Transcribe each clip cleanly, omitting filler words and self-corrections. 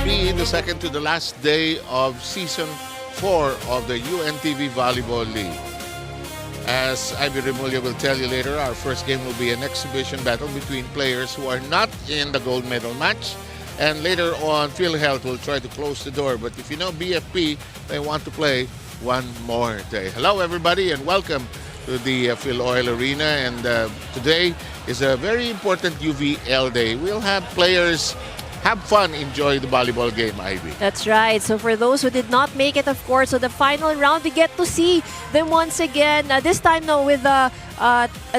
be the second to the last day of Season 4 of the UNTV Volleyball League. As Ivy Remulla will tell you later, our first game will be an exhibition battle between players who are not in the gold medal match. And later on, PhilHealth will try to close the door. But if you know BFP, they want to play one more day. Hello, everybody, and welcome to the FilOil Arena. And today is a very important UVL day. We'll have players have fun, enjoy the volleyball game, Ivy. That's right. So for those who did not make it, of course, so the final round, we get to see them once again. This time, no, with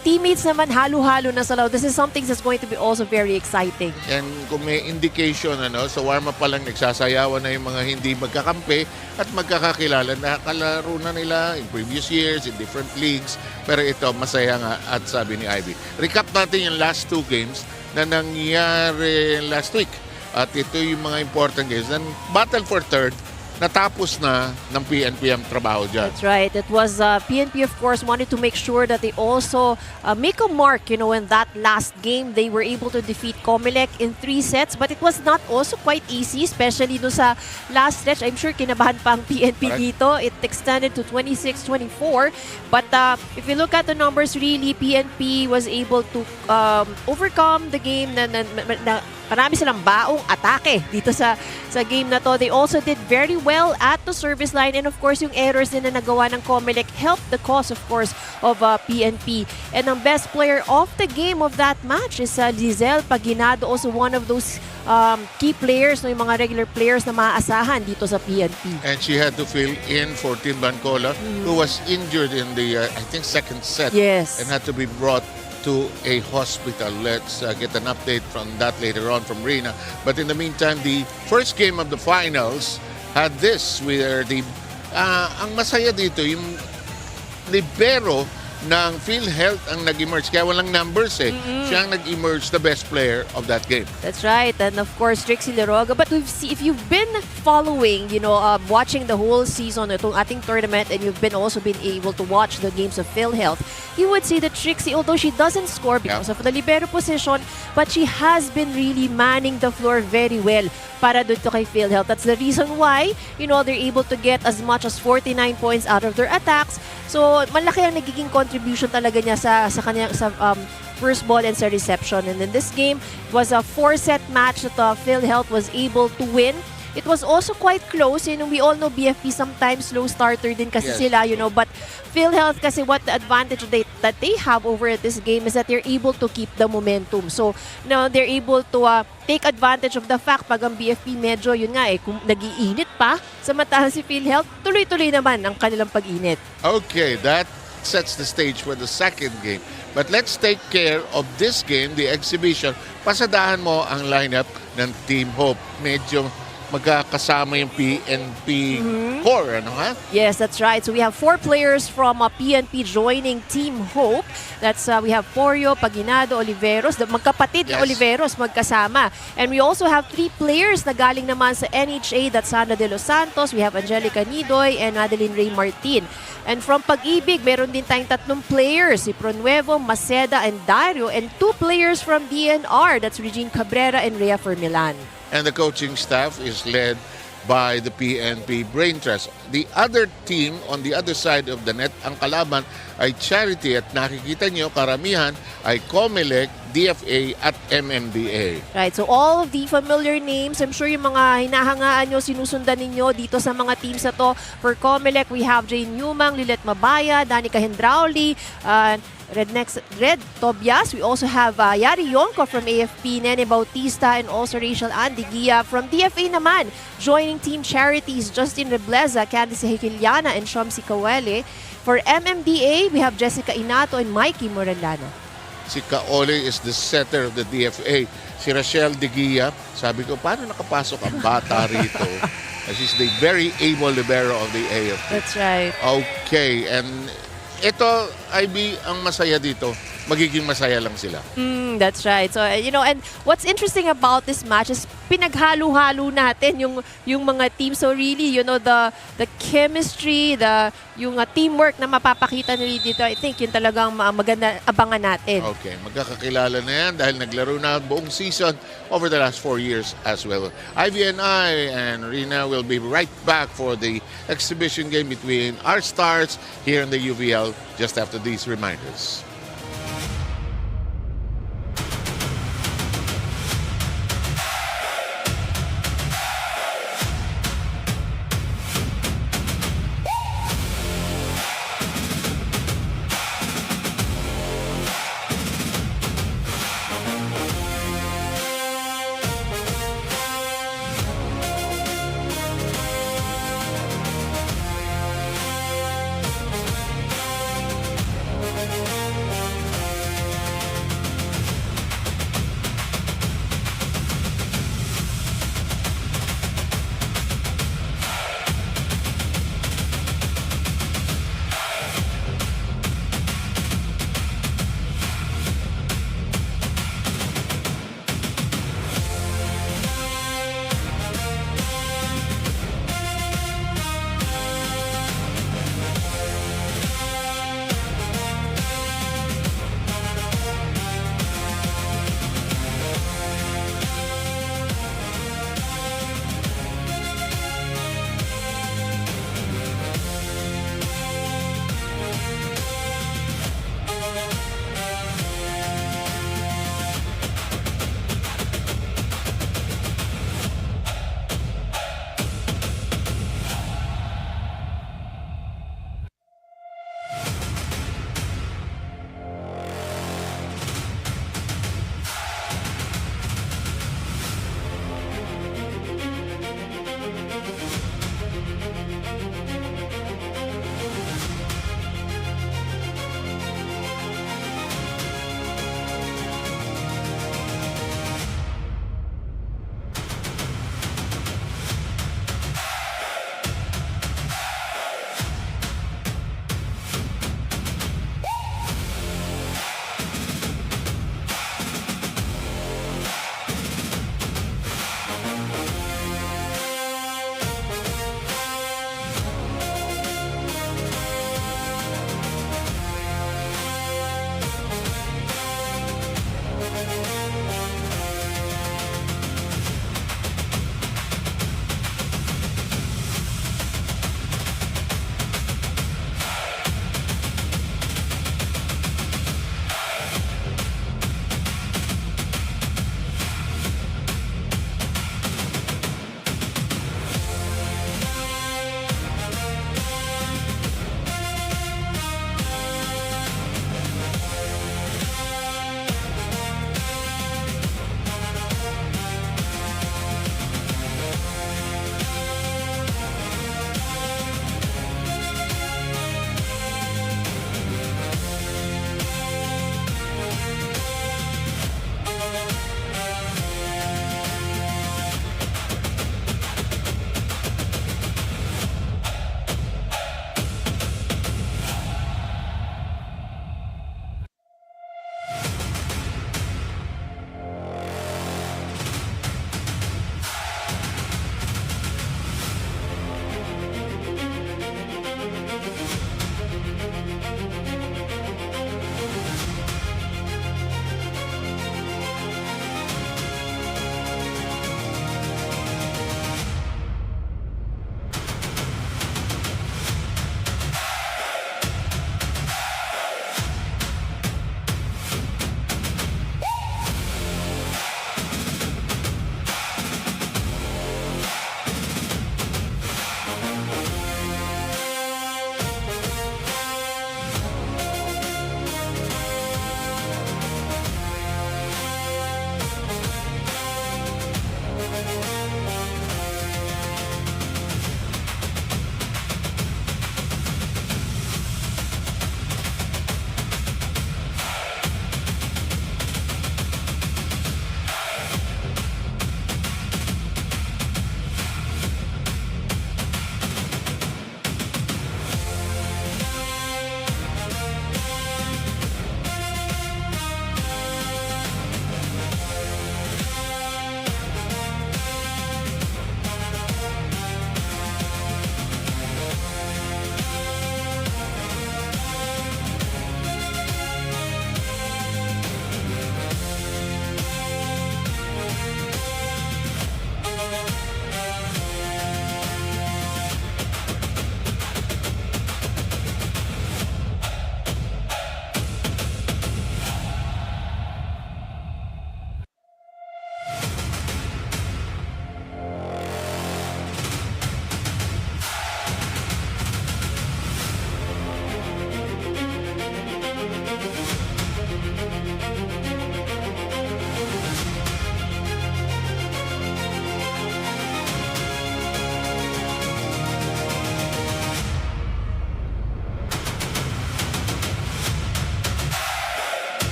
teammates naman halo-halo na sa laro. This is something that's going to be also very exciting. And kung may indication, sa warm-up pa lang nagsasayawan na yung mga hindi magkakampi at magkakakilala na kalaro na nila in previous years, in different leagues. Pero ito, masaya nga at sabi ni Ivy. Recap natin yung last two games na nangyari last week. At ito yung mga important games. Then, battle for third, natapos na ng PNP ang trabaho dyan. That's right. It was PNP, of course, wanted to make sure that they also make a mark, in that last game. They were able to defeat Comelec in 3 sets, but it was not also quite easy, especially do sa last stretch. I'm sure kinabahan pa ang PNP dito. It extended to 26-24. But if you look at the numbers, really, PNP was able to overcome the game na marami silang baong atake dito sa game na to. They also did very well at the service line, and of course yung errors din na nagawa ng Comelec helped the cause, of course, of PNP. And ang best player of the game of that match is 𝗘𝗫𝗛𝗕𝗜𝗓, also one of those key players, yung mga regular players na maaasahan dito sa PNP. And she had to fill in for 𝗘𝗫𝗛𝗕𝗏, who was injured in the, I think, second set. Yes. And had to be brought to a hospital. Let's get an update from that later on from Rina. But in the meantime, the first game of the finals had this, where ang masaya dito, yung libero ng PhilHealth ang nag-emerge. Kaya walang numbers Siya ang nag-emerge, the best player of that game. That's right. And of course, Trixie Leroga. But if you've been following, watching the whole season itong ating tournament, and you've also been able to watch the games of PhilHealth, you would see that Trixie, although she doesn't score because of the libero position, but she has been really manning the floor very well para dun to kay PhilHealth. That's the reason why, they're able to get as much as 49 points out of their attacks. So, malaki ang nagiging contribution talaga niya sa kanyang first ball and sa reception. And in this game, it was a 4-set match that PhilHealth was able to win. It was also quite close. We all know BFP sometimes slow starter din kasi sila, but PhilHealth kasi what the advantage that they have over this game is that they're able to keep the momentum. So, they're able to take advantage of the fact pag ang BFP medyo, kung nag-iinit pa, samantahan si PhilHealth, tuloy-tuloy naman ang kanilang pag-init. Okay, that sets the stage for the second game. But let's take care of this game, the exhibition. Pasadahan mo ang lineup ng Team Hope. Medyo magkakasama yung PNP core, Yes, that's right. So we have 4 players from PNP joining Team Hope. That's we have Porio, Paginado, Oliveros, the magkapatid na Oliveros magkasama. And we also have 3 players na galing naman sa NHA. That's Sandra de los Santos, we have Angelica Nidoy, and Adeline Ray Martin. And from Pag-ibig, meron din tayong 3 players, si Pronuevo, Maceda, and Dario, and 2 players from DNR. That's Regine Cabrera and Rhea Fermilan. And the coaching staff is led by the PNP Brain Trust. The other team on the other side of the net, ang kalaban ay Charity, at nakikita nyo karamihan ay Comelec, DFA at MMDA. Right, so all of the familiar names, I'm sure yung mga hinahangaan nyo, sinusundan ninyo dito sa mga teams na to. For Comelec, we have Jane Newmang, Lilet Mabaya, Danica Hendrauli, Red Tobias. We also have Yari Yonko from AFP, Nene Bautista, and also Rachel Andigia. From DFA naman, joining Team Charities, Justin Rebleza, Candice Hekiliana, and Shamsi Kawele. For MMDA, we have Jessica Inato and Mikey Morellano. Si Kaole is the setter of the DFA. Si Rachel Deguia, sabi ko, paano nakapasok ang bata rito? She's the very able libero of the AFP. That's right. Okay, and ito, IB, ang masaya dito, magiging masaya lang sila. That's right. So, and what's interesting about this match is pinaghalo-halo natin yung mga teams. So really, the chemistry, yung teamwork na mapapakita nila dito, I think yun talagang maganda abangan natin. Okay, magkakakilala na yan dahil naglaro na buong season over the last 4 years as well. Ivy and I and Rina will be right back for the exhibition game between our stars here in the UVL just after these reminders.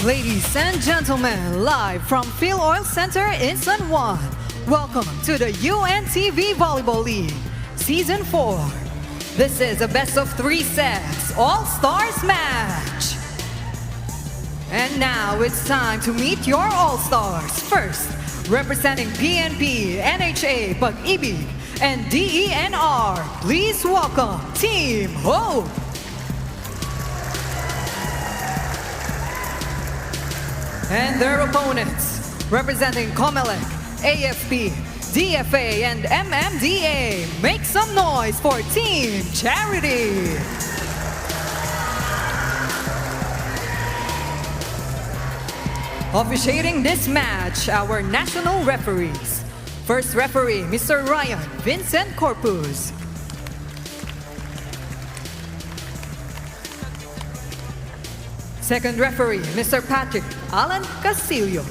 Ladies and gentlemen, live from FilOil Center in San Juan, welcome to the UNTV Volleyball League, Season 4. This is a best-of-3 sets All-Stars match. And now it's time to meet your All-Stars. First, representing PNP, NHA, Pag-ibig, and DENR, please welcome Team Hope. And their opponents, representing COMELEC, AFP, DFA, and MMDA, make some noise for Team Charity. Officiating this match, our national referees. First referee, Mr. Ryan Vincent Corpus. Second referee, Mr. Patrick Alan Castillo.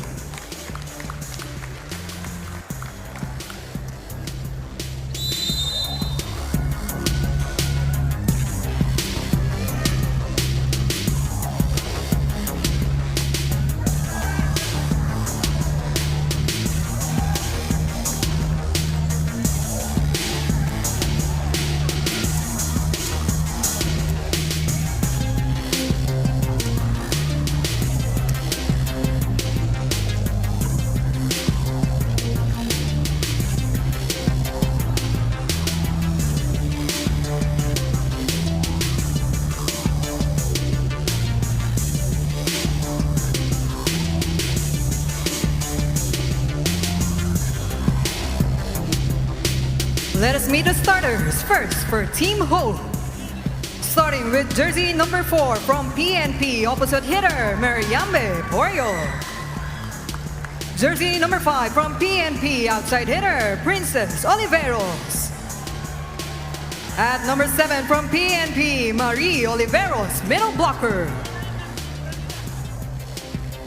Let us meet the starters. First, for Team Hope. Starting with jersey number 4 from PNP, opposite hitter, Mariambe Porio. Jersey number 5 from PNP, outside hitter, Princess Oliveros. At number 7 from PNP, Marie Oliveros, middle blocker.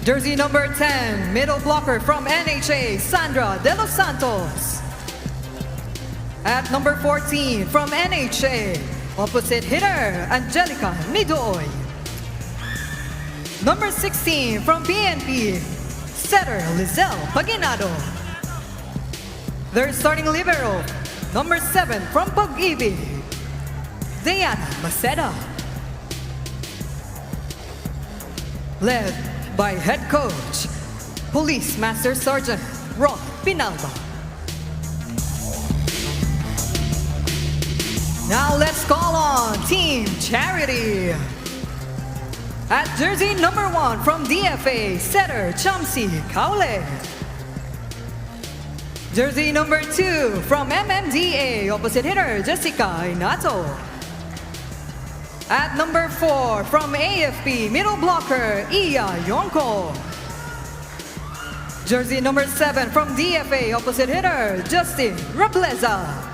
Jersey number 10, middle blocker from NHA, Sandra De Los Santos. At number 14, from NHA, opposite hitter, Angelica Nidoy. Number 16, from PNP, setter, Lizelle Paginado. Their starting libero, number 7, from Pag-ibig, Diana Maceda. Led by head coach, Police Master Sergeant Ron Pinalba. Now let's call on Team Charity. At jersey number 1 from DFA, setter 𝗘𝗫𝗓𝗓𝗔𝗟𝗓. Jersey number 2 from MMDA, opposite hitter Jessica Inato. At number 4 from AFP, middle blocker Iya Yonko. Jersey number 7 from DFA, opposite hitter Justin Rableza.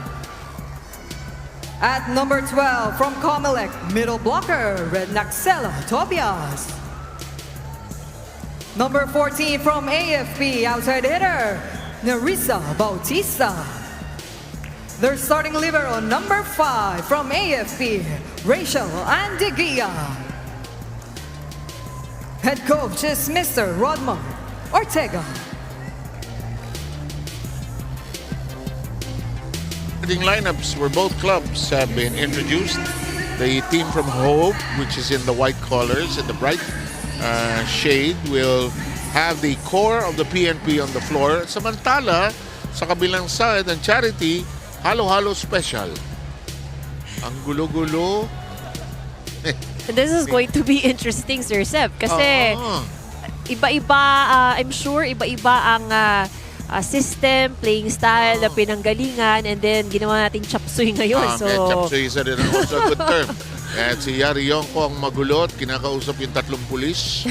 At number 12 from COMELEC, middle blocker, Red Naxela Tobias. Number 14 from AFP, outside hitter, Nerissa Bautista. Their starting libero, number 5 from AFP, Rachel Andigia. Head coach is Mr. Rodman Ortega. Starting lineups where both clubs have been introduced. The team from Hope, which is in the white colors and the bright shade, will have the core of the PNP on the floor. Samantala, sa kabilang side, ang Charity, halo-halo special. Ang gulo-gulo. This is going to be interesting, Sir Seb, kasi iba-iba, I'm sure, iba-iba ang system, playing style na pinanggalingan, and then ginawa natin chapsuy ngayon. Chapsuy isa rin also a good term. At si Yari Yonko ang magulot, kinakausap yung 3 pulis.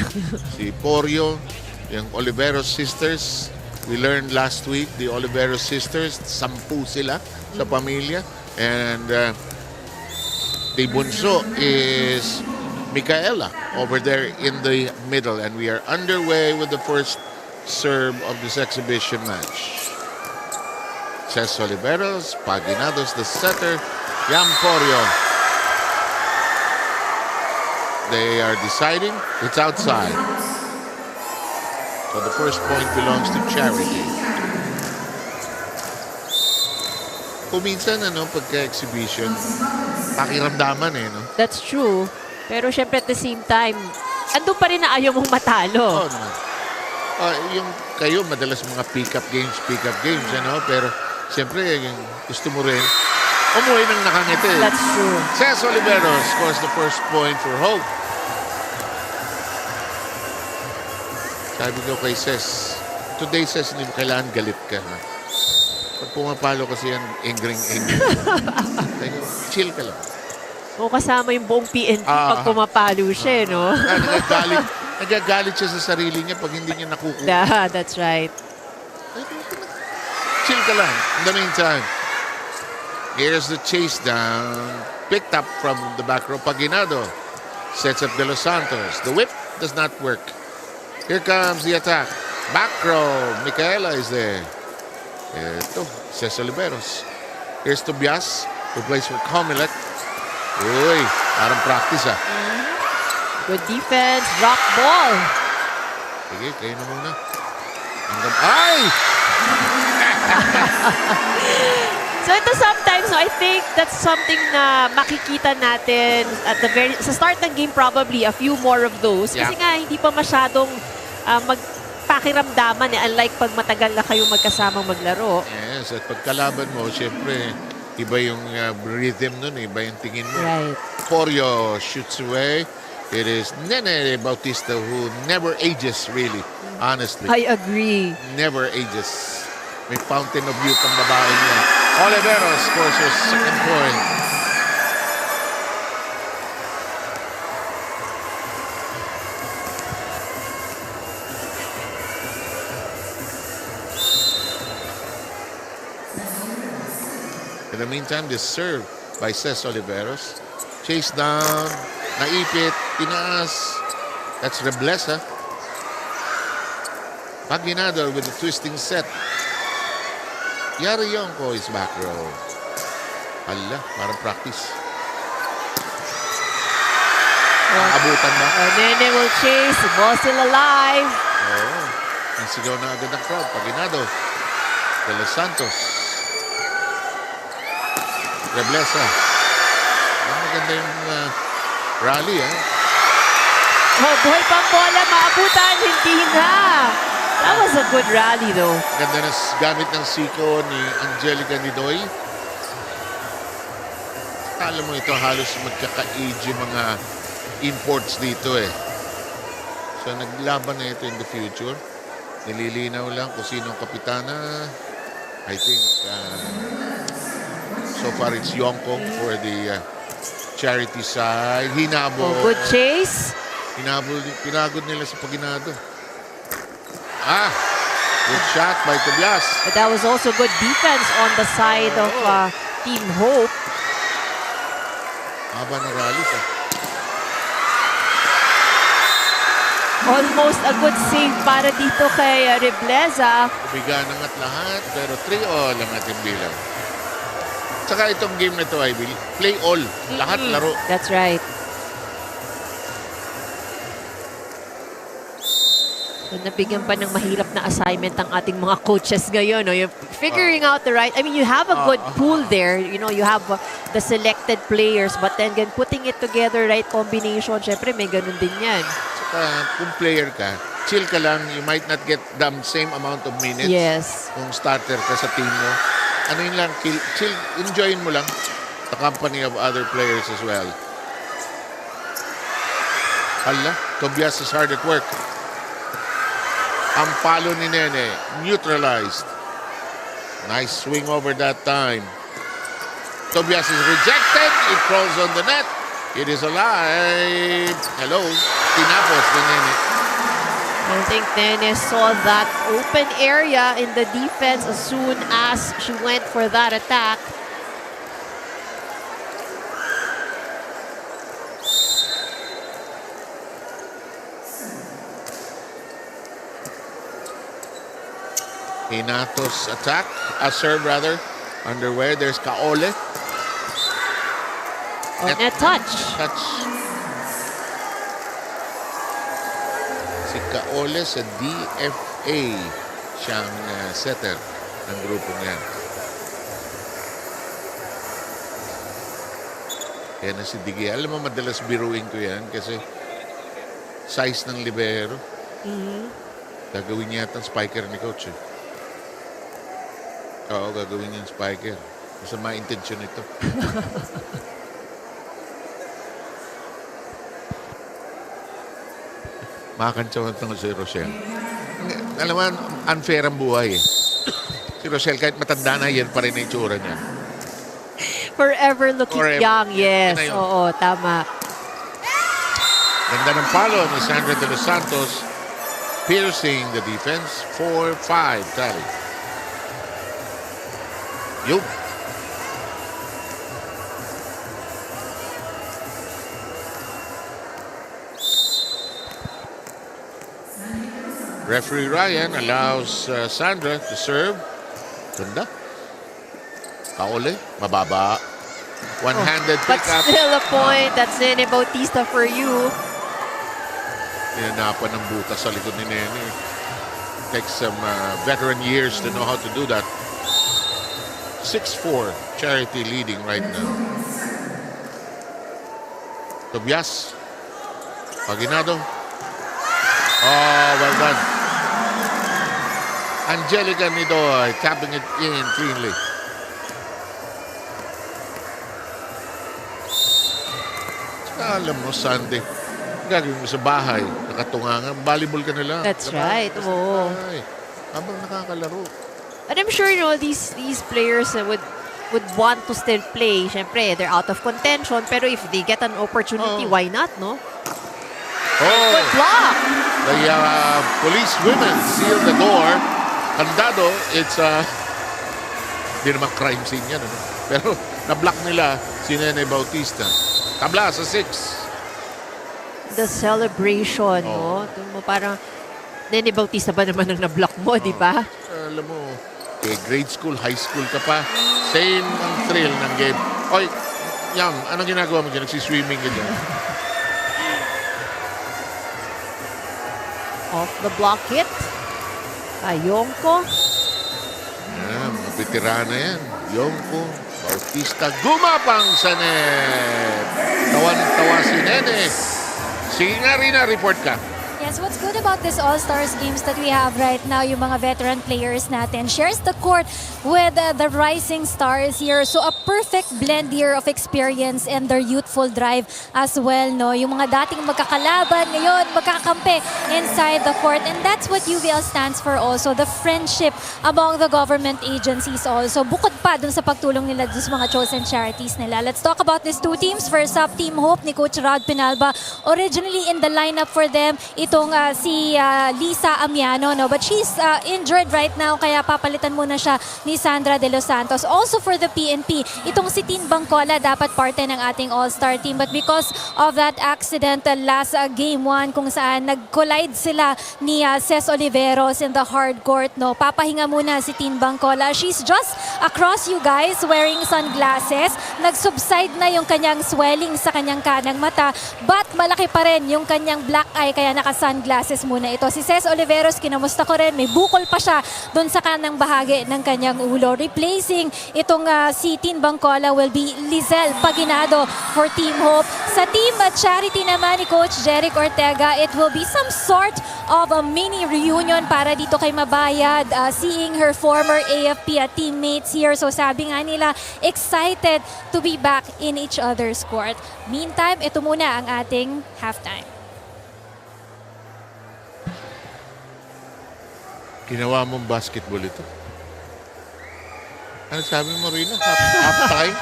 Si Porio, yung Oliveros sisters. We learned last week, the Oliveros sisters, 10 sila sa pamilya. And the bunso is Micaela over there in the middle. And we are underway with the first serve of this exhibition match. Cés Oliveros, Paginados, the setter, Yamporio. They are deciding it's outside. So the first point belongs to Charity. Kung minsan, pagka-exhibition, pakiramdaman no? That's true. Pero syempre at the same time, andun pa rin na ayaw mong matalo. Oo naman. Yung kayo, madalas mga pick-up games, pero siyempre, yung gusto mo rin, umuwi ng nakangiti. That's true. Cez Oliveros scores the first point for Hope. Sabi ko kay Cez, today Cez, hindi mo kailangan galit ka. Ha? Pag pumapalo kasi yan, angry. Chill ka lang. O kasama yung buong PNP pag pumapalo siya, no? Nagagalit siya sa sarili niya pag hindi niya nakukuha. Yeah, that's right. Chill ka lang. In the meantime, here's the chase down. Picked up from the back row. Paginado sets up De Los Santos. The whip does not work. Here comes the attack. Back row. Micaela is there. Ito, Cez Oliveros. Here's Tobias, who plays for Comelec. Uy, parang practice Good defense, drop ball. Sige, kayo na muna. Ay! So ito sometimes, I think that's something na makikita natin at sa start ng game probably a few more of those. Kasi nga hindi pa masyadong magpakiramdaman unlike pag matagal na kayo magkasamang maglaro. Yes, at pagkalaban mo, syempre, iba yung rhythm nun, iba yung tingin mo. Right. Porio shoots away. It is Nene Bautista who never ages really, honestly. I agree. Never ages. May fountain of youth ang babae niya. Oliveros scores her second point. In the meantime, this serve by Cez Oliveros. Chase down, naipit, tinaas. That's Reblesa. Paginado with the twisting set. Yari Yonko is back row. Hala, parang practice. Abutan ba? Nene will chase. The ball still alive. Oo. Nasigaw na agad ang crowd. Paginado. De Los Santos. Reblesa. Maganda yung rally, Oh, buhay pang bola. Maabutan. Hindi na. That was a good rally, though. Ganda na gamit ng siko ni Angelica Nidoy. Alam mo ito, halos magkaka-age yung mga imports dito So, naglaban na ito in the future. Nililinaw lang kung sino ang kapitana. I think, so far it's Yonko for the charity side. Hinabol. Oh, good chase. Pinagod nila sa Paginado. Good shot by Tobias. But that was also good defense on the side of Team Hope. Haba na rally Almost a good save para dito kay Reblesa. Ubigan ng at lahat, pero 3-all ang ating bilang. Saka itong game na ito, I will play all. Lahat laro. That's right. So, nabigyan pa ng mahirap na assignment ang ating mga coaches ngayon. No? You're figuring out the right... I mean, you have a good pool there. You know, you have the selected players. But then, putting it together, right combination, syempre may ganun din yan. Saka, kung player ka, chill ka lang. You might not get the same amount of minutes. Yes. Kung starter ka sa team mo. Ano yun lang, chill, enjoyin mo lang the company of other players as well. Hala, Tobias is hard at work. Ang palo ni Nene, neutralized. Nice swing over that time. Tobias is rejected. It crawls on the net. It is alive. Hello, tinapos ni Nene. I think Nene saw that open area in the defense as soon as she went for that attack. Hinatos attack, a serve rather, underway. There's Kaole. On a touch. Si Kaole sa DFA. Siyang setter ng grupong yan. Kaya na si Digi. Alam mo, madalas biruin ko yan kasi size ng libero. Gagawin niya yata ang spiker ni Coach. Oo, gagawin niya ang spiker. Masama intensyon ito. Makakantsawan ito si Rochelle. Alam mo, unfair ang buhay eh. Si Rochelle, kahit matanda na, yan pa rin ang itsura niya. Forever looking young, yes. Oo, tama. Ganda ng palo ni Sandra de los Santos, piercing the defense. 4-5 tally. Yup. Referee Ryan allows Sandra to serve. Ganda. Kaole, mababa. One-handed But pickup. still a point. That's Nene Bautista for you. Hinanapan ng butas sa likod ni Nene. Takes some veteran years to know how to do that. 6-4, Charity leading right now. Tobias. Paginado. Oh, well done. Angelica Nidoy tapping it in cleanly. Alam mo, Sunday, gagawin mo sa bahay, nakatungangan, volleyball ka na lang. That's right. Oo. Habang nakakalaro. And I'm sure, you know, these players would want to still play. Siyempre, they're out of contention. Pero if they get an opportunity, why not, no? Oh, Good block! the police women seal the door. Kandado, it's di naman crime scene yan. Ano? Pero na-block nila si Nene Bautista. Tabla sa 6. The celebration, no? Parang, Nene Bautista ba naman ang na-block mo, di ba? Alam mo, grade school, high school ka pa. Same ang thrill ng game. Oy, Yam, anong ginagawa mo dyan? Nagsiswimming ka dyan. Off the block hit. Ayongko. Mga veterana yan. Yongko, Bautista, gumapang sa net. Tawan-tawa si Nene. Sige nga rin na, report ka. Yes, what's good about this All-Stars games that we have right now, yung mga veteran players natin, shares the court with the rising stars here. So a perfect blend here of experience and their youthful drive as well, no? Yung mga dating magkakalaban, ngayon magkakampi inside the court. And that's what UVL stands for also, the friendship among the government agencies also. Bukod pa dun sa pagtulong nila dun sa mga chosen charities nila. Let's talk about these two teams. First up, Team Hope ni Coach 𝗘𝗫𝗛𝗕𝗏. Originally in the lineup for them, itong si Lisa Amiano, no? But she's injured right now, kaya papalitan muna siya ni Sandra de los Santos. Also for the PNP, itong si 𝗘𝗫𝗛𝗏𝗏 dapat parte ng ating all-star team. But because of that accident last game 1, kung saan nag-collide sila ni Ces Oliveros in the hard court, no? Papahinga muna si 𝗘𝗫𝗛𝗏𝗏. She's just across you guys wearing sunglasses. Nag-subside na yung kanyang swelling sa kanyang kanang mata, but malaki pa rin yung kanyang black eye, kaya naka-sunglasses muna ito. Si Ces Oliveros, kinamusta ko rin, may bukol pa siya doon sa kanang bahagi ng kanyang ulo. Replacing itong si 𝗘𝗫𝗛𝗏𝗏 will be Lizelle Paginado for Team Hope. Sa Team Charity naman ni Coach Jeric Ortega, it will be some sort of a mini reunion para dito kay Mabayad, seeing her former AFP teammates here. So sabi nga nila, excited to be back in each other's court. Meantime, ito muna ang ating halftime. Ginawa mong basketball ito. Ano sabi mo, Rina? Half-time?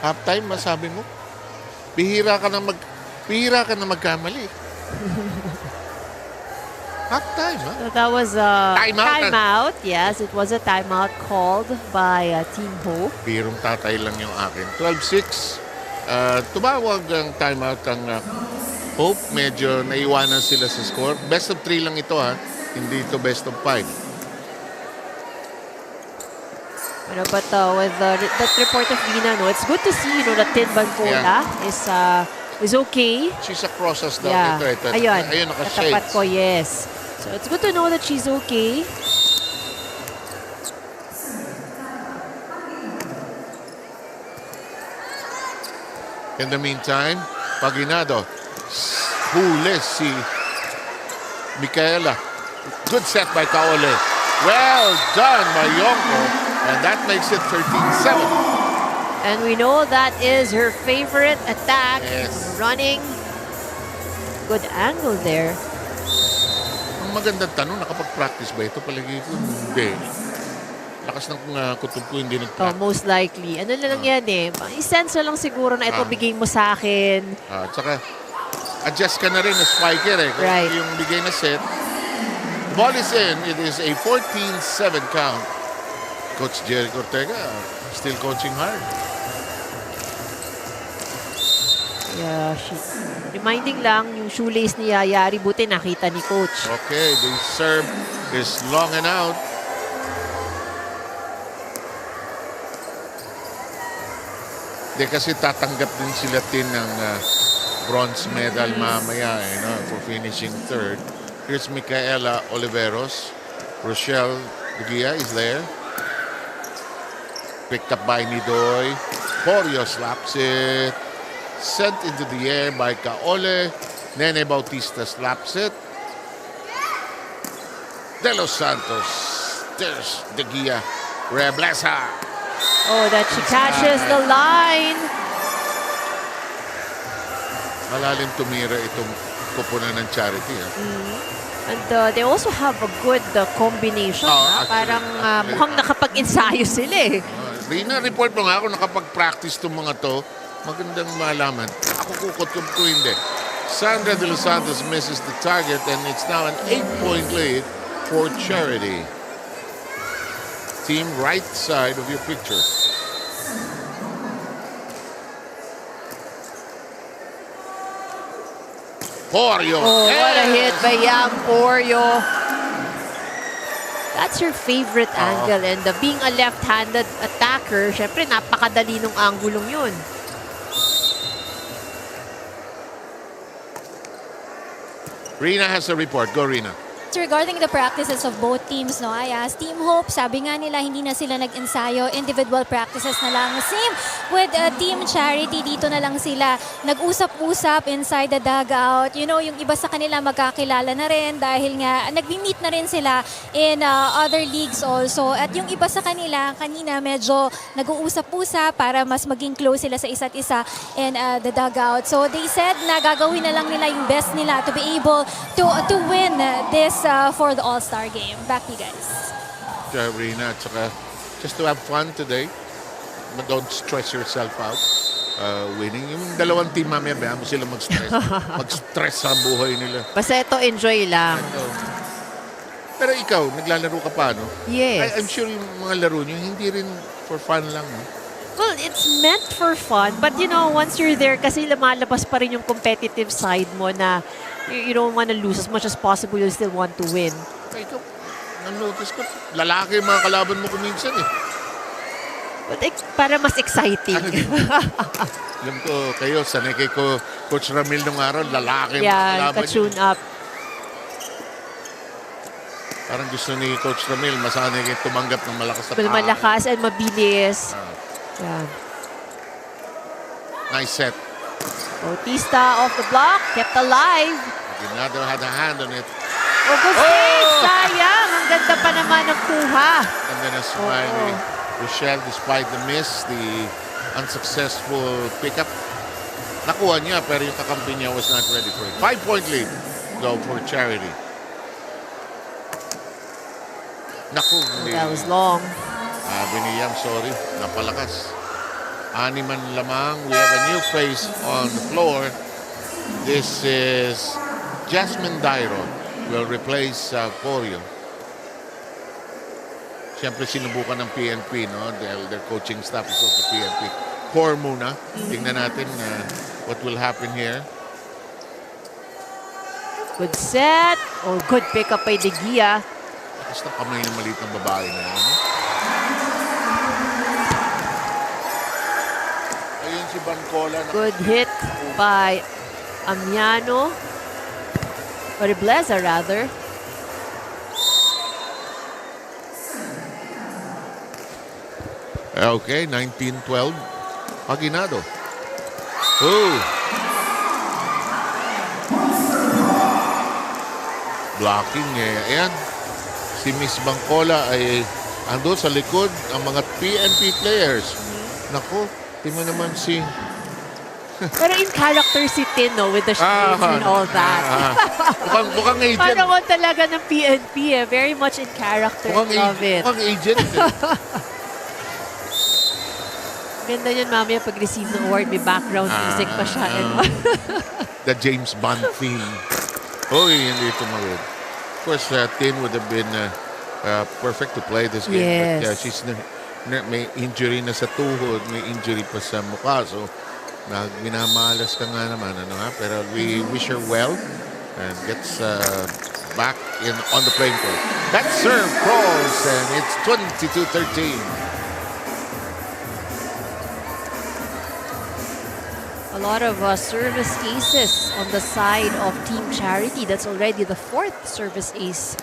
Half-time, masabi mo? Bihira ka na magkamali. Half-time, ha? So that was a Timeout. timeout. Yes, it was a timeout called by Team Hope. Birong tatay lang yung akin. 12-6. Tumawag ang timeout ang Hope. Medyo naiwanan sila sa score. Best of 3 lang ito, ha? Hindi ito best of 5. You know, but with that report of Lina, no, it's good to see, you know, that 𝗘𝗫𝗛𝗏𝗏 is okay. She's across us daw. Yeah. Ito. Ayun, Ayun, naka-shades. katapat ko, yes. So it's good to know that she's okay. In the meantime, Paginado huli si Micaela. Good set by Kaole. Well done by Yonko. And that makes it 13-7. And we know that is her favorite attack. Yes. Running. Good angle there. Ang magandang tanong, nakapag-practice ba ito? Palagi ko, hindi. Lakas ng kutob ko, hindi Oh, nag-practice. most likely. Ano na lang yan eh. I-sense na lang siguro na ito bigay mo sa akin. Tsaka, adjust ka na rin na spiker eh. Kung Right. yung bigay na set. The ball is in. It is a 14-7 count. Coach 𝗘𝗫𝗧𝗜𝗓𝗏 still coaching hard. Yeah, reminding lang, yung shoelace ni Yayari, buti nakita ni Coach. Okay, the serve is long and out. Di kasi tatanggap din sila ng bronze medal mamaya for finishing third. Here's Micaela Oliveros. Rochelle Guia is there. Picked up by Nidoy. Porio slaps it. Sent into the air by Kaole. Nene Bautista slaps it. De Los Santos. There's De Guia. Reblesa. Oh, that she catches the line. Malalim tumira itong kupunan ng charity. And they also have a good combination. Actually, Parang mukhang nakapag-ensayo sila eh. Rina, report mo nga ako nakapag-practice itong mga to. Magandang malaman. Ako kukutob ko hindi. Sandra De Los Santos misses the target and it's now an 8-point lead for Charity. Team right side of your picture. Porio. Oh, what a hit by Yang Porio. That's her favorite angle. And being a left-handed attacker, syempre napakadali nung angulong yun. Rina has a report. Go, Rina. Regarding the practices of both teams, no, I asked Team Hope, sabi nga nila hindi na sila nag-ensayo, individual practices na lang. Same with Team Charity, dito na lang sila nag-usap-usap inside the dugout. You know, yung iba sa kanila magkakilala na rin dahil nga nag-meet na rin sila in other leagues also. At yung iba sa kanila, kanina medyo nag-uusap-usap para mas maging close sila sa isa't isa in the dugout. So they said na gagawin na lang nila yung best nila to be able to win this for the All-Star game. Back to you guys. Rina, tsaka just to have fun today. But don't stress yourself out. Winning. Yung dalawang team mamaya, bayan mo sila mag-stress. Mag-stress sa buhay nila. Basta ito, enjoy lang. Pero ikaw, naglalaro ka pa, no? Yes. I'm sure yung mga laro nyo, hindi rin for fun lang, no? Well, it's meant for fun. But you know, once you're there, kasi lumalabas pa rin yung competitive side mo na you don't want to lose as much as possible. You still want to win. Ikaw, nanotice ko, lalaki yung mga kalaban mo kuminsan, eh. But para mas exciting. Alam ko, kayo, sanay kay Coach Ramil nung araw, lalaki yung Yeah, kalaban ka-tune up. Parang gusto ni Coach Ramil, masanay kayo tumanggap ng malakas na paa. Malakas and mabilis. Yeah. Nice set. Bautista off the block, kept alive. Ginado had a hand on it. Oh, good save! Sayang! Ang ganda pa naman ng kuha. And then a smiley Rochelle, despite the miss, the unsuccessful pickup. Nakuha niya, pero yung kakampi niya was not ready for it. 5-point lead, though, for Charity. Naku, hindi. That was long. Sabi ni Yam, sorry, napalakas. Animan lamang. We have a new face on the floor. This is Jasmine Dairo. Will replace Porio. Siyempre sinubukan ng PNP, no? Their coaching staff is also PNP. Core muna. Tingnan natin what will happen here. Good set. Oh, good pick up by De Guia. Basta kamay ng maliit ng babae na yan. No? Ayun si Bancola. Good hit by Amiano. Or Blesa, rather. Okay, 19-12. Aguinado. Oh! Blocking eh. Ayan. Si Miss Bangkola ay ando sa likod ang mga PNP players. Nako, tingnan naman si... Pero in character si Tin, no, with the shades and all that. Mukhang agent. Parang talaga ng PNP eh. Very much in character. Love it. Mukhang agent. Ganda yun mamaya pag-receive ng award. May background music pa siya. The James Bond theme. Uy, hindi tumawid. Of course, Tin would have been perfect to play this game. Yes. But she's may injury na sa tuhod, may injury pa sa mukha. So, minamalas ka nga naman. Pero we wish her well and gets back on the playing court. That serve falls and it's 22-13. A lot of service aces on the side of Team Charity. That's already the 4th service ace.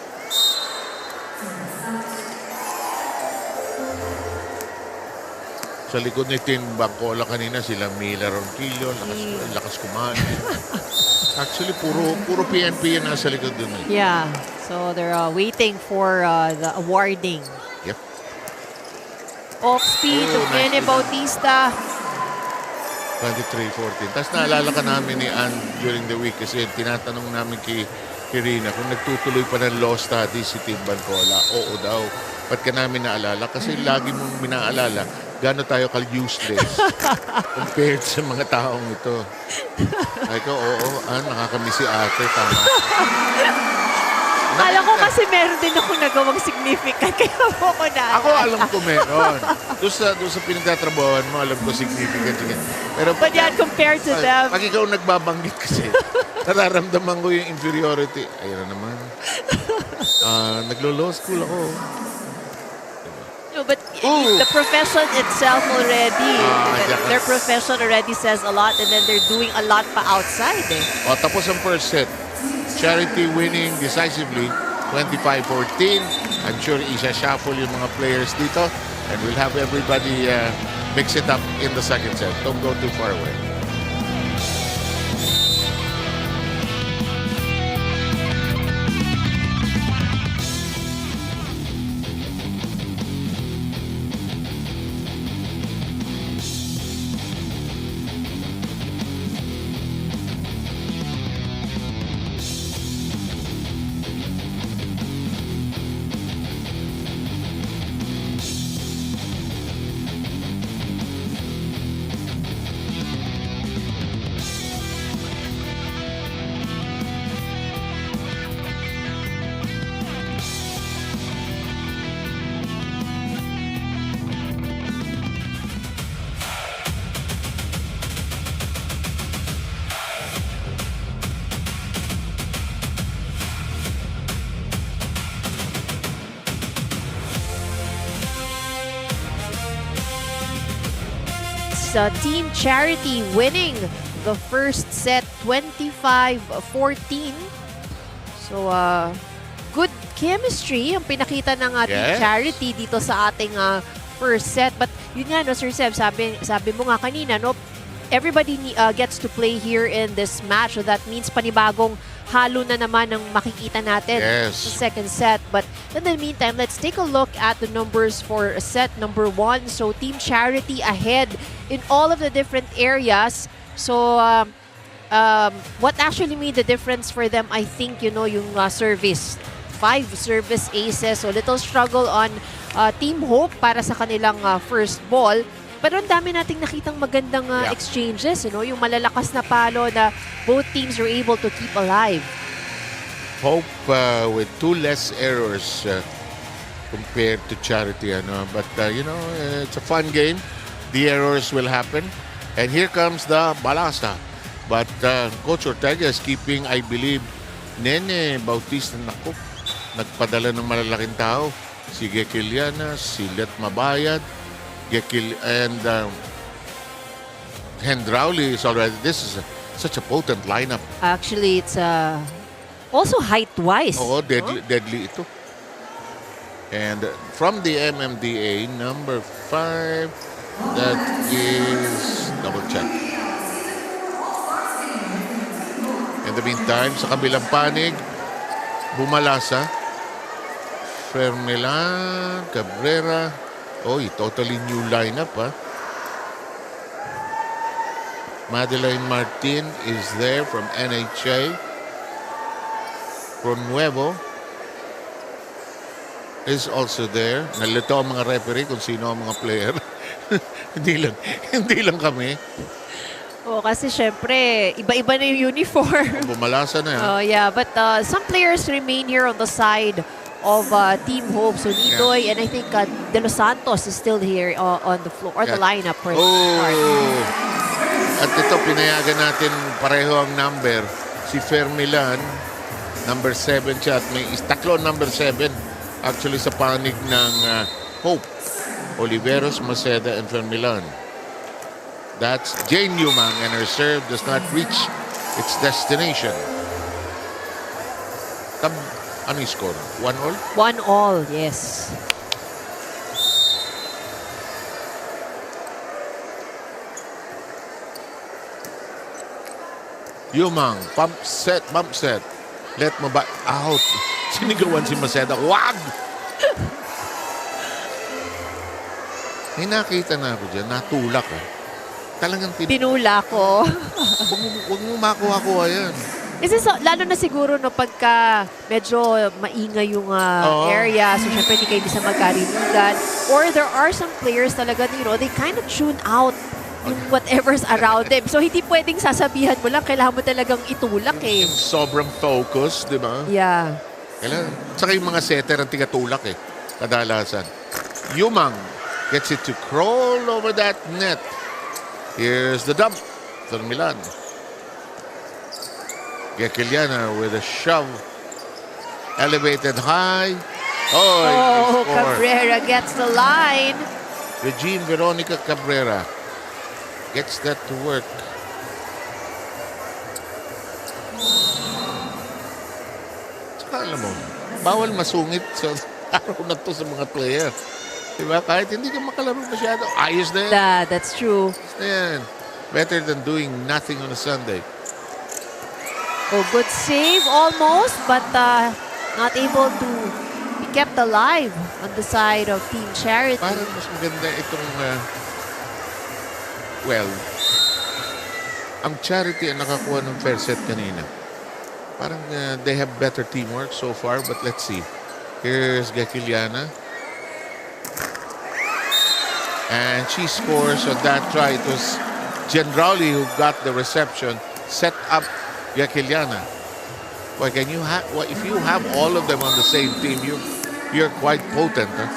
Sa likod ni Tin Bangkola kanina, sila Mila Ronquillo, lakas kumain. Actually, puro PNP yan nasa likod dun. Yeah, so they're waiting for the awarding. Yep. Off speed to Nene Bautista. 23-14. Tapos naalala ka namin ni Ann during the week kasi tinatanong namin kay Rina kung nagtutuloy pa ng law study si Tim Bangkola. Oo daw. Ba't ka namin naalala? Kasi lagi mong minaalala gaano tayo ka-useless compared sa mga taong ito. Ay ko, oo, nakakamiss si ate. Tama. Alam ko kasi meron din ako nagawang significant. Kaya mo ko na. Ako alam ko meron. Doon sa pinagtatrabawan mo, alam ko significant. Pero But yan, compared to them. Pag ikaw nagbabanggit kasi, nararamdaman ko yung inferiority. Ayun na naman. Naglo-law school ako. No, but the profession itself already, their profession already says a lot and then they're doing a lot pa outside eh. Tapos ang first set. Charity winning decisively, 25-14. I'm sure isa-shuffle yung mga players dito and we'll have everybody mix it up in the second set. Don't go too far away. Team Charity winning the first set 25-14. So, good chemistry ang pinakita ng Team Charity dito sa ating first set. But yun nga, no, Sir Seb, sabi mo nga kanina, no, everybody gets to play here in this match. So that means panibagong halo na naman ang makikita natin sa second set. But in the meantime, let's take a look at the numbers for set number 1. So Team Charity ahead in all of the different areas. So what actually made the difference for them, I think, you know, yung service. 5 service aces. So little struggle on Team Hope para sa kanilang first ball. Pero ang dami nating nakitang magandang exchanges, you know, yung malalakas na palo na both teams were able to keep alive. Hope with 2 less errors compared to Charity, but you know, it's a fun game. The errors will happen. And here comes the balasa. But Coach Ortega is keeping, I believe, Nene Bautista, naku, nagpadala ng malalaking tao. Si Gekiliana, si Let Mabayad, and Hendrauli is already. This is such a potent lineup. Actually, it's also height-wise. Oo, deadly ito. And from the MMDA, number 5, that is double check. In the meantime, sa kabilang panig, bumalasa. Fermelan, Cabrera. Oy, totally new lineup, ha? Madeline Martin is there from NHA. Pronuevo is also there. Nalito ang mga referee kung sino ang mga player. hindi lang kami. Oh, kasi syempre, iba-iba na yung uniform. Bumalasa na yan. Oh, yeah, but some players remain here on the side of Team Hope. So Nidoy and I think De Los Santos is still here on the floor or the lineup for the start. At ito, pinayagan natin pareho ang number. Si Fermilan, number 7 siya. At may tatlo number 7 actually sa panig ng Hope. Oliveros, Maceda, and Fermilan. That's Jane Yumang, and her serve does not reach its destination. Ano yung score? 1-all? 1-all, yes. Yumang, pump set. Let mo ba out. Sinigawan si Maceda. Wag! May nakita na ako dyan. Natulak, Talagang Tinula ko. Huwag mo makuha-kuha yan. Kasi lalo na siguro no, pagka medyo maingay yung area, so syempre hindi kayo bisa magkarinigan. Or there are some players talaga, they kind of tune out yung whatever's around them. So hindi pwedeng sasabihan mo lang, kailangan mo talagang itulak Yung sobrang focus, di ba? Yeah. Kailangan. Saka yung mga setter ang tigatulak kadalasan. Yumang gets it to crawl over that net. Here's the dump for Milan. 𝗘𝗫𝗓𝗓 with a shove. Elevated high. Oh, Cabrera gets the line. Regine Veronica Cabrera gets that to work. Saka alam mo, bawal masungit sa araw na to sa mga player. Diba? Kahit hindi ka makalaro masyado, ayos na yan. That's true. Yan. Better than doing nothing on a Sunday. Oh, good save almost, but not able to be kept alive on the side of Team Charity. Parang mas maganda itong, ang Charity ang nakakuha ng fair set kanina. Parang they have better teamwork so far, but let's see. Here's 𝗘𝗫𝗓𝗓. And she scores on that try. It was Jen-Rowley who got the reception, set up 𝗘𝗫𝗓𝗓. Well, if you have all of them on the same team, you're quite potent. Huh?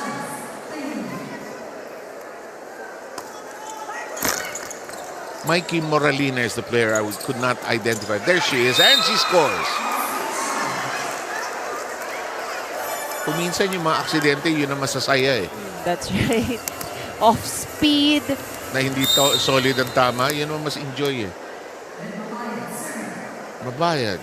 Mikey Moralina is the player I could not identify. There she is, and she scores. Kung minsan yung mga aksidente, yun ang masasaya That's right. Off speed. Na hindi solid ang tama, yun ang mas enjoy Mabayad.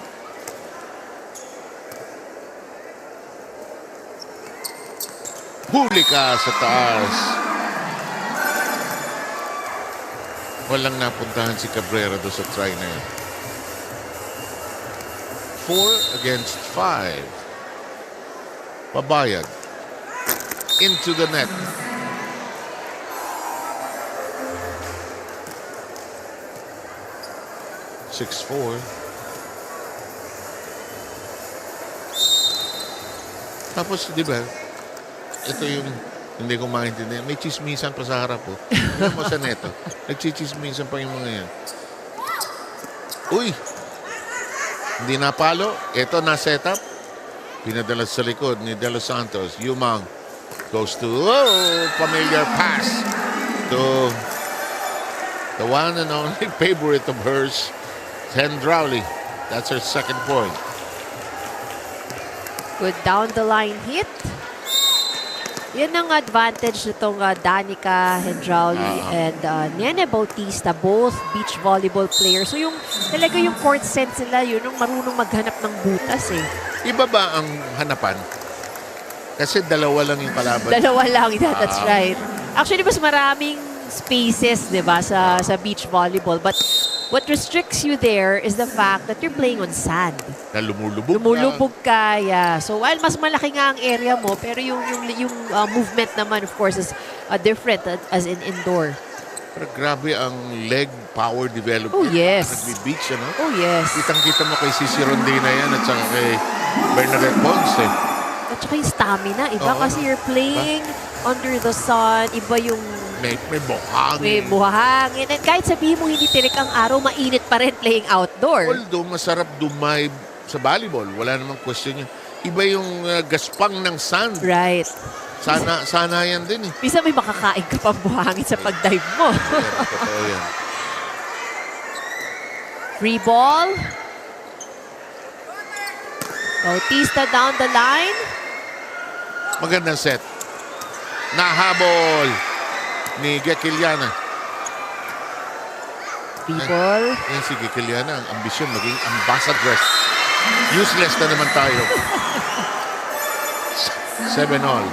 Huli ka sa taas. Walang napuntahan si Cabrera doon sa try na yun. 4 against 5. Pabayad. Into the net. (6-4). Tapos, di ba, ito yung hindi ko maintindihan. May chismisan pa sa harap. Tignan mo sa neto. Nagchichismisan pa yung mga yan. Uy! Hindi napalo. Ito na setup. Pinadala sa likod ni De Los Santos. Yumang goes to, familiar pass to the one and only favorite of hers, Jen-Rowley. That's her second point. Good down the line hit. Yan ang advantage nitong Danica Jen-Rowley and Nene Bautista, both beach volleyball players. So yung talaga yung court sense nila, yun ang marunong maghanap ng butas Iba ba ang hanapan? Kasi dalawa lang yung kalaban. Dalawa lang, that's right. Actually, mas maraming spaces, di ba, sa beach volleyball. But what restricts you there is the fact that you're playing on sand. Na lumulubog ka. Lumulubog ka, yeah. So while mas malaki nga ang area mo, pero yung movement naman, of course, is different as in indoor. Pero grabe ang leg power development. Oh, yes. Nagbi-beach, ano? Oh, yes. Kitang-kita mo kay Cici Rondina yan at saka kay Bernadette Ponce. At saka yung stamina, iba Oo. kasi you're playing under the sun, iba yung May buhangin. may buhangin. And kahit sabihin mo hindi tirik ang araw, mainit pa rin playing outdoor. Although masarap dumive sa volleyball, wala namang question yun. Iba yung gaspang ng sand. Right. Sana yan din eh. Bisa may makakain ka pang buhangin sa pag-dive mo. Pero totoo yan. Free ball. Bautista down the line. Magandang set. Nahabol ni 𝗘𝗫𝗧𝗜𝗓𝗔𝗟𝗦. People. Yan si 𝗘𝗫𝗧𝗜𝗓𝗔 ang ambisyon maging ambassadress. Useless na naman tayo. 7-all.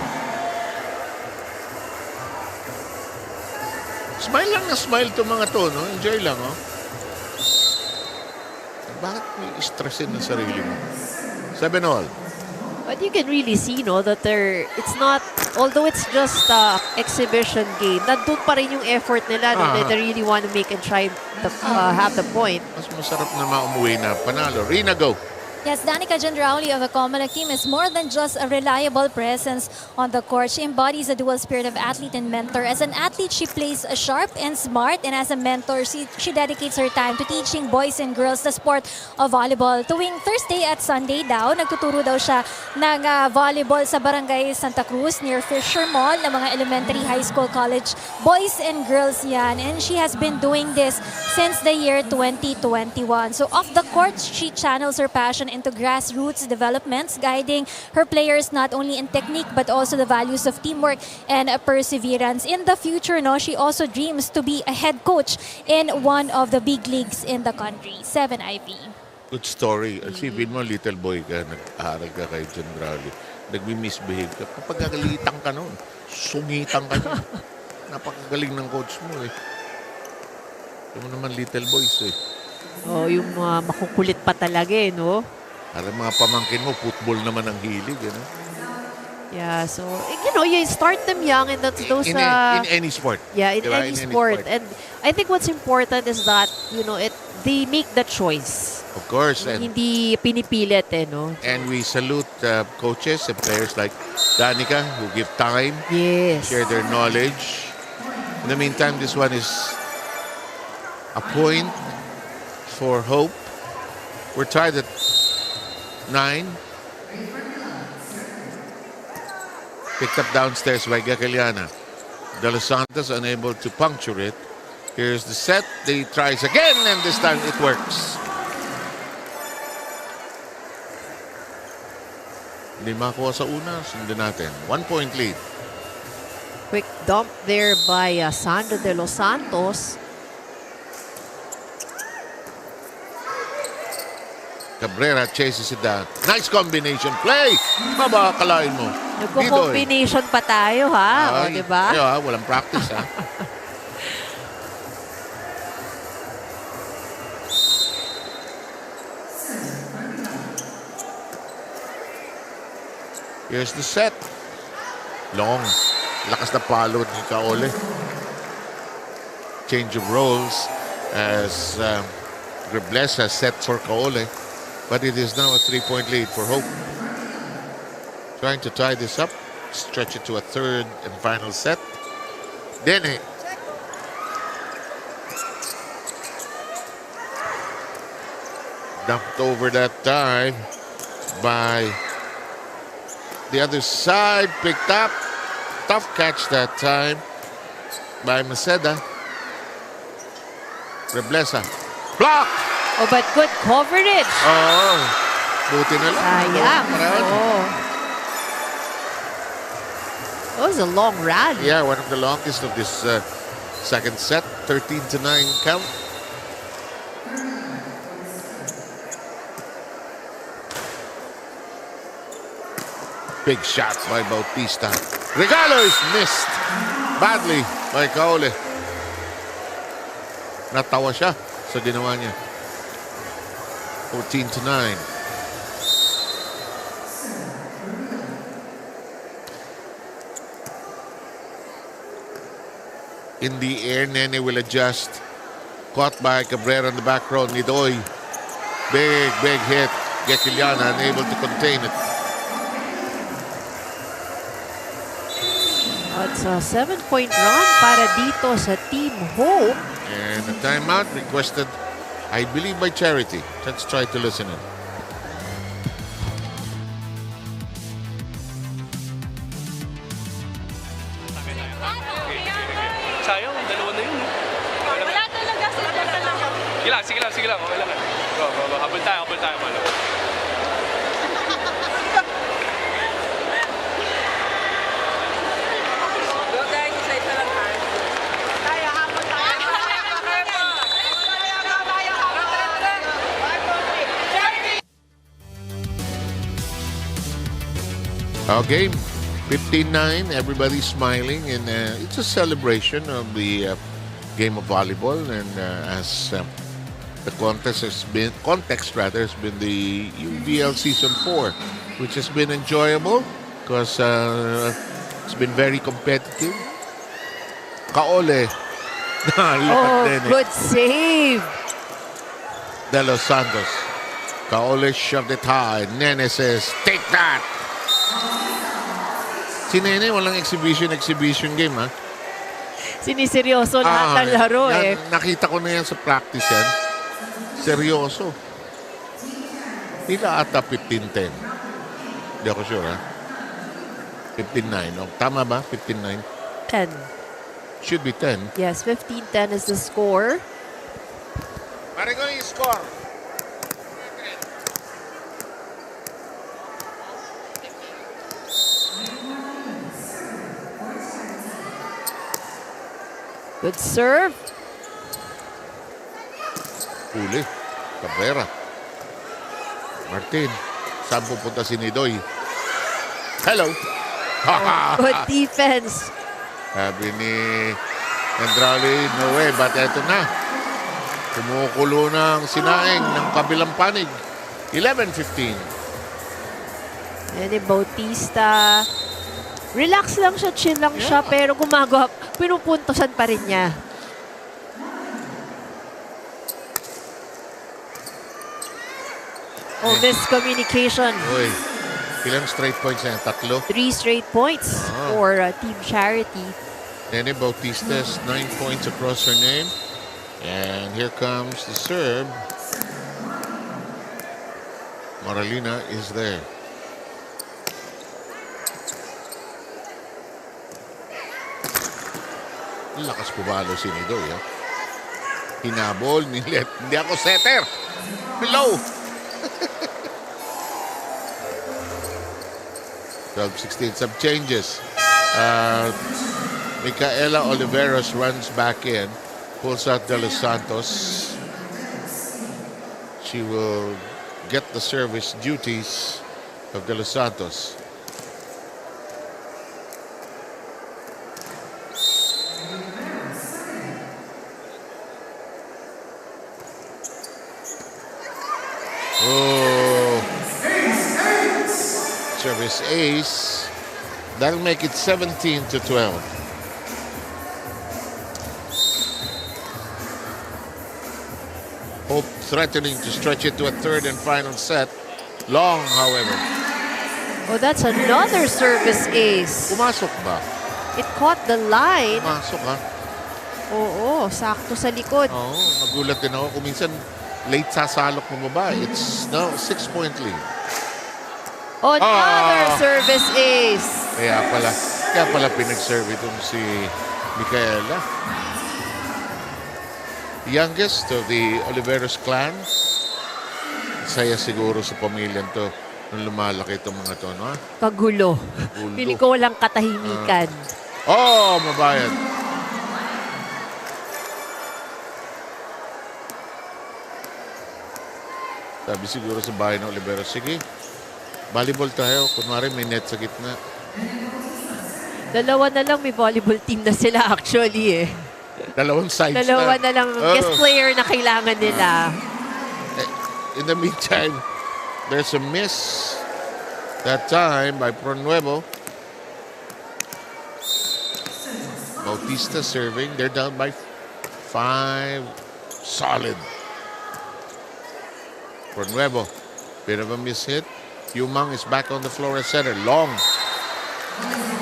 Smile lang na smile to mga to, no? Enjoy lang, oh. Bakit may stressin ng sarili mo? 7-all. But you can really see, no, that it's not, although it's just exhibition game, nandun pa rin yung effort nila, no, that they really want to make and try to have the point. Mas masarap na umuwi na panalo. Rina, go. Yes, 𝗘𝗫𝗓𝗔𝗟𝗦 of 𝗘𝗫𝗓𝗧 is more than just a reliable presence on the court. She embodies the dual spirit of athlete and mentor. As an athlete, she plays sharp and smart, and as a mentor, she dedicates her time to teaching boys and girls the sport of volleyball. Tuwing Thursday at Sunday daw, nagtuturo daw siya ng volleyball sa Barangay Santa Cruz near Fisher Mall ng mga elementary, high school, college, boys and girls yan. And she has been doing this since the year 2021. So off the court, she channels her passion into grassroots developments, guiding her players not only in technique but also the values of teamwork and perseverance. In the future, no, she also dreams to be a head coach in one of the big leagues in the country. 7 IV. Good story. Isipin mo, little boy ka, nag-aaral ka kay John Bradley. Nagmi-misbehave ka. Kapag ka nun, sungitan ka nun. Napakagaling ng coach mo eh. Yung naman little boys eh. Oh, yung makukulit pa talaga eh, no? Para mga pamangkin mo, football naman ang hilig, ano? Yeah, so, you know, you start them young and that's those... In any sport. Yeah, in Diba? any sport. And I think what's important is that, you know, they make the choice. Of course. And Hindi pinipilit eh, no? we salute coaches and players like Danica who give time, Yes. share their knowledge. In the meantime, this one is a point for hope. We're tied at 9. Picked up downstairs by 𝗘𝗫𝗓𝗓𝗏. De Los Santos unable to puncture it. Here's the set. They tries again, and this time it works. Hindi makuha sa una, sundan natin. 1-point lead. Quick dump there by Sandra De Los Santos. Cabrera chases it down. Nice combination play. Mabakalain mo. Nagko-combination pa tayo, ha? O, diba? Ayaw, walang practice, ha? Here's the set. Long. Lakas na palo ni Kaole. Change of roles as 𝗘𝗫𝗓𝗏𝗧 has set for Kaole. But it is now a 3-point lead for Hope. Trying to tie this up. Stretch it to a third and final set. Dene. Dumped over that time by the other side. Picked up. Tough catch that time by Maceda. 𝗘𝗫𝗓𝗏𝗧. Block! Oh, but good coverage. Oh, buti na lang. Sayang. Run. Oh. That was a long run. Yeah, one of the longest of this second set. 13-9 count. Big shot by Bautista. Regalo is missed badly by 𝗘𝗫𝗓𝗓𝗓. Natawa siya sa ginawa niya. 14-9. In the air, Nene will adjust. Caught by Cabrera in the back row. Nidoy. Big hit. 𝗘𝗫𝗓𝗓 unable to contain it. It's a 7-point run para dito sa Team Hope. And a timeout requested, I believe, by Charity. Let's try to listen in. Sayang, dalawa na yun. Wala talaga, sige lang. Okay lang. Go. Habol tayo. Malo. Okay, 15-9. Everybody's smiling, and it's a celebration of the game of volleyball. And as the context has been the UVL Season 4, which has been enjoyable because it's been very competitive. 𝗘𝗫𝗓𝗓𝗓. Good save. De Los Santos. 𝗘𝗫𝗓𝗓𝗓 shoved it high. Nene says, take that! Si Nene, walang exhibition game, ha? Siniseryoso lahat ng laro, eh. Nakita ko na yan sa practice yan. Seryoso. Tila ata 15-10. Hindi ako sure, ha? 15-9. Oh, tama ba? 15-9? 10. Should be 10. Yes, 15-10 is the score. Marigo yung score. Good serve. Huli. Cabrera. Martin. Saan pupunta si Nidoy? Hello. Good defense. Sabi ni Andrali, no way. But eto na. Kumukulo ng sinaing ng kabilang panig. 11-15. Yan ni Bautista. Relax lang siya, chill lang siya, pero gumagawa, pinupuntosan pa rin niya. Oh, miscommunication. Uy, ilang straight points na yan? 3? 3 straight points for Team Charity. Nene Bautista's 9 points across her name. And here comes the serve. Maralina is there. Lakas pumalo si Nidoy, ha? Hinabol, nilet. Hindi ako setter. Below. 12-16, some changes. Micaela Oliveros runs back in, pulls out De Los Santos. She will get the service duties of De Los Santos. Oh, service ace. That'll make it 17-12. Hope threatening to stretch it to a third and final set. Long, however. Oh, that's another service ace. Pumasok ba? It caught the line. Pumasok, ha? Oo, sakto sa likod. Oo, nagulat din ako. Kung minsan late sasalok mo ba? It's now 6-point lead. Another service ace. Kaya pala pinag-serve itong si Micaela. Youngest of the Oliveros clan. Saya siguro sa pamilyang to nung lumalaki itong mga to, no? Kagulo. Kagulo. Pili ko walang katahimikan. Mabayan. Sabi siguro sa bahay ng Oliveros, sige, Volleyball tayo. Kunwari may net sa gitna. Dalawa na lang may volleyball team na sila actually eh. Dalawang sides Dalawa na lang guest Oo. player na kailangan nila. In the meantime, there's a miss that time by Pronuevo. Bautista serving. They're down by 5. Solid. Pronuevo. Bit of a miss hit. Yumang is back on the floor at center. Long.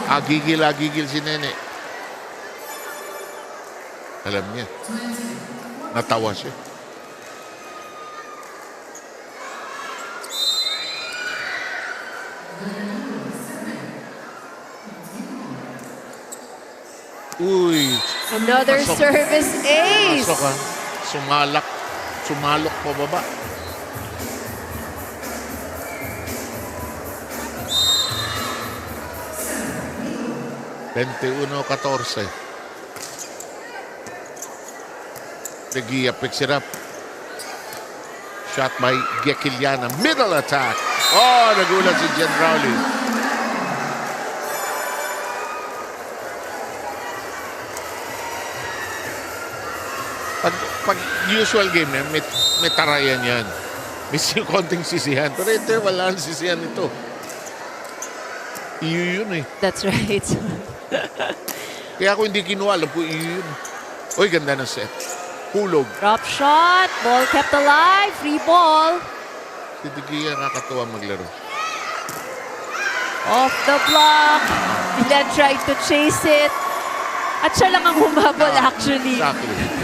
Agigil si Nene. Alam niya. Natawa siya. Uy. Another Pasok. service ace. Pasok ha. Sumalok pababa. 𝗚𝗓𝗏𝗃. Teguilla picks it up. Shot by 𝗘𝗫𝗓𝗏𝗧𝗜𝗍𝗏. Middle attack. Oh, nagulat si Jen Rowley. Pag usual game na, may tarayan yan. May konting sisihan. Pero ito, wala nang sisihan ito. Iyo yun eh. That's right. Kaya ako hindi kinuha, alam ko iyo yun. Uy, ganda ng set. Hulog. Drop shot. Ball kept alive. Free ball. Si Teguilla nakakatuwa maglaro. Off the block. Milan tried to chase it. At siya lang ang humabol actually. Exactly.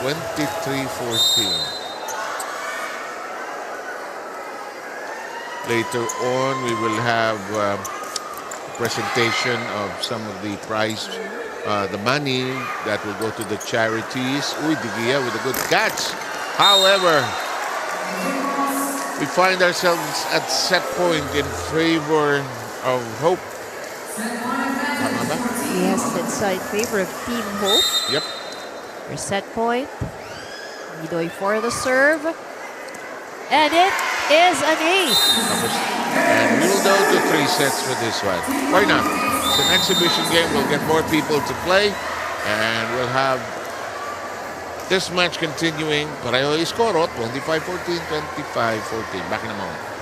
23-14. Later on, we will have presentation of some of the prize, the money that will go to the charities. Uy, Teguilla with a good catch. However, we find ourselves at set point in favor of Hope. Tama ba? Yes, it's in favor of Team Hope. Yep. For set point. Midoy for the serve. And it is an ace. And we'll go to 3 sets for this one. Why not? It's an exhibition game. We'll get more people to play. And we'll have this match continuing. Pareho iskoro, 25-14, 25-14. Back in a moment.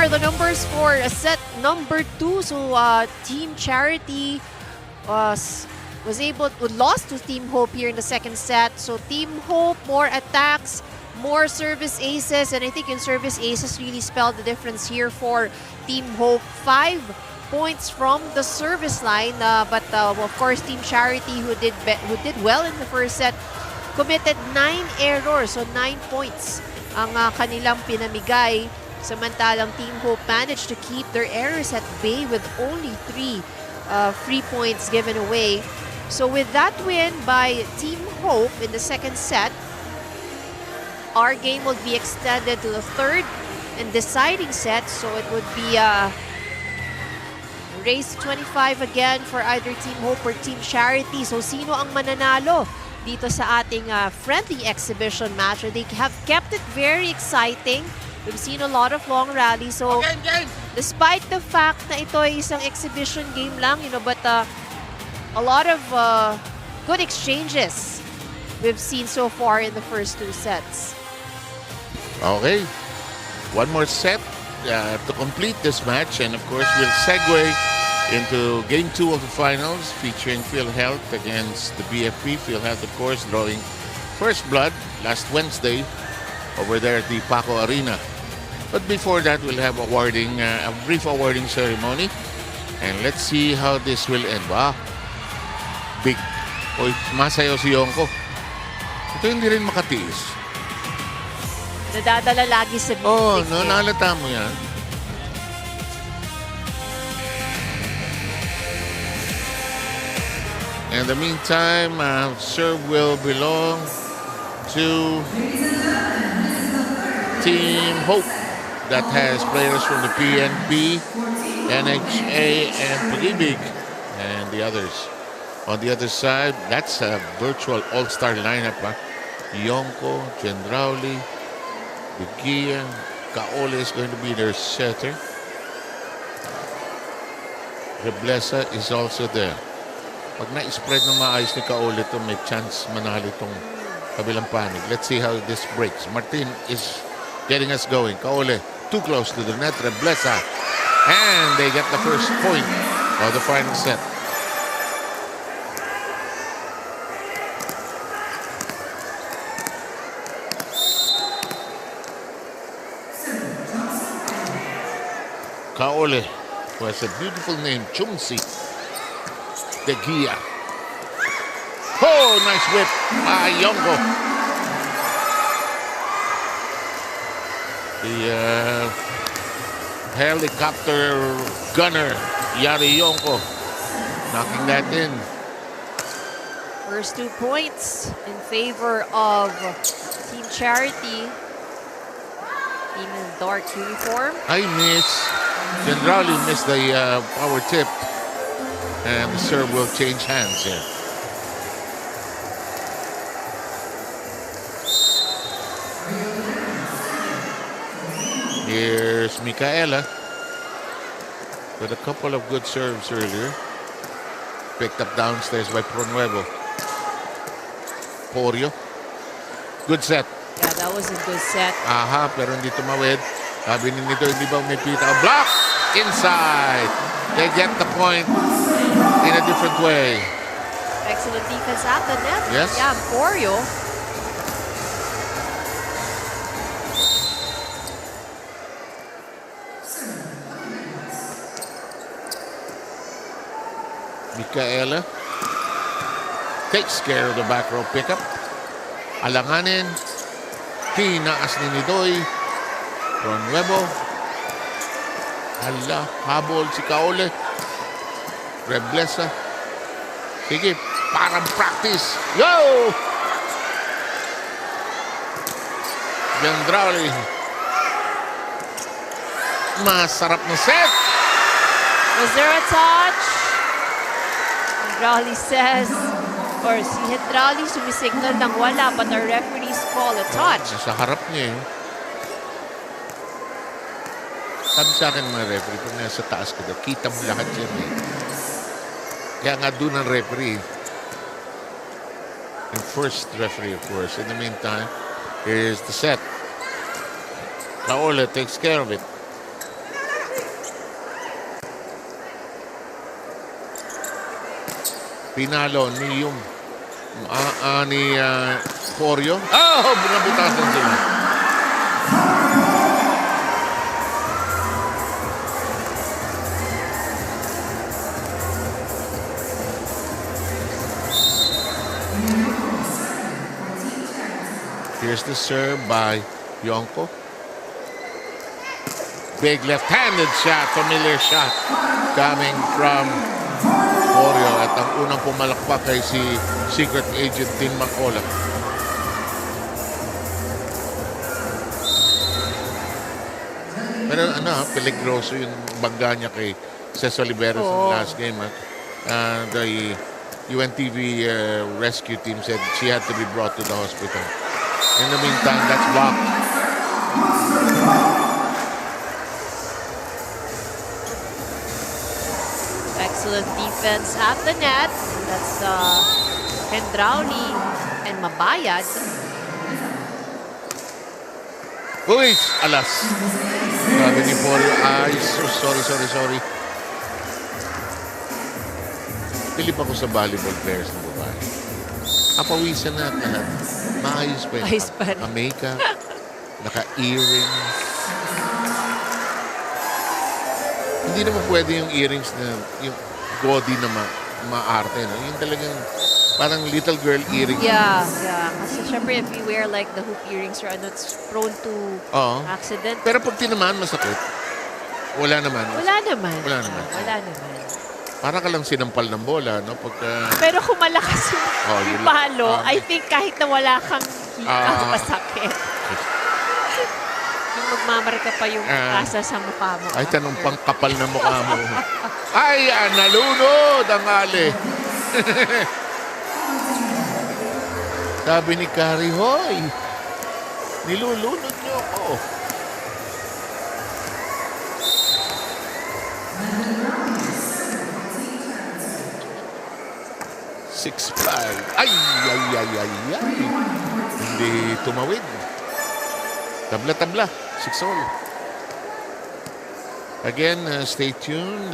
Are the numbers for set number 2. So Team Charity lost to Team Hope here in the second set. So Team Hope, more attacks, more service aces, and I think in service aces really spelled the difference here for Team Hope. 5 points from the service line, but of course Team Charity, who did well in the first set, committed 9 errors, so 9 points ang kanilang pinamigay. Samantalang Team Hope managed to keep their errors at bay with only 3 free points given away. So with that win by Team Hope in the second set, our game will be extended to the third and deciding set. So it would be race to 25 again for either Team Hope or Team Charity. So sino ang mananalo dito sa ating friendly exhibition match? They have kept it very exciting. We've seen a lot of long rallies. So despite the fact na ito ay isang exhibition game lang, but a lot of good exchanges we've seen so far in the first 2 sets. Okay. One more set to complete this match. And of course, we'll segue into Game 2 of the finals featuring PhilHealth against the BFP. PhilHealth, of course, drawing first blood last Wednesday over there at the Paco Arena. But before that, we'll have a brief awarding ceremony. And let's see how this will end. Wow. Big. Oy, masayaw si Yonko. Ito hindi rin makatiis. Nadadala lagi sa music. Oh, no, nalata mo yan. In the meantime, serve will belong to Team Hope that has players from the PNP, NHA, and Pag-ibig, and the others. On the other side, that's a virtual all-star lineup. Yonko, 𝗘𝗫𝗏𝗧𝗜𝗍𝗔, Bigyan, 𝗘𝗫𝗏𝗧𝗜𝗍𝗏 is going to be their setter. 𝗘𝗫𝗏𝗧𝗜𝗍𝗏 is also there. Pag na-spread ng maayos ni 𝗘𝗫𝗏𝗧𝗜𝗍𝗏, may chance manalo itong kabilang panig. Let's see how this breaks. Martin is getting us going. 𝗘𝗫𝗏𝗧𝗏 too close to the net. 𝗘𝗫𝗏𝗧𝗏. And they get the first point of the final set. 𝗘𝗫𝗏𝗧𝗏, who has a beautiful name, 𝗘𝗫𝗏𝗧𝗏. Oh, nice whip by Yonko. The helicopter gunner, Yari Yonko, knocking that in. First 2 points in favor of Team Charity. Team in dark uniform. I miss. 𝗘𝗫𝗏𝗧𝗏 missed the power tip. And the serve will change hands here. Here's Micaela with a couple of good serves earlier. Picked up downstairs by Pronuevo. Porio. Good set. Yeah, that was a good set. Aha, pero hindi tumawid. Sabi nito, hindi ba may pita? Block! Inside! They get the point in a different way. Excellent defense at the net. Yes. Yeah, Porio. Micaela takes care of the back row pickup. Alanganin. Tinaas ni Nidoy. Pronuevo. Hala, habol si 𝗘𝗫𝗏𝗧𝗏. 𝗘𝗫𝗏𝗧𝗏. Sige, parang practice. Yo! 𝗘𝗫𝗏𝗧𝗏. Masarap na set. Was there a touch? 𝗘𝗫𝗏𝗧𝗏 says, or si 𝗘𝗫𝗏𝗏𝗏 sumisignal ng wala, but the referees call a touch. Nasa harap niya eh. Sabi sa akin mga referee, pag nasa taas ka daw, kita mo lahat yan eh. Kaya nga doon ang referee. And first referee, of course. In the meantime, here's the set. 𝗘𝗫𝗏𝗏𝗏 takes care of it. Pinalo ni yung ni Porio. Oh, binabitasan sila. Here's the serve by Yonko. Big left-handed shot, familiar shot coming from Porio. At ang unang pumalakpak ay si Secret Agent 𝗘𝗫𝗏𝗧𝗏. Pero peligroso yung bangga niya kay Cesar Oliveros in the last game. The UNTV rescue team said she had to be brought to the hospital. In the meantime, that's blocked. Excellent defense at the net. That's 𝗘𝗫𝗏𝗧𝗏 and mabayad. Uy! Alas! Sabi ni Paul, ay, sorry. Pilip ako sa volleyball players ng babae. Kapawisan na at lahat. Maayos pa yun. Ayos pa rin. Naka-makeup, naka-earrings. Hindi naman pwede yung earrings na yung gaudy na maarte. No? Yung talagang parang little girl earrings. Yeah. Kasi syempre if you wear like the hoop earrings or ano, it's prone to Oo. accident. Pero pag tinamaan, masakit. Wala naman. Wala naman. Para ka lang sinampal ng bola, no? Pagka... Pero kung malakas yung yun palo, lang. I think kahit na wala kang hika, masakit. Yung magmamarka pa yung asa sa mukha mo. Ay, tanong pang kapal na mukha mo. Ay, nalunod ang ali. Sabi ni Kari, hoy, nilulunod niyo ako. Ay. Hindi tumawid. Tabla. 6-all. Again, stay tuned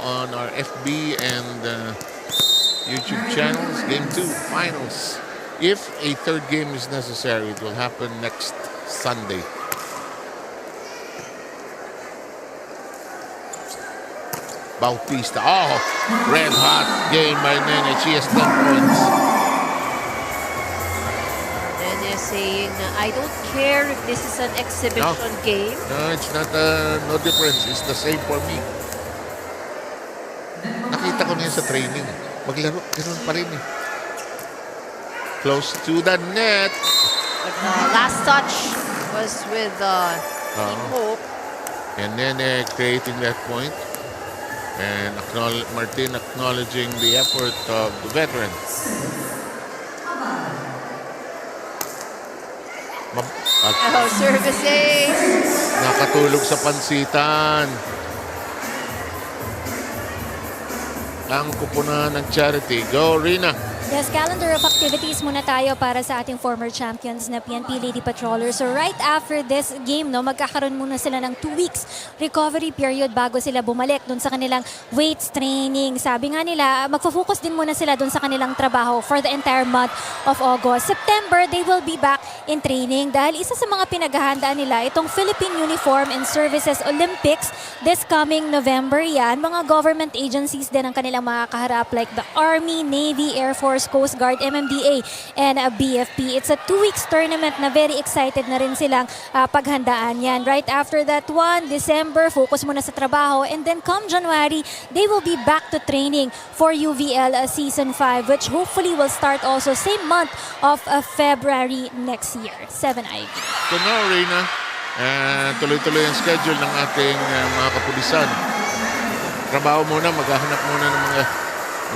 on our FB and YouTube channels. Game 2, finals. If a third game is necessary, it will happen next Sunday. Bautista. Oh, red hot game by Nene. She has 10 points. Nene saying, I don't care if this is an exhibition game. No, it's not, no difference. It's the same for me. Nakita ko na yun sa training. Maglaro, ganoon pa rin eh. Close to the net. But the last touch was with Team Hope. And Nene creating that point. And Martin acknowledging the effort of the veterans. Services. Nakatulog sa pansitan. Ang kupunan ng charity. Go, Rina. Yes, calendar of activities muna tayo para sa ating former champions na PNP Lady Patrollers. So right after this game, magkakaroon muna sila ng 2 weeks recovery period bago sila bumalik dun sa kanilang weights training. Sabi nga nila, magfo-focus din muna sila dun sa kanilang trabaho for the entire month of August. September, they will be back in training dahil isa sa mga pinaghahandaan nila itong Philippine Uniform and Services Olympics this coming November yan. Mga government agencies din ang kanilang makakaharap like the Army, Navy, Air Force, Coast Guard, MMDA, and BFP. It's a 2 weeks tournament na very excited na rin silang paghandaan yan. Right after that one, December, focus muna sa trabaho. And then come January, they will be back to training for UVL Season 5, which hopefully will start also same month of February next year. 7 Ivy. So now, Rina, tuloy-tuloy ang schedule ng ating mga kapulisan. Trabaho muna, maghahanap muna ng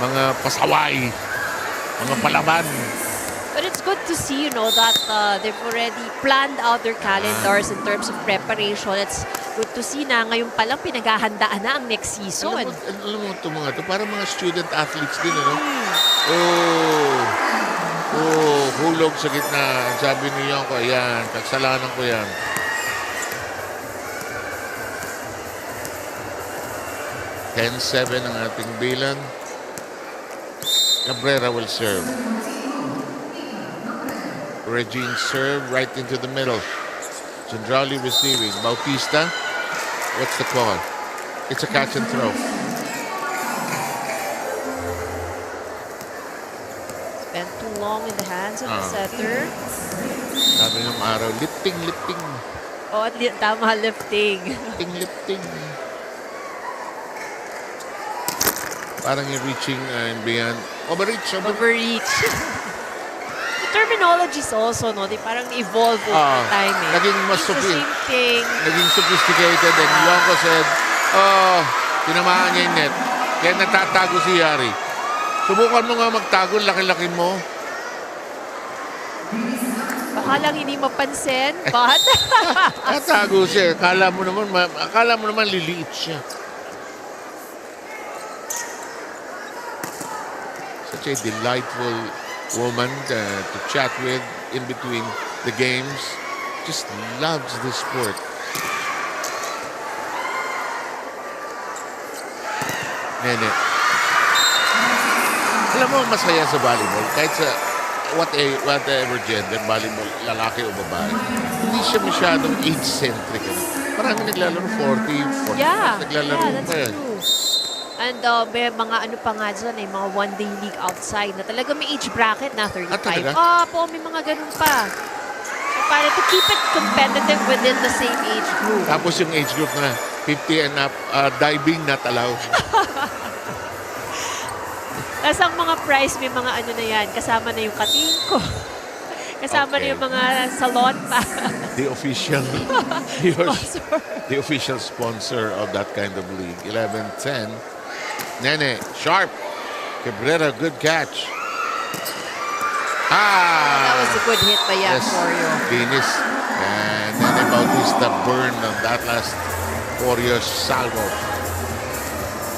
mga pasaway. Mga palaban. But it's good to see, that they've already planned out their calendars in terms of preparation. It's good to see na ngayon palang pinaghahandaan na ang next season. Alam mo ito mga ito, parang mga student athletes din, ano? Hulog sa gitna. Sabi niyo ko, ayan, kagsalanan ko yan. (10-7) ang ating bilan. Cabrera will serve. Regine serve right into the middle. Chandrali receiving. Bautista. What's the call? It's a catch and throw. Spent too long in the hands of the setter. Sabi ng araw, lifting. Oh, tama, lifting. Lifting. Parang yung reaching and beyond. Overreach. The terminologies also, di parang evolve over time. Naging mas It's the same thing. Naging sophisticated and Yonko said, tinamaan niya yung net. Kaya natatago si Yari. Subukan mo nga magtago, laki-laki mo. Baka lang hindi mapansin, but... Natago siya. Akala mo naman liliit siya. Such a delightful woman to chat with in between the games. Just loves the sport. Nene. Alam mo, masaya sa volleyball. Kahit sa whatever gender, volleyball, lalaki o babae, hindi siya masyadong age-centric. Marami naglalaro 40, 40 Yeah, naglalaro yeah, that's pa yan. true. And may mga ano pa nga dyan, mga one-day league outside na talaga may age bracket na 35. talaga? Po, may mga ganun pa. So, para to keep it competitive within the same age group. Tapos yung age group na 50 and up, diving not allowed. Tapos ang mga prize, may mga ano na yan, kasama na yung katingko. Kasama na yung mga salon pa. The official the official sponsor of that kind of league. 11-10. Nene, sharp. Cabrera, good catch. That was a good hit by Yan Corio. Venus. And Nene Bautista burned on that last Corio's salvo.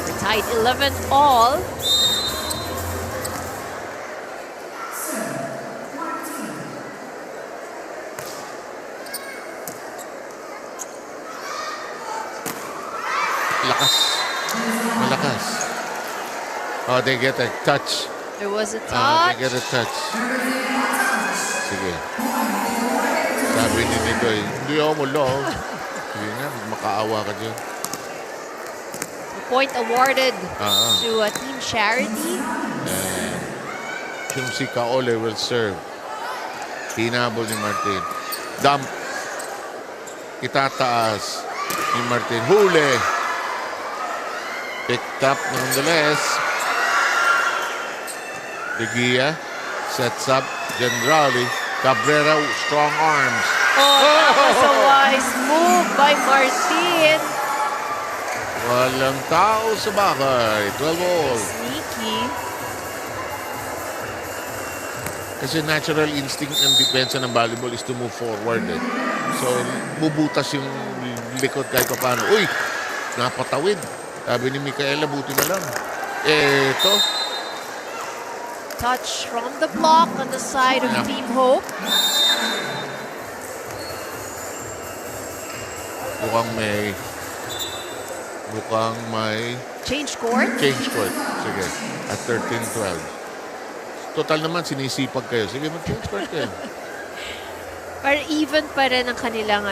We're tied 11 all. Malakas. Oh, they get a touch. There was a touch. They get a touch. Sige. Sabi ni Nidoy, hindi ako mo love. Sige nga, makaawa ka dyan. The point awarded to Team Charity. And 𝗘𝗫𝗛𝗕𝗓𝗓 will serve. Hinabol ni Martin. Dump. Itataas ni Martin. Huli. Picked up nonetheless. De Gia sets up �𝗔𝗓𝗓𝗓. Cabrera, strong arms. That was a wise move by Martin. Walang tao sa bahay. 12 all. Sneaky. Kasi natural instinct ng depensa ng volleyball is to move forward. So, bubutas yung likod kahit pa paano. Uy! Napatawid. Sabi ni Micaela, buti na lang. Eto. Touch from the block on the side of Team Hope. Mukhang may Change court. change court. Sige. At 13-12. Total naman, sinisipag kayo. Sige, mag-change court kayo. Pero even pa rin ang kanilang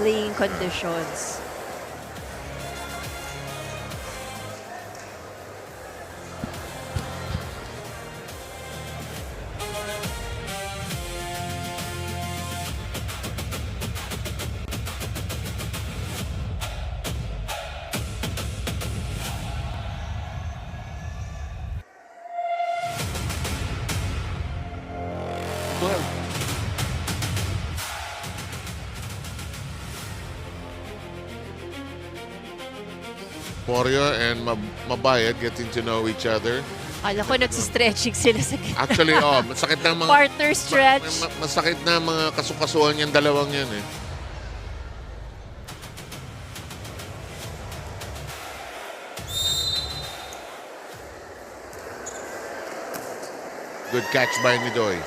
playing conditions. Corio and Mabayad getting to know each other. Kala ko nagsistretching sila sa Actually, masakit na mga... partner stretch. Masakit na mga kasukasuhan yung dalawang yan eh. Good catch by Nidoy.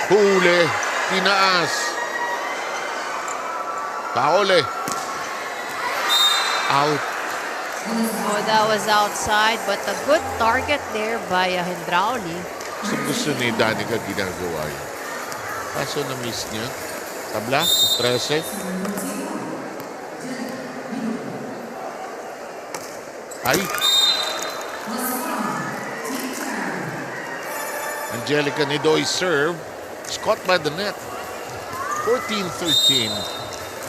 Huli. Tinaas. Paole. Out. Oh, that was outside, but a good target there by 𝗃𝗓𝗓𝗓𝗓𝗓𝗓𝗓. Gusto ni Danica ginagawa yun. Kaso na-miss niya. Tabla, 13. Ay! Angelica Nidoy serve. It's caught by the net. 14-13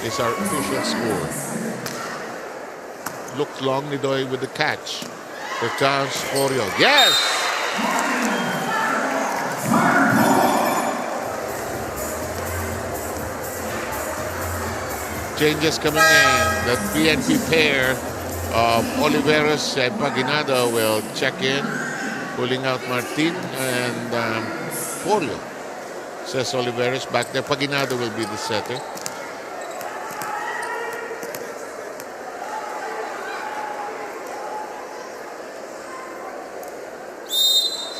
is our official score. Looked long, Nidoy with the catch. Returns Corio. Yes! Changes coming in. The PNP pair of Oliveros and Paginado will check in, pulling out Martin and Corio. Says Oliveros back there. Paginado will be the setter.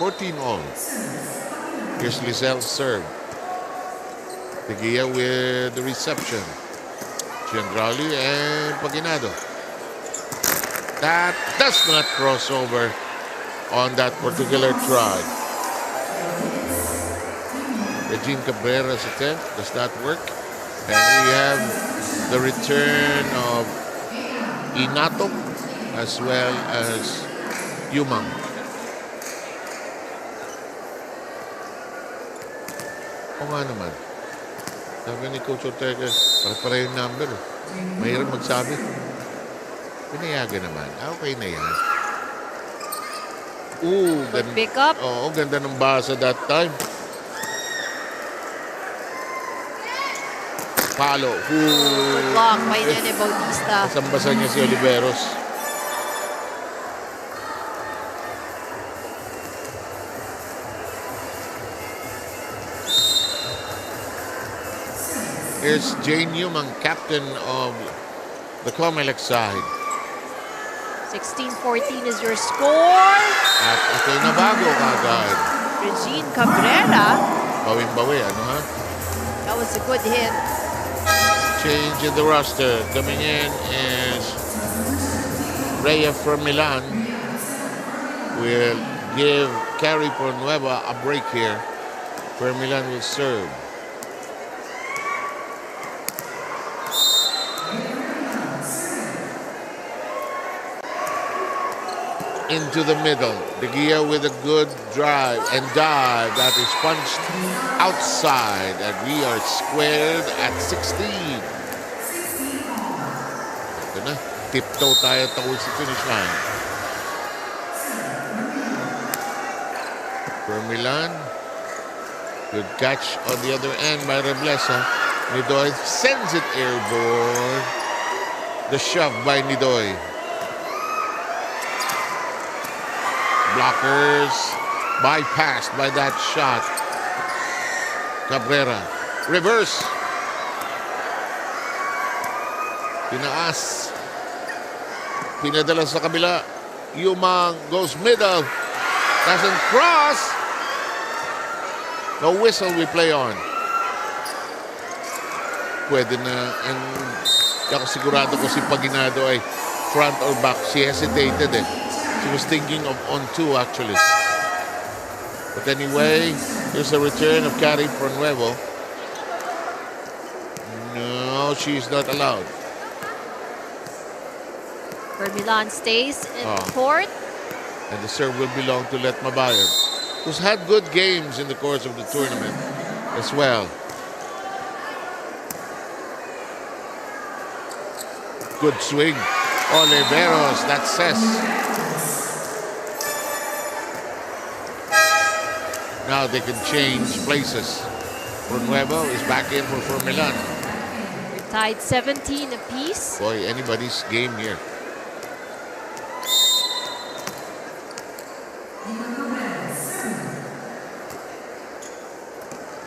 14 all. Here's Lizelle's serve. 𝗘𝗫𝗓𝗧 with the reception. 𝗘𝗫𝗓𝗧 and 𝗘𝗫𝗓𝗧. That does not cross over on that particular try. Regine Cabrera's attempt does not work. And we have the return of Inato as well as Yumang. O nga naman. Sabi ni Coach Ortega, pare-pare yung number. Mahirap magsabi. Pinayagan naman. Okay na yan. Ooh, Good pick up. Oo, ganda ng basa that time. Palo. Good block by Nene Bautista. Kasambasa niya si Oliveros. Here's Jane Yumang, captain of the Comelec side. 16-14 is your score. At ito'y nabago kagad. Regine Cabrera. Bawing-bawi, ano ha? That was a good hit. Change in the roster. Coming in is Rhea from Milan. Will give 𝗘𝗫𝗛𝗕𝗓𝗏 a break here. Milan will serve. Into the middle. 𝗘𝗫𝗓𝗧 with a good drive and dive that is punched outside, and we are squared at 16. Ito na. Tiptoe tayo towards the finish line. For Milan. Good catch on the other end by Reblesa. Nidoy sends it airborne. The shove by Nidoy. Blockers bypassed by that shot. Cabrera. Reverse. Tinaas. Pinadala sa kabila. Yumang goes middle. Doesn't cross. No whistle, we play on. Pwede na. And ako sigurado ko si 𝗘𝗫𝗓𝗧 ay front or back. She hesitated eh. She was thinking of on two actually. But anyway, here's a return of 𝗘𝗫𝗛𝗏. No, she's not allowed. Milan stays in court. And the serve will belong to Let Mabayan, who's had good games in the course of the tournament as well. Good swing. Oliveros, that says. Now they can change places. 𝗘𝗫𝗛𝗏 is back in for Milan. We're tied 17 apiece. Boy, anybody's game here.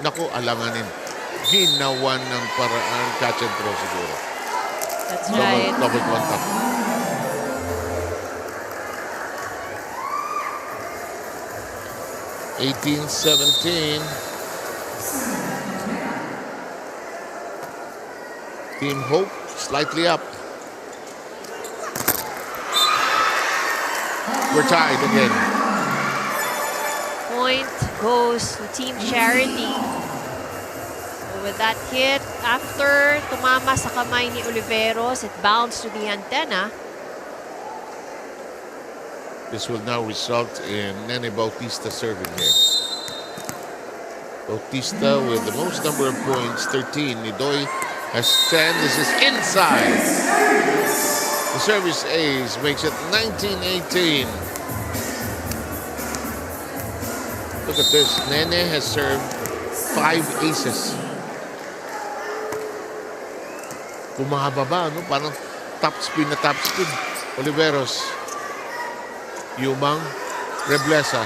Naku, alanganin. Ginawan ng paraan catch and throw siguro. That's right. Double contact. (18-17). Team Hope slightly up. We're tied again. Point goes to Team Charity. So with that hit, after tumama sa kamay ni Oliveros, it bounced to the antenna. This will now result in Nene Bautista serving here. Bautista with the most number of points, 13. Nidoy has 10. This is inside. The service ace makes it 19-18. Look at this. Nene has served 5 aces. Bumababa, no? Parang top spin na top spin. Oliveros. Yumang. Reblesa.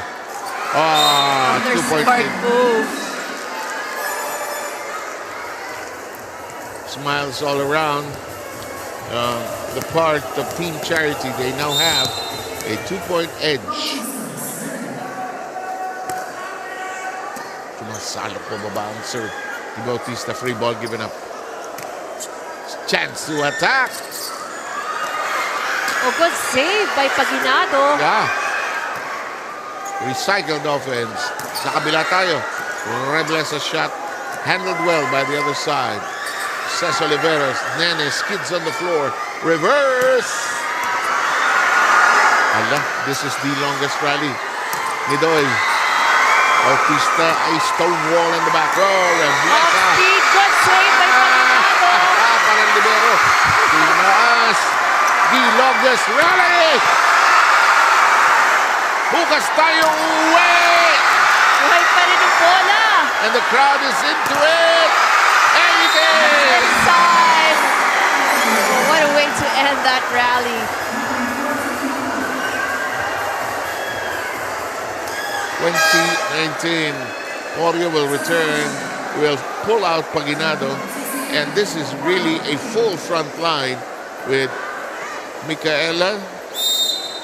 Another smart move. Smiles all around. The part of Team Charity, they now have a 2-point edge. salok pababa ang serve. Ni Bautista, free ball given up. Chance to attack. Oh, good save by Paginado. Yeah. Recycled offense. Sa kabila tayo. Reblesa shot. Handled well by the other side. Cés Oliveros. Nene skids on the floor. Reverse. Allah, this is the longest rally. Nidoy. Bautista, a stonewall in the back row. Reblesa. Speed, good save by Paginado. Parang libero. Tinaas. The longest rally. Bukas tayo uwi. Buhay pa rin ang bola. And the crowd is into it. And it is. Side. What a way to end that rally. 2019. Oreo will return. Will pull out Paginado. And this is really a full front line with Micaela,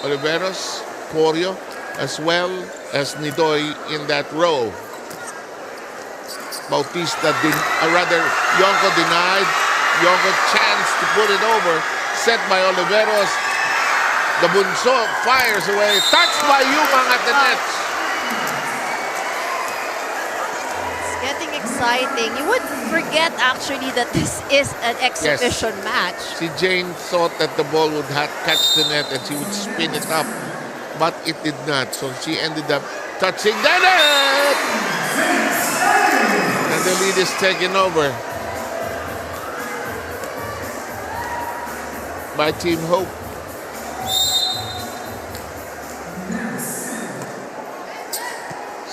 Oliveros, Corio, as well as Nidoy in that row. Bautista, Yonko denied. Yonko chance to put it over. Set by Oliveros. The Bunso fires away. Touched by Yumang at the net. It's getting exciting. You would forget actually that this is an exhibition match. Si Jane thought that the ball would catch the net and she would spin it up. But it did not. So she ended up touching the net. And the lead is taken over by Team Hope.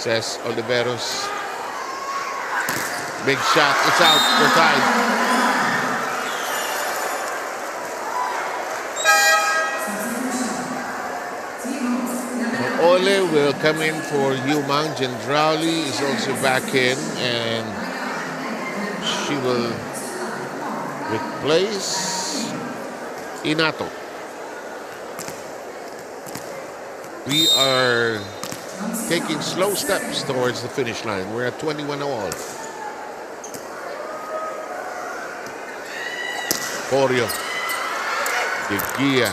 Cés Oliveros. Big shot. It's out. We're tied. Ole will come in for Yumang. Jen-Drowley is also back in, and she will replace Inato. We are taking slow steps towards the finish line. We're at 21 all. Corio. De Gia.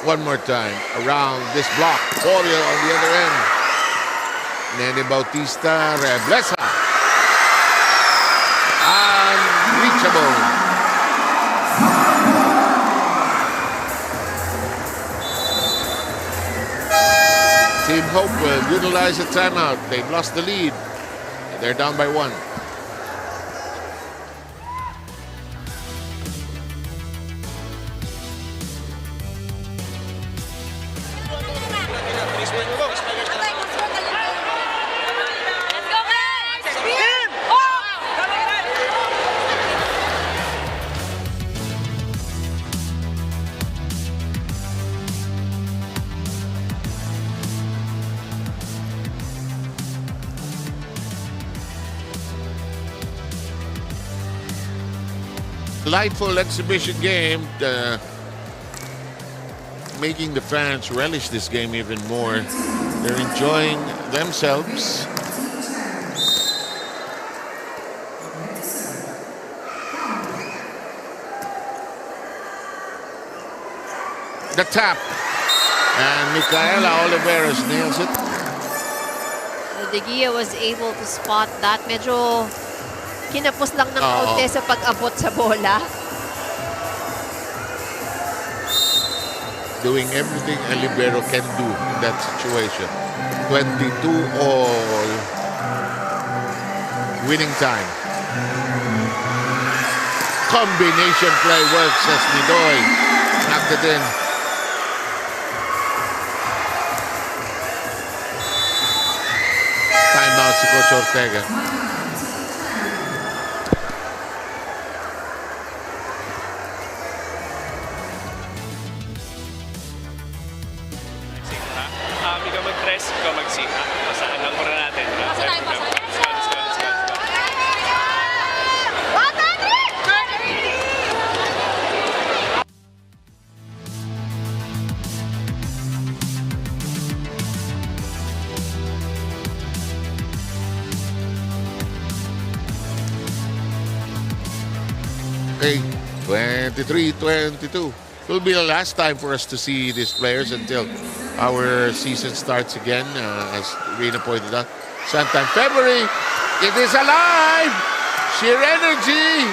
One more time. Around this block. Corio on the other end. Nene Bautista. Reblesa. Unreachable. Team Hope will utilize a timeout. They've lost the lead. They're down by 1. Delightful exhibition game, making the fans relish this game even more. They're enjoying themselves. The tap, and Micaela Oliveros nails it. De Gia was able to spot that. Medyo kinapos lang ng kaunti sa pag-abot sa bola. Doing everything a libero can do in that situation. 22 all. Winning time. Combination play works as Nidoy knocked it in. Timeout si Coach Ortega. Ikaw mag-press, ikaw mag-sit. Pasahan lang muna natin. Pasa tayo, pasa. Let's go, let's go, let's go, let's go. Okay, 23-22. It will be the last time for us to see these players until our season starts again, as Rina pointed out. Sometime February, it is alive! Sheer energy!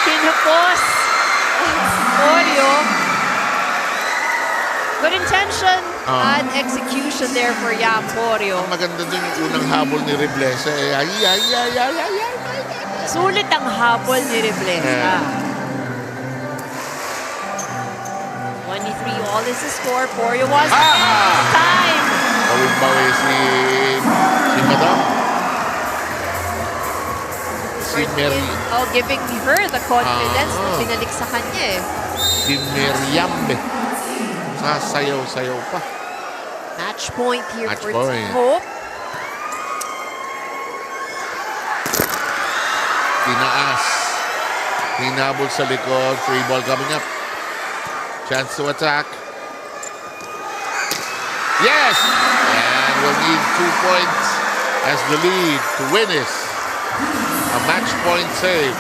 Kinapos. Oreo. Good intention and execution there for Yamporio. Ang maganda dun yung unang habol ni Reblesa. Ay. Sulit ang habol ni Reblesa. 23 all is the score. Porio was time. Bawin-bawi si Madam. Si Mary. Giving her the confidence na pinalik sa kanya eh. Si Meriambe. Sasayaw-sayaw pa. Match point here Match for point. Team Hope. Tinaas. Hinabol sa likod. Free ball coming up. Chance to attack. Yes! And we'll need 2 points as the lead to win this. A match point save.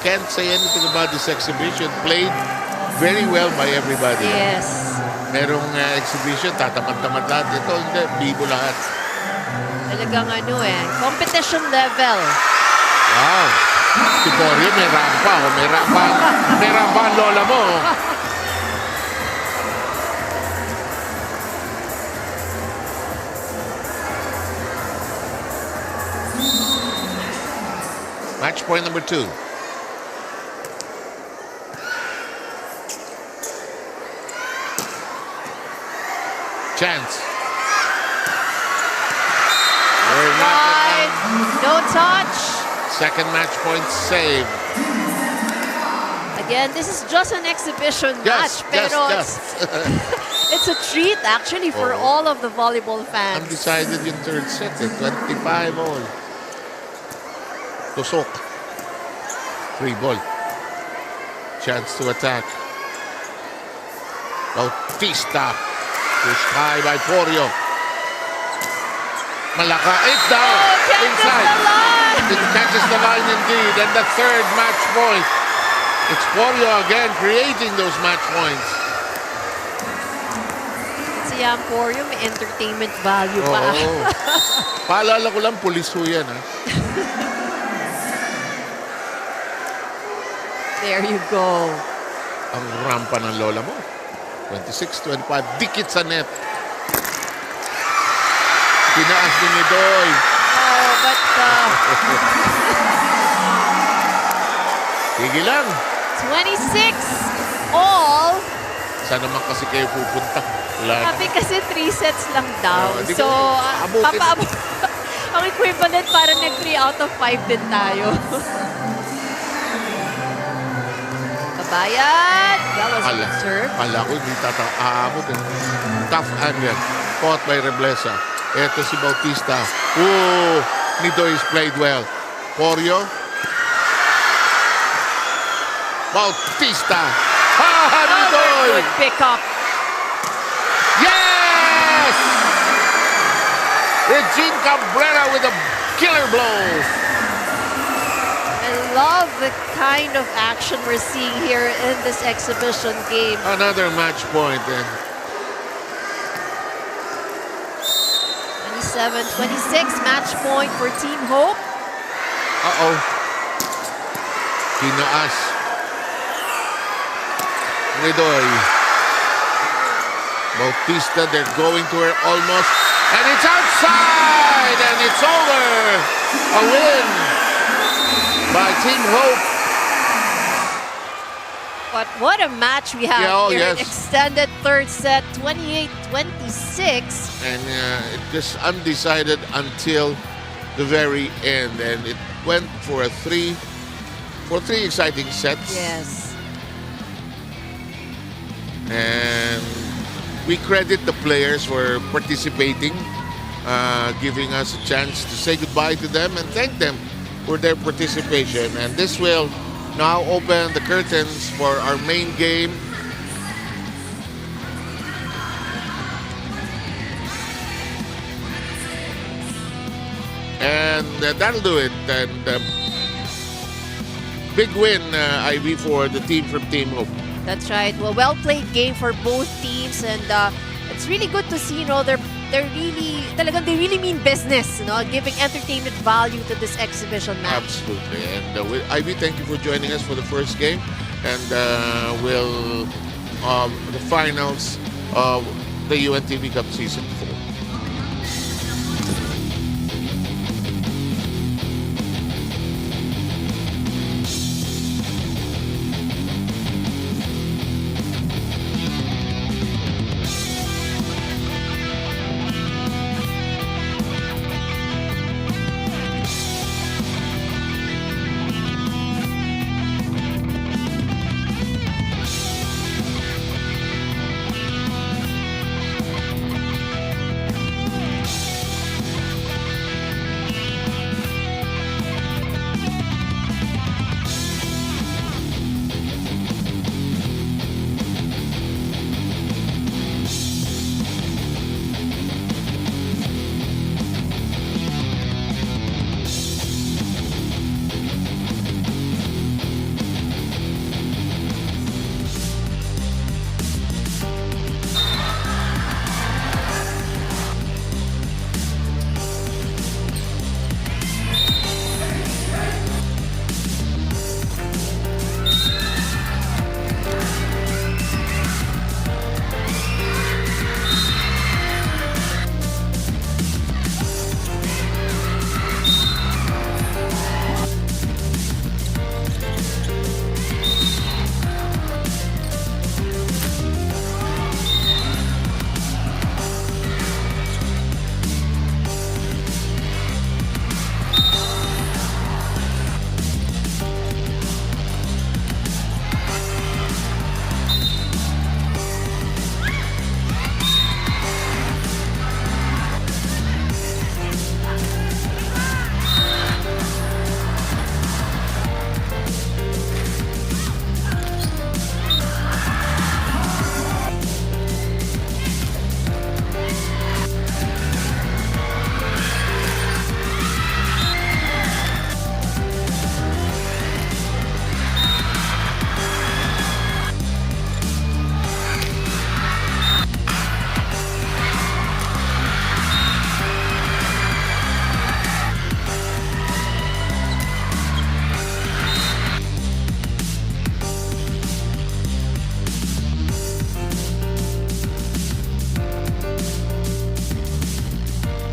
Can't say anything about this exhibition. Played very well by everybody. Yes. Merong exhibition, tatamad-tamad lahat. Ito, hindi, bibo lahat. Talagang competition level. Wow. Si Porio, may rampa. May rampa ang lola mo. Match point number 2. Chance. Right. No touch. Second match point save. Again, this is just an exhibition Yes, match. Pero yes. it's a treat actually for all of the volleyball fans. Undecided yung third set. 25 all. Tusok. Free ball. Chance to attack. Bautista. Pushed high by Porio. Malaka. It's down. Inside. The line. It catches the line indeed. And the third match point. It's Porio again creating those match points. Si Yamporio may entertainment value pa. Oo. Paalala ko lang, pulis ho yan. There you go. Ang rampa ng lola mo. 26-25. Dikit sa net. Tinaas din ni Doy. Oh, but Sige lang. 26 all. Saan naman kasi kayo pupunta? Wala Sabi kasi 3 sets lang daw. Di So, ko abutin. ang equivalent parang nag 3 out of 5 din tayo. Kabayan. That was a good serve. Kala ko hindi aabot. Tough angle. Caught by Reblesa. Ito si Bautista. Oh, ni Doy played well. Porio. Bautista. Ni Doy. Good pick up. Yes! Regine Cabrera with a killer blow. I love the kind of action we're seeing here in this exhibition game. Another match point. And 27-26 match point for Team Hope. Tinaas. Nidoy. Bautista, they're going to her almost. And it's outside! And it's over! A win by Team Hope. But what a match we have here. Yes. Extended third set, 28-26. And it just undecided until the very end. And it went for three exciting sets. Yes. And we credit the players for participating, giving us a chance to say goodbye to them and thank them for their participation. And this will now open the curtains for our main game. And that'll do it. And big win, Ivy, for the team from Team Hope. That's right. Well played game for both teams, and it's really good to see. They really mean business. Giving entertainment value to this exhibition match. Absolutely. And Ivy, thank you for joining us for the first game, and the finals of the UNTV Cup Season 4.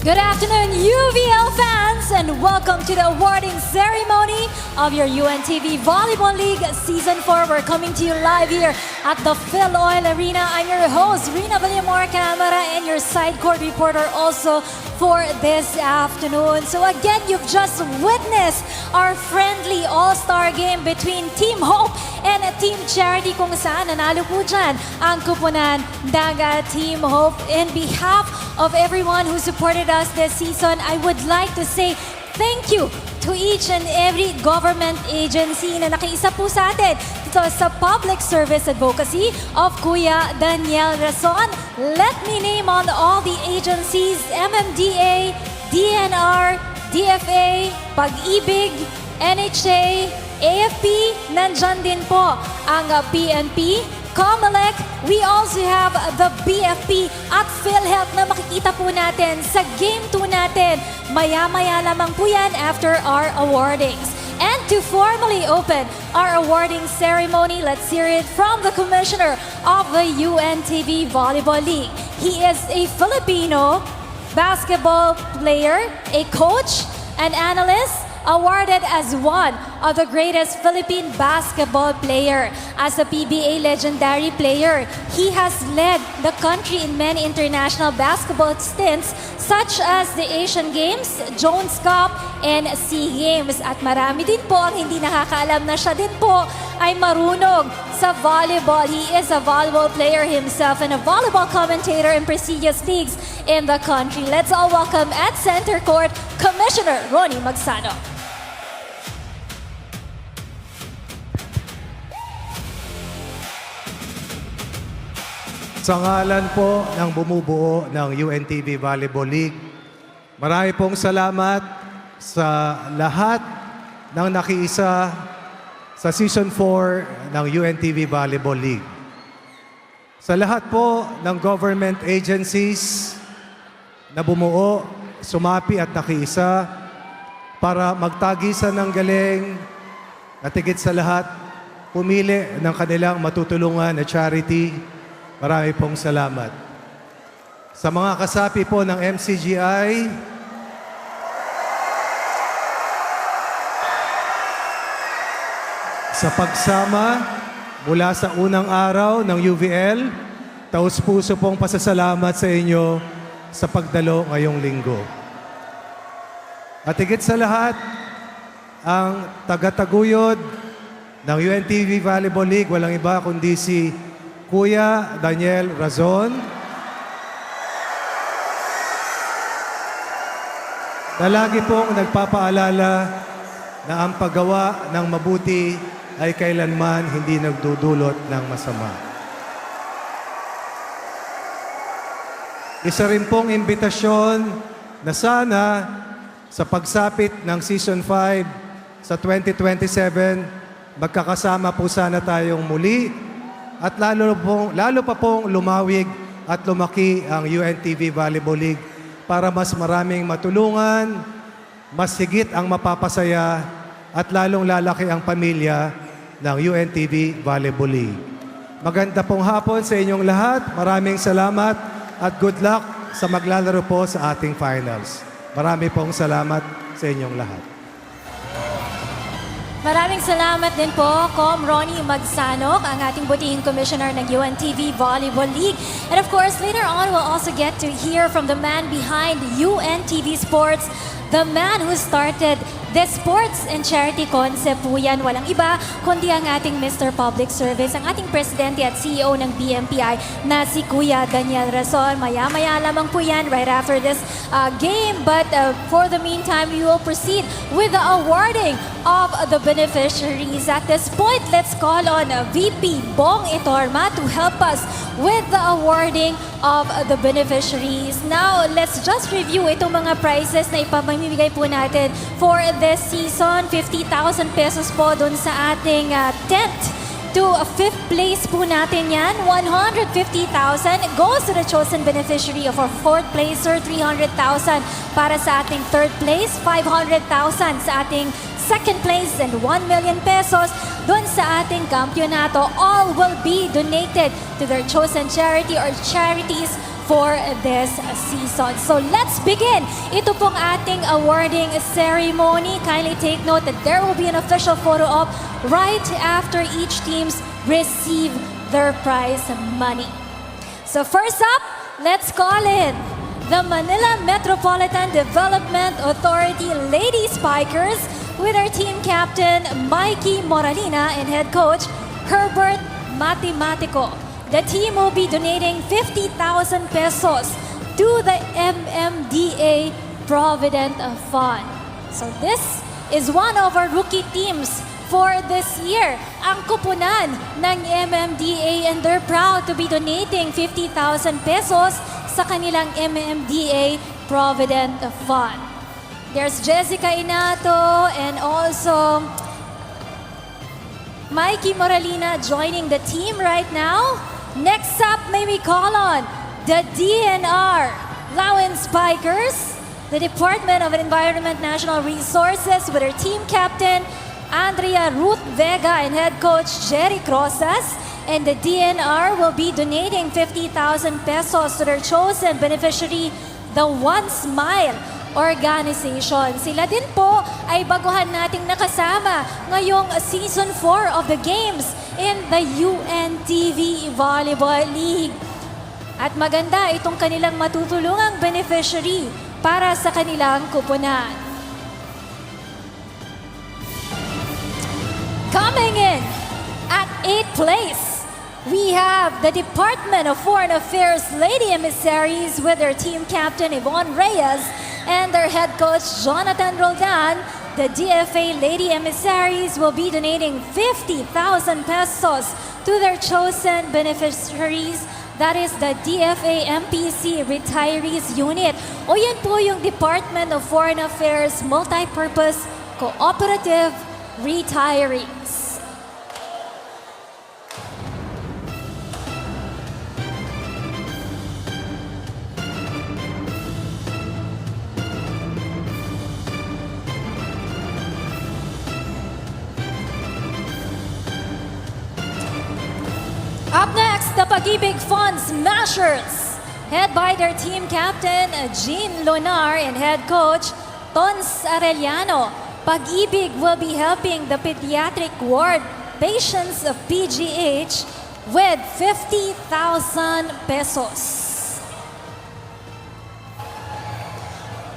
Good afternoon, UVL fans, and welcome to the awarding ceremony of your UNTV Volleyball League Season 4. We're coming to you live here at the FilOil Arena. I'm your host, 𝗘𝗫𝗓𝗓𝗓𝗓𝗓, and your side court reporter also for this afternoon. So again, you've just witnessed our friendly all-star game between Team Hope and Team Charity, kung saan nanalo po dyan ang Kupunan Dagat Team Hope. In behalf of everyone who supported us this season, I would like to say thank you to each and every government agency na nakiisa po sa atin dito sa Public Service Advocacy of Kuya Daniel Rason. Let me name on all the agencies: MMDA, DNR, DFA, Pag-ibig, NHA, AFP, nandyan din po ang PNP, COMELEC. We also have the BFP at PhilHealth na makikita po natin sa Game 2 natin. Maya-maya lamang po yan after our awardings. And to formally open our awarding ceremony, let's hear it from the Commissioner of the UNTV Volleyball League. He is a Filipino basketball player, a coach, an analyst, awarded as one of the greatest Philippine basketball player. As a PBA legendary player, he has led the country in many international basketball stints such as the Asian Games, Jones Cup, and SEA Games. At marami din po ang hindi nakakaalam na siya din po ay marunong sa volleyball. He is a volleyball player himself and a volleyball commentator in prestigious leagues in the country. Let's all welcome at center court, Commissioner Ronnie Magsano. Sa ngalan po ng bumubuo ng UNTV Volleyball League, marami pong salamat sa lahat ng nakiisa sa Season 4 ng UNTV Volleyball League. Sa lahat po ng government agencies na bumuo, sumapi at nakiisa para magtagisan ng galing at higit sa lahat, pumili ng kanilang matutulungan na charity. Marami pong salamat. Sa mga kasapi po ng MCGI, sa pagsama mula sa unang araw ng UVL, taos-puso pong pasasalamat sa inyo sa pagdalo ngayong linggo. At higit sa lahat, ang tagataguyod ng UNTV Volleyball League, walang iba kundi si Kuya 𝗘𝗫𝗓𝗏𝗔𝗟𝗦, na lagi pong nagpapaalala na ang paggawa ng mabuti ay kailanman hindi nagdudulot ng masama. Isa rin pong imbitasyon na sana sa pagsapit ng Season 5 sa 2027, magkakasama po sana tayong muli at lalo pa pong lumawig at lumaki ang UNTV Volleyball League para mas maraming matulungan, mas higit ang mapapasaya at lalong lalaki ang pamilya ng UNTV Volleyball League. Maganda pong hapon sa inyong lahat. Maraming salamat at good luck sa maglalaro po sa ating finals. Marami pong salamat sa inyong lahat. Maraming salamat din po, Com Ronnie Magsanok, ang ating butihing commissioner ng UNTV Volleyball League. And of course, later on, we'll also get to hear from the man behind UNTV Sports, the man who started this sports and charity concept po yan. Walang iba, kundi ang ating Mr. Public Service, ang ating Presidente at CEO ng BMPI na si Kuya Daniel Rason. Maya-maya lamang po yan right after this game. But for the meantime, we will proceed with the awarding of the beneficiaries. At this point, let's call on VP Bong Itorma to help us with the awarding of the beneficiaries. Now, let's just review itong mga prizes na ipamimigay po natin for this season. 50,000 pesos po dun sa ating tent. To 5th place po natin yan. 150,000 goes to the chosen beneficiary of our 4th placer. 300,000 para sa ating 3rd place. 500,000 sa ating 2nd place and 1 million pesos doon sa ating kampyonato. All will be donated to their chosen charity or charities for this season. So let's begin. Ito pong ating awarding ceremony. Kindly take note that there will be an official photo op right after each teams receive their prize money. So first up, let's call in the Manila Metropolitan Development Authority Lady Spikers with our team captain Mikey Moralina and head coach Herbert Matematico. The team will be donating 50,000 pesos to the MMDA Provident Fund. So this is one of our rookie teams for this year. Ang kupunan ng MMDA, and they're proud to be donating 50,000 pesos sa kanilang MMDA Provident Fund. There's Jessica Inato and also Mikey Moralina joining the team right now. Next up, may we call on the DNR Lawan Spikers, the Department of Environment National Resources with our team captain Andrea Ruth Vega and head coach Jerry Crosas. And the DNR will be donating 50,000 pesos to their chosen beneficiary, the One Smile Organization. Sila din po ay baguhan nating nakasama ngayong Season 4 of the Games in the UNTV Volleyball League. At maganda itong kanilang matutulungang beneficiary para sa kanilang kupunan. Coming in at 8th place, we have the Department of Foreign Affairs Lady Emissaries with their team captain Yvonne Reyes and their head coach Jonathan Roldan. The DFA Lady Emissaries will be donating 50,000 pesos to their chosen beneficiaries, That is the DFA MPC Retirees Unit. O yan po yung Department of Foreign Affairs Multipurpose Cooperative Retirees. Up next, the Pag-ibig Fund Smashers, head by their team captain, Jean Lonar, and head coach, Tons Arellano. Pag-ibig will be helping the pediatric ward patients of PGH with 50,000 pesos.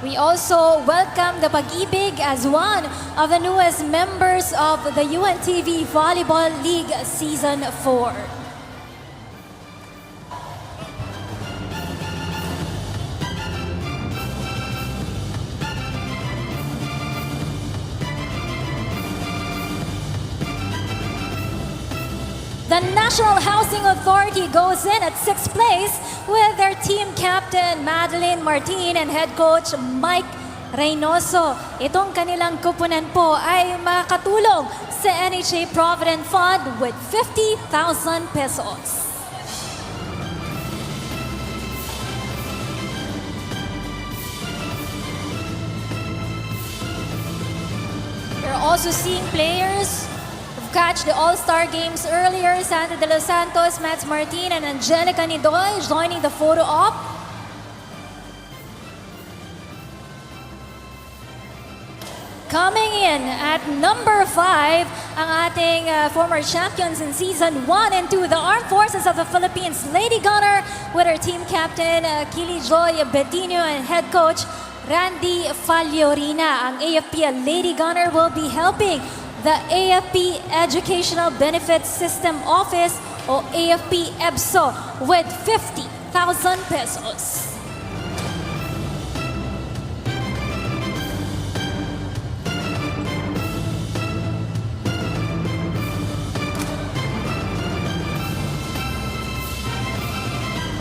We also welcome the Pag-ibig as one of the newest members of the UNTV Volleyball League Season 4. The National Housing Authority goes in at 6th place with their team captain Madeline Martin and head coach Mike Reynoso. Itong kanilang kupunan po ay makatulong sa NHA Provident Fund with 50,000 pesos. You're also seeing players catch the All-Star Games earlier. Santa de los Santos, Mats Martin, and Angelica Nidoy joining the photo op. Coming in at number 5, ang ating former champions in Season 1 and 2, the Armed Forces of the Philippines Lady Gunner with her team captain 𝗘𝗫𝗛𝗓𝗓 and head coach Randy Faliorina. Ang AFP Lady Gunner will be helping the AFP Educational Benefits System Office o AFP EBSO with 50,000 pesos.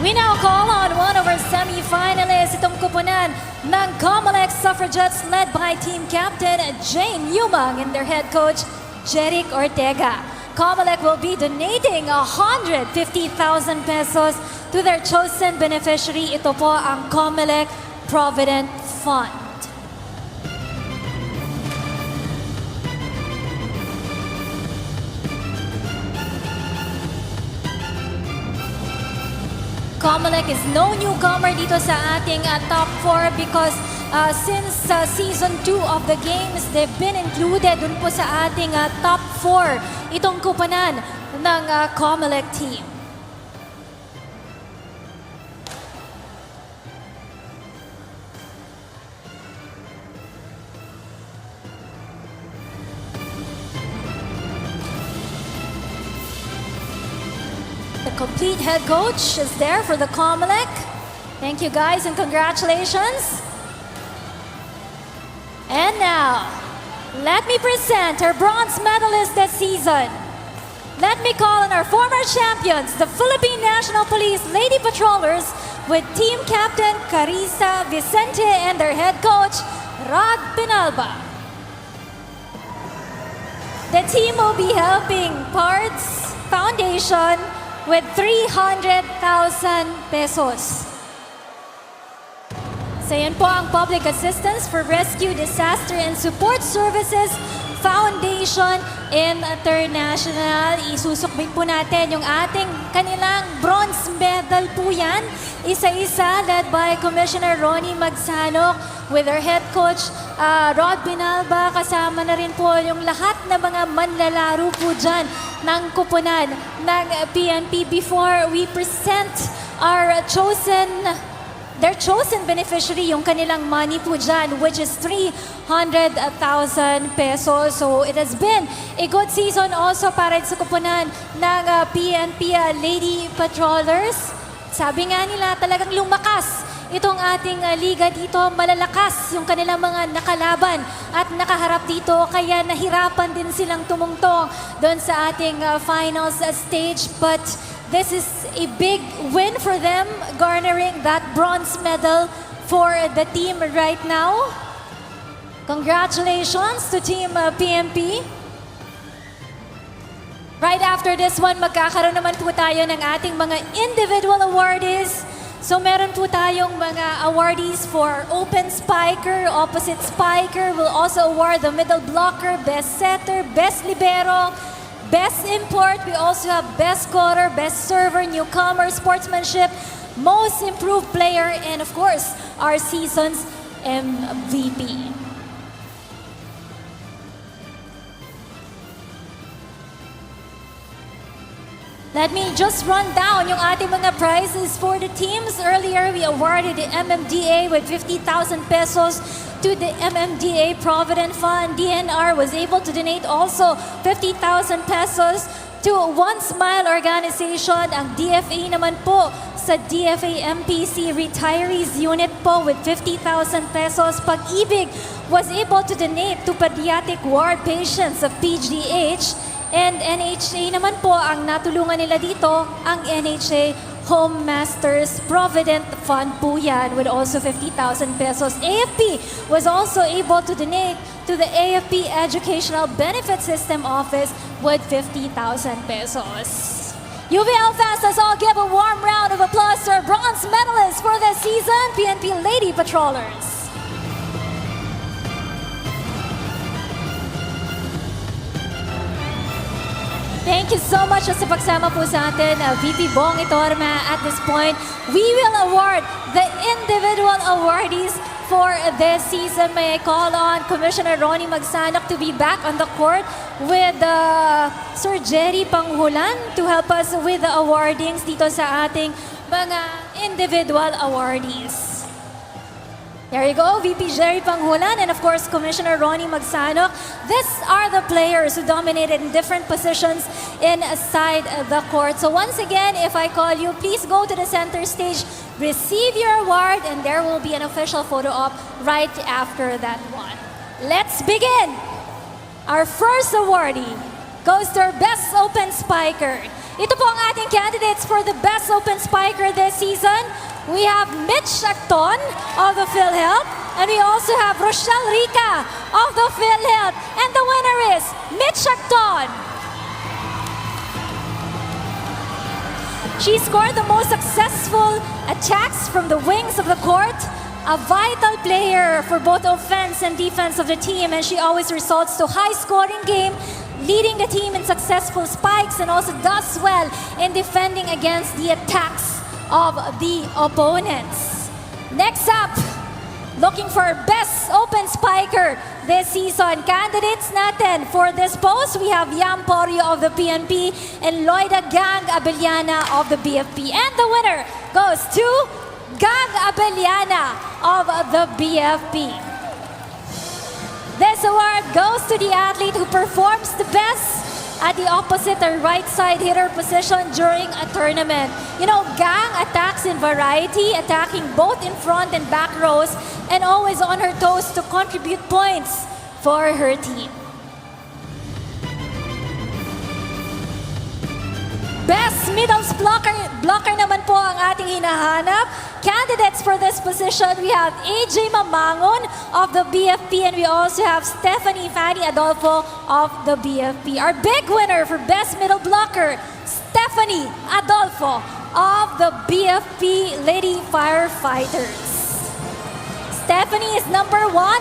We now call on one of our semi-finalists, itong kupunan ng COMELEC Suffragettes led by team captain Jane Yumang and their head coach Jeric Ortega. COMELEC will be donating 150,000 pesos to their chosen beneficiary. Ito po ang COMELEC Provident Fund. COMELEC is no newcomer dito sa ating top 4 because since Season 2 of the games, they've been included dun po sa ating top 4 itong kupunan ng COMELEC team. The complete head coach is there for the COMELEC. Thank you guys and congratulations. And now, let me present our bronze medalist this season. Let me call on our former champions, the Philippine National Police Lady Patrollers with team captain Carissa Vicente and their head coach, Rod Pinalba. The team will be helping Parts Foundation with 300,000 pesos. So yan po ang Public Assistance for Rescue, Disaster and Support Services Foundation International. Isusukbit po natin yung ating kanilang bronze medal po yan. Isa-isa led by Commissioner Ronnie Magsanok with our head coach Rod Pinalba. Kasama na rin po yung lahat na mga manlalaro po dyan ng kupunan ng PNP. Before we present our their chosen beneficiary, yung kanilang money po dyan, which is 300,000 pesos. So it has been a good season also para sa kupunan ng PNP Lady Patrollers. Sabi nga nila talagang lumakas itong ating liga dito, malalakas yung kanilang mga nakalaban at nakaharap dito, kaya nahirapan din silang tumungtong doon sa ating finals stage. But this is a big win for them, garnering that bronze medal for the team right now. Congratulations to Team PMP. Right after this one, magkakaroon naman po tayo ng ating mga individual awardees. So meron po tayong mga awardees for open spiker, opposite spiker. We'll also award the middle blocker, best setter, best libero, best import. We also have best scorer, best server, newcomer, sportsmanship, most improved player, and of course, our season's MVP. Let me just run down yung ating mga prizes for the teams. Earlier, we awarded the MMDA with 50,000 pesos to the MMDA Provident Fund. DNR was able to donate also 50,000 pesos to One Smile Organization. Ang DFA naman po sa DFA MPC Retirees Unit po with 50,000 pesos. Pag-ibig was able to donate to pediatric ward patients of PGH. And NHA naman po, ang natulungan nila dito, ang NHA Home Masters Provident Fund po yan with also 50,000 pesos. AFP was also able to donate to the AFP Educational Benefit System Office with 50,000 pesos. UVL fans, let's all give a warm round of applause to our bronze medalists for this season, PNP Lady Patrollers. Thank you so much sa pagsama po sa atin, VP Bong Itorma. At this point, we will award the individual awardees for this season. May I call on Commissioner Ronnie Magsanok to be back on the court with Sir 𝗘𝗫𝗚𝗕𝗓𝗏 to help us with the awardings dito sa ating mga individual awardees. There you go, VP 𝗘𝗫𝗚𝗕𝗏𝗏 and of course Commissioner Ronnie Magsanok. These are the players who dominated in different positions inside the court. So once again, if I call you, please go to the center stage, receive your award, and there will be an official photo op right after that one. Let's begin! Our first awardee goes to our Best Open Spiker. Ito po ang ating candidates for the Best Open Spiker this season. We have 𝗘𝗫𝗏𝗧𝗜𝗍𝗏 of the PhilHealth, and we also have Rochelle Rica of the PhilHealth. And the winner is 𝗘𝗫𝗏𝗏𝗏. She scored the most successful attacks from the wings of the court, a vital player for both offense and defense of the team, and she always results to high-scoring game, leading the team in successful spikes and also does well in defending against the attacks of the opponents. Next up, looking for Best Open Spiker this season. Candidates natin for this post, we have Yam Porio of the PNP and Loida Gang Abellana of the BFP. And the winner goes to Gang Abellana of the BFP. This award goes to the athlete who performs the best at the opposite or right side hitter position during a tournament. You know, Gang attacks in variety, attacking both in front and back rows, and always on her toes to contribute points for her team. Best middle blocker naman po ang ating hinahanap. Candidates for this position, we have AJ Mamangon of the BFP, and we also have Stephanie Fanny Adolfo of the BFP. Our big winner for Best Middle Blocker, Stephanie Adolfo of the BFP Lady Firefighters. Stephanie is #1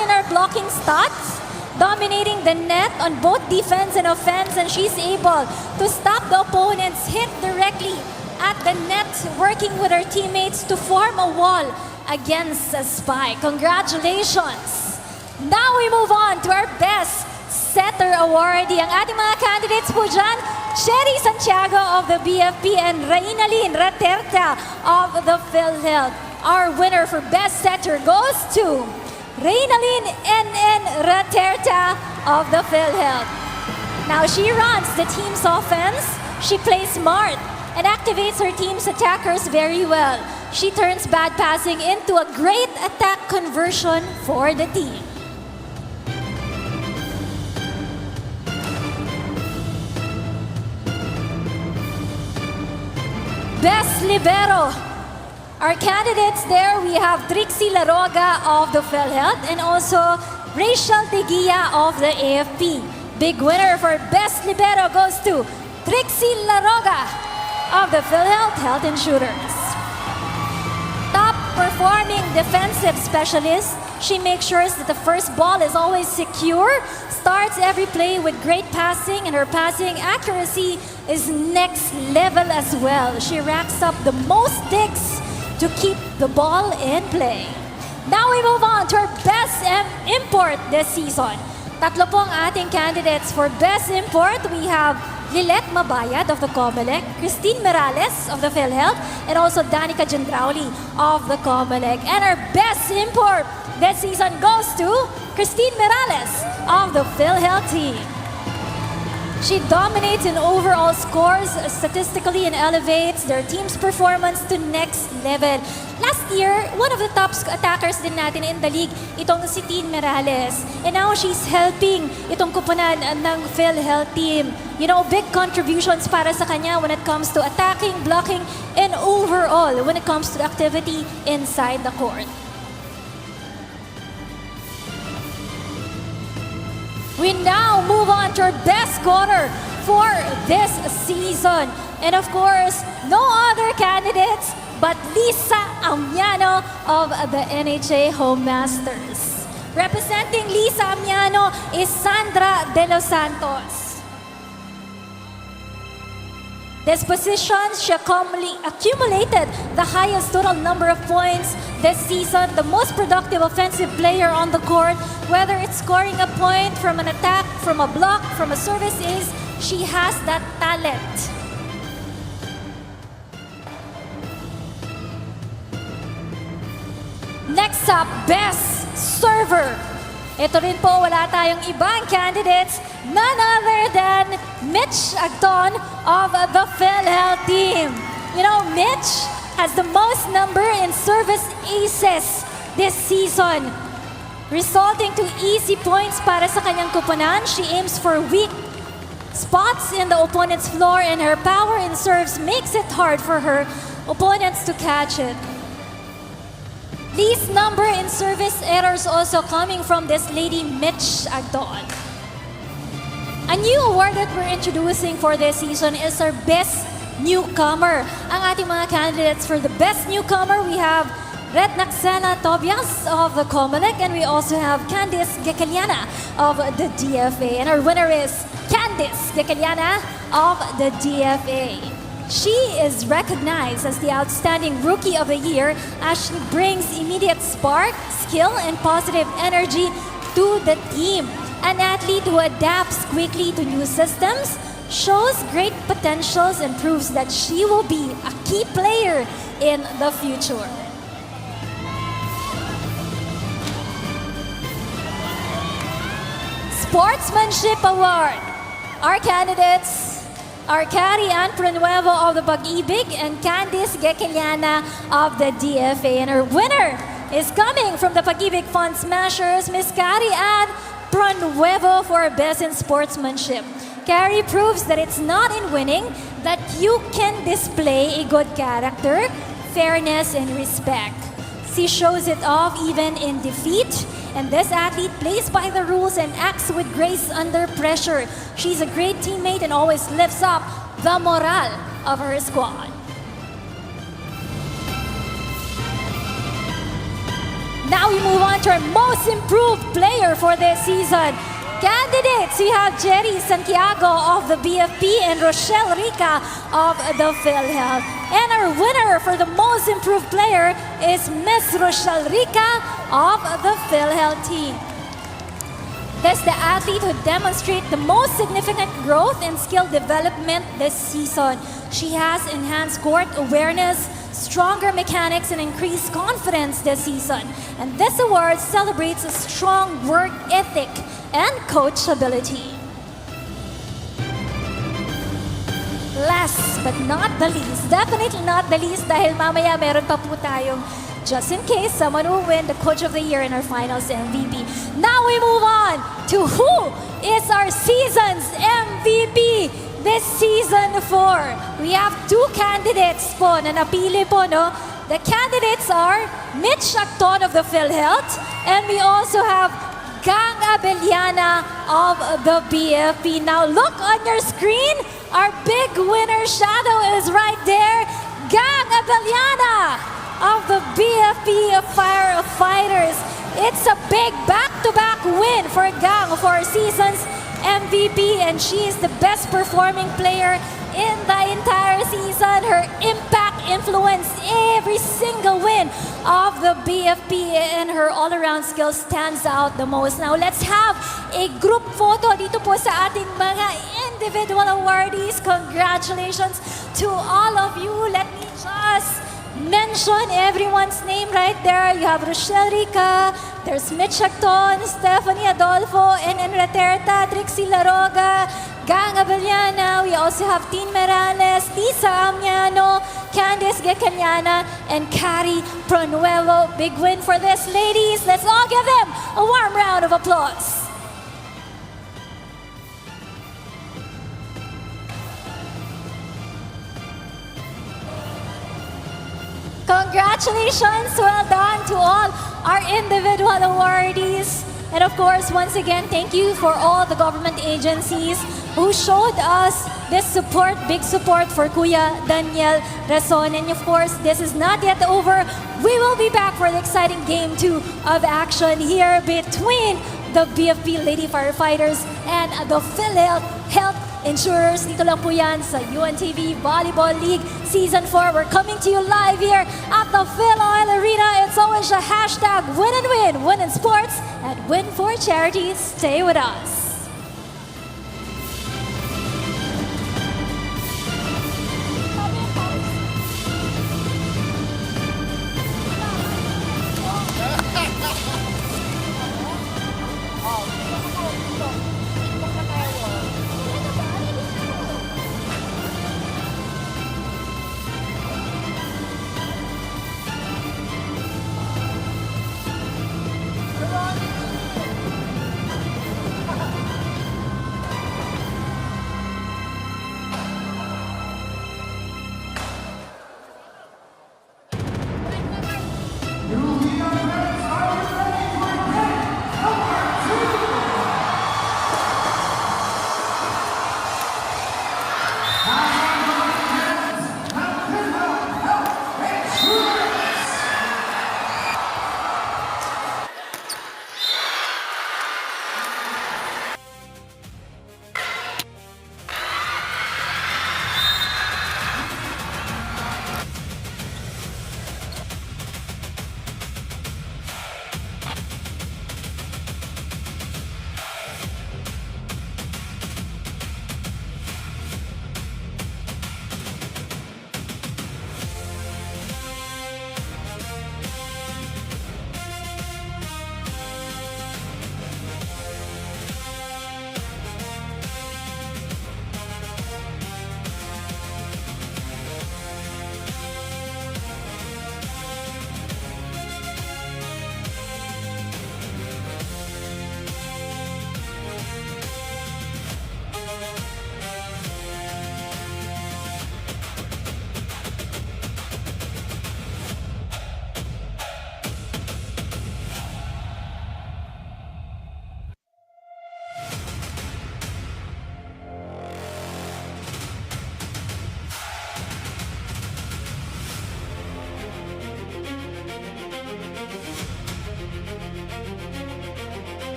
in our blocking stats, dominating the net on both defense and offense, and she's able to stop the opponent's hit directly at the net, working with her teammates to form a wall against a spike. Congratulations! Now we move on to our Best Setter Awardee. Ang ating mga candidates po dyan, Cherry Santiago of the BFP and Rainalyn Raterta of the PhilHealth. Our winner for Best Setter goes to Rainalyn N.N. Raterta of the PhilHealth. Now she runs the team's offense, she plays smart, and activates her team's attackers very well. She turns bad passing into a great attack conversion for the team. Best Libero. Our candidates there, we have 𝗘𝗫𝗓𝗏𝗧 of the PhilHealth and also Rachel Teguia of the AFP. Big winner for Best Libero goes to 𝗘𝗫𝗓𝗏𝗧 of the PhilHealth Health Insurers. Top performing defensive specialist, she makes sure that the first ball is always secure, starts every play with great passing, and her passing accuracy is next level as well. She racks up the most digs to keep the ball in play. Now we move on to our best import this season. Tatlo pong ating candidates for best import. We have Lilet Mabayad of the Comelec, Christine Morales of the PhilHealth, and also 𝗘𝗫𝗓𝗔𝗓𝗏 of the Comelec. And our best import this season goes to Christine Morales of the PhilHealth team. She dominates in overall scores statistically and elevates their team's performance to next level. Last year, one of the top attackers din natin in the league, itong si Christine Morales. And now she's helping itong kupunan ng PhilHealth team. You know, big contributions para sa kanya when it comes to attacking, blocking, and overall when it comes to the activity inside the court. We now move on to our best scorer for this season. And of course, no other candidates but Lisa Amiano of the NHA Home Masters. Representing Lisa Amiano is Sandra De Los Santos. This position, she accumulated the highest total number of points this season, the most productive offensive player on the court, whether it's scoring a point from an attack, from a block, from a service ace, she has that talent. Next up, best server. Ito rin po, wala tayong ibang candidates, none other than 𝗘𝗫𝗏𝗧𝗜𝗢𝗏 of the PhilHealth team. You know, Mitch has the most number in service aces this season, resulting to easy points para sa kanyang kupunan. She aims for weak spots in the opponent's floor, and her power in serves makes it hard for her opponents to catch it. Least number in service errors also coming from this lady 𝗘𝗫𝗏𝗧𝗜𝗢𝗏. A new award that we're introducing for this season is our best newcomer. Ang ating mga candidates for the best newcomer, we have 𝗘𝗫𝗓𝗏𝗧𝗏𝗡 of the Comelec, and we also have 𝗘𝗫𝗓𝗏𝗧𝗏𝗔𝗍𝗑𝗟𝗏𝗏 of the DFA. And our winner is 𝗘𝗫𝗓𝗏𝗧𝗏𝗏𝗏 of the DFA. She is recognized as the outstanding rookie of the year as she brings immediate spark, skill, and positive energy to the team. An athlete who adapts quickly to new systems, shows great potentials, and proves that she will be a key player in the future. Sportsmanship Award. Our candidates are 𝗘𝗫𝗓𝗏𝗏𝗏 of the Pag-ibig and 𝗘𝗫𝗓𝗏𝗏𝗏𝗏 of the DFA. And our winner is coming from the Pag-ibig Fund Smashers, Miss 𝗘𝗫𝗓𝗏𝗏𝗏𝗏 for Best in Sportsmanship. Carrie proves that it's not in winning that you can display a good character, fairness, and respect. She shows it off even in defeat. And this athlete plays by the rules and acts with grace under pressure. She's a great teammate and always lifts up the morale of her squad. Now we move on to our most improved player for this season. Candidates, we have Jerry Santiago of the BFP and Rochelle Rica of the PhilHealth. And our winner for the most improved player is Miss Rochelle Rica of the PhilHealth team. That's the athlete who demonstrates the most significant growth and skill development this season. She has enhanced court awareness, stronger mechanics, and increased confidence this season. And this award celebrates a strong work ethic and coachability. Last but not the least, definitely not the least, dahil mamaya meron pa po tayong just in case someone will win the Coach of the Year in our finals MVP. Now we move on to who is our season's MVP. this season 4. We have 2 candidates po na napili po, no? The candidates are 𝗘𝗫𝗛𝗃𝗓 of the PhilHealth, and we also have 𝗘𝗫𝗛𝗃𝗓𝗧𝗜𝗍 of the BFP. Now look on your screen, our big winner shadow is right there, 𝗘𝗫𝗛𝗃𝗓𝗧𝗜𝗍 of the BFP Firefighters. It's a big back-to-back win for Gang for season's MVP, and she is the best performing player in the entire season. Her impact influenced every single win of the BFP, and her all-around skill stands out the most. Now let's have a group photo dito po sa ating mga individual awardees. Congratulations to all of you. Let me just mention everyone's name right there. You have Rochelle Rica, there's 𝗘𝗫𝗛𝗃𝗓𝗧𝗜𝗍, Stephanie Adolfo, and Enraterta, Trixie Laroga, 𝗘𝗫𝗛𝗃𝗓𝗧𝗜𝗍. We also have Tin Merales, Tisa Amiano, Candice 𝗘𝗫𝗛𝗧𝗏, and Cari Pronuevo. Big win for this, ladies. Let's all give them a warm round of applause. Congratulations, well done to all our individual awardees. And of course, once again, thank you for all the government agencies who showed us this support, big support for Kuya Daniel Rason. And of course, this is not yet over. We will be back for the exciting Game 2 of action here between the BFP Lady Firefighters and the PhilHealth Insurers. Dito lang po yan sa UNTV Volleyball League Season 4. We're coming to you live here at the FilOil Arena. It's always a hashtag win and win, win in sports, and win for charity. Stay with us.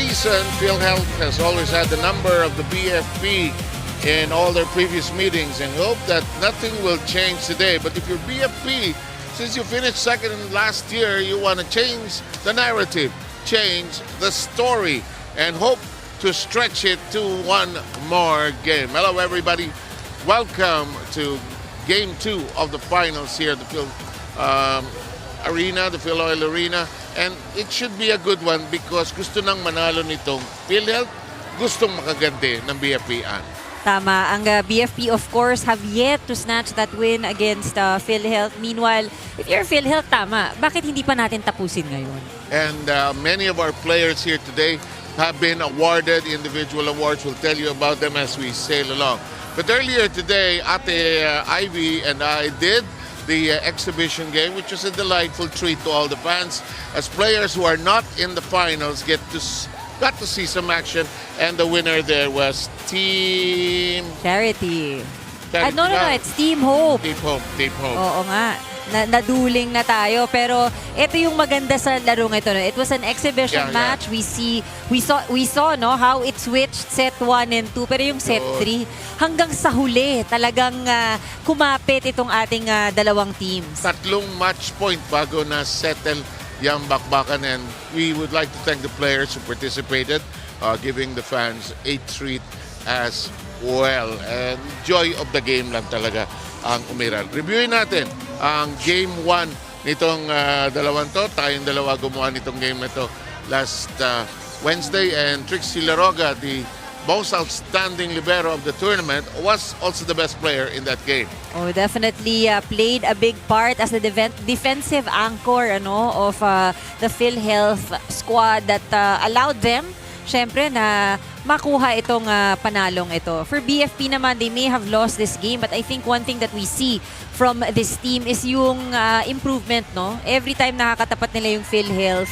season, PhilHealth has always had the number of the BFP in all their previous meetings and hope that nothing will change today. But if you're BFP, since you finished second last year, you want to change the narrative, change the story, and hope to stretch it to one more game. Hello, everybody. Welcome to Game 2 of the finals here at the FilOil Arena. And it should be a good one because gusto nang manalo nitong PhilHealth, gustong makaganti ng BFP-an. Tama. Ang BFP, of course, have yet to snatch that win against PhilHealth. Meanwhile, if you're PhilHealth, tama. Bakit hindi pa natin tapusin ngayon? And many of our players here today have been awarded individual awards. We'll tell you about them as we sail along. But earlier today, Ate Ivy and I did the exhibition game, which was a delightful treat to all the fans, as players who are not in the finals got to see some action, and the winner there was Team Charity. Charity. No, it's Team Hope. Team Hope. Oo nga. Naduling na tayo, pero ito yung maganda sa larong ito. No? It was an exhibition match. We saw no how it switched set 1 and 2, pero yung set 3 hanggang sa huli talagang kumapit itong ating dalawang teams. 3 match point bago na settle yung bakbakan, and we would like to thank the players who participated, giving the fans a treat as well. And joy of the game lang talaga ang umiral. Reviewin natin ang Game 1 nitong dalawang to. Tayong dalawa gumawa nitong game na to last Wednesday, and Trixie Laroga, the most outstanding libero of the tournament, was also the best player in that game. Oh, definitely played a big part as the defensive anchor of the PhilHealth squad that allowed them syempre na makuha itong panalong ito. For BFP naman, they may have lost this game, but I think one thing that we see from this team is yung improvement, no? Every time nakakatapat nila yung PhilHealth,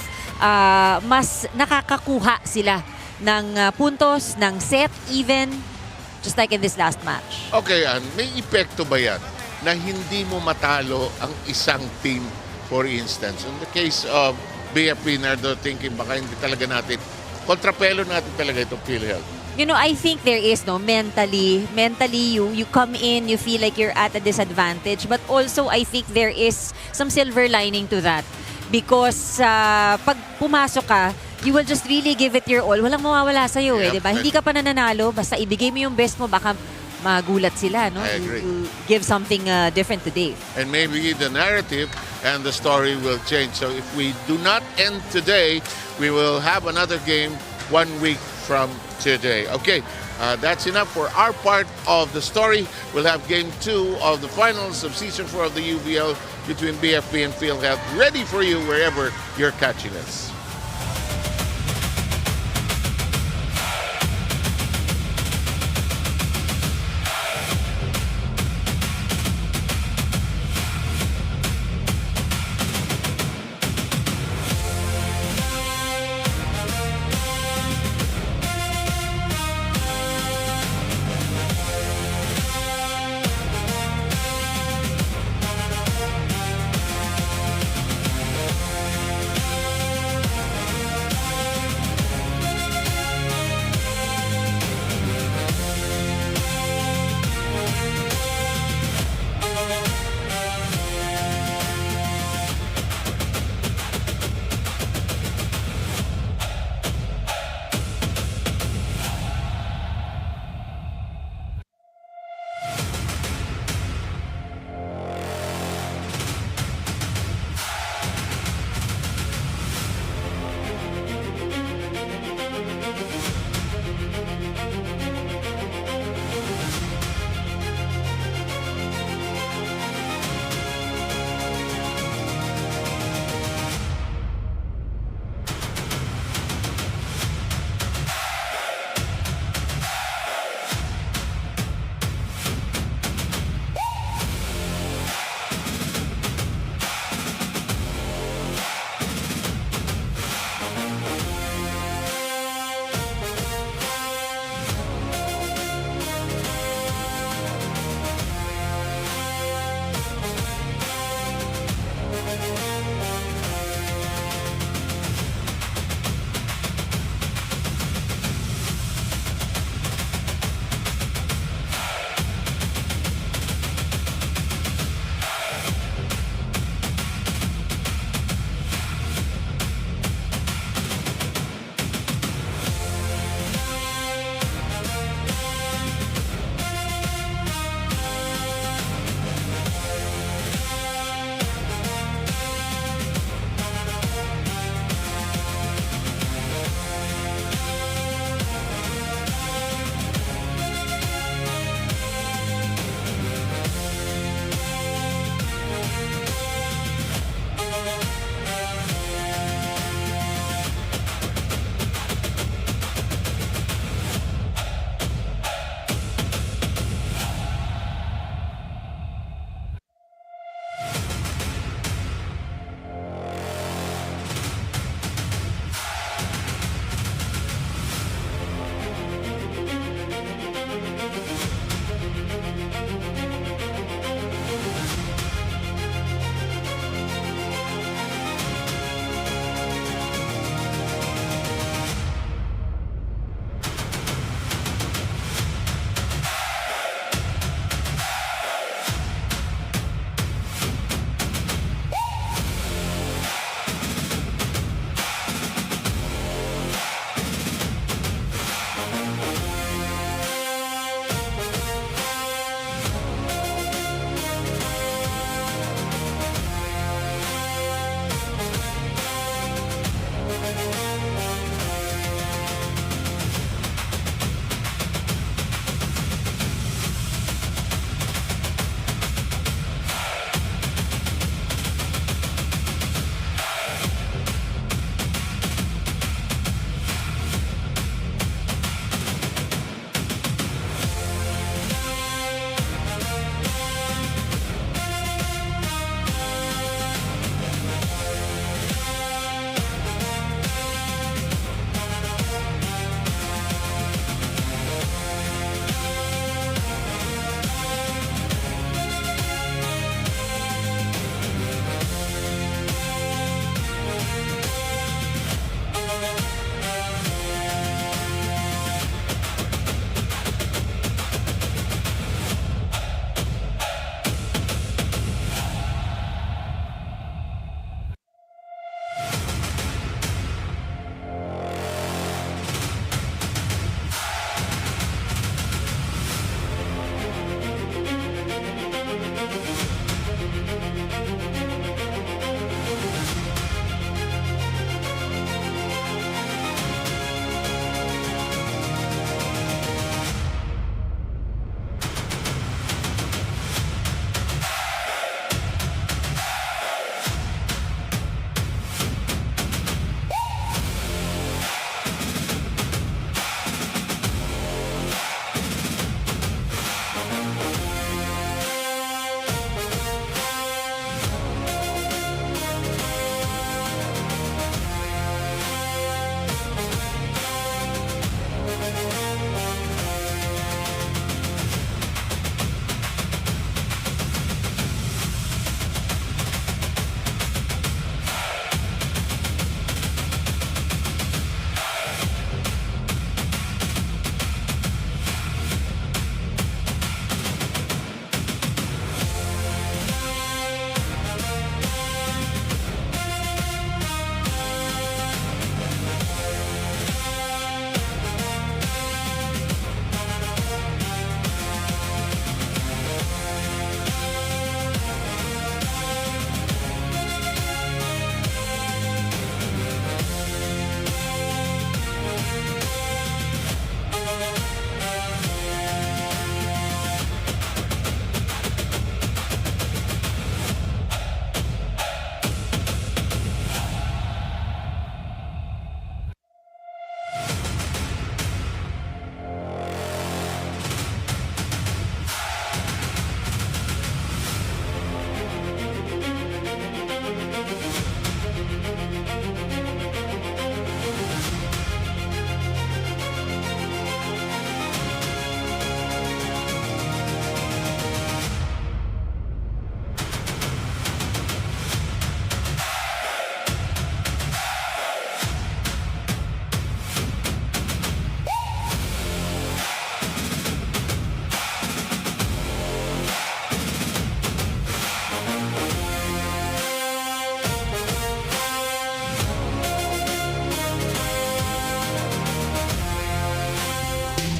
mas nakakakuha sila ng puntos, ng set even, just like in this last match. Okay, Ann, may epekto ba yan na hindi mo matalo ang isang team, for instance? In the case of BFP, Nardo, thinking baka hindi talaga natin kontrapelo natin talaga itong PhilHealth. You know, I think there is, no, mentally you come in, you feel like you're at a disadvantage, but also I think there is some silver lining to that. Because pag pumasok ka, you will just really give it your all. Walang mawawala sa'yo, di ba? Hindi ka pa nananalo, basta ibigay mo yung best mo, baka magulat sila, no? I agree. You give something different today. And maybe the narrative and the story will change. So if we do not end today, we will have another game 1 week from today. Okay, that's enough for our part of the story. We'll have Game 2 of the finals of Season 4 of the UVL between BFP and PhilHealth ready for you wherever you're catching us.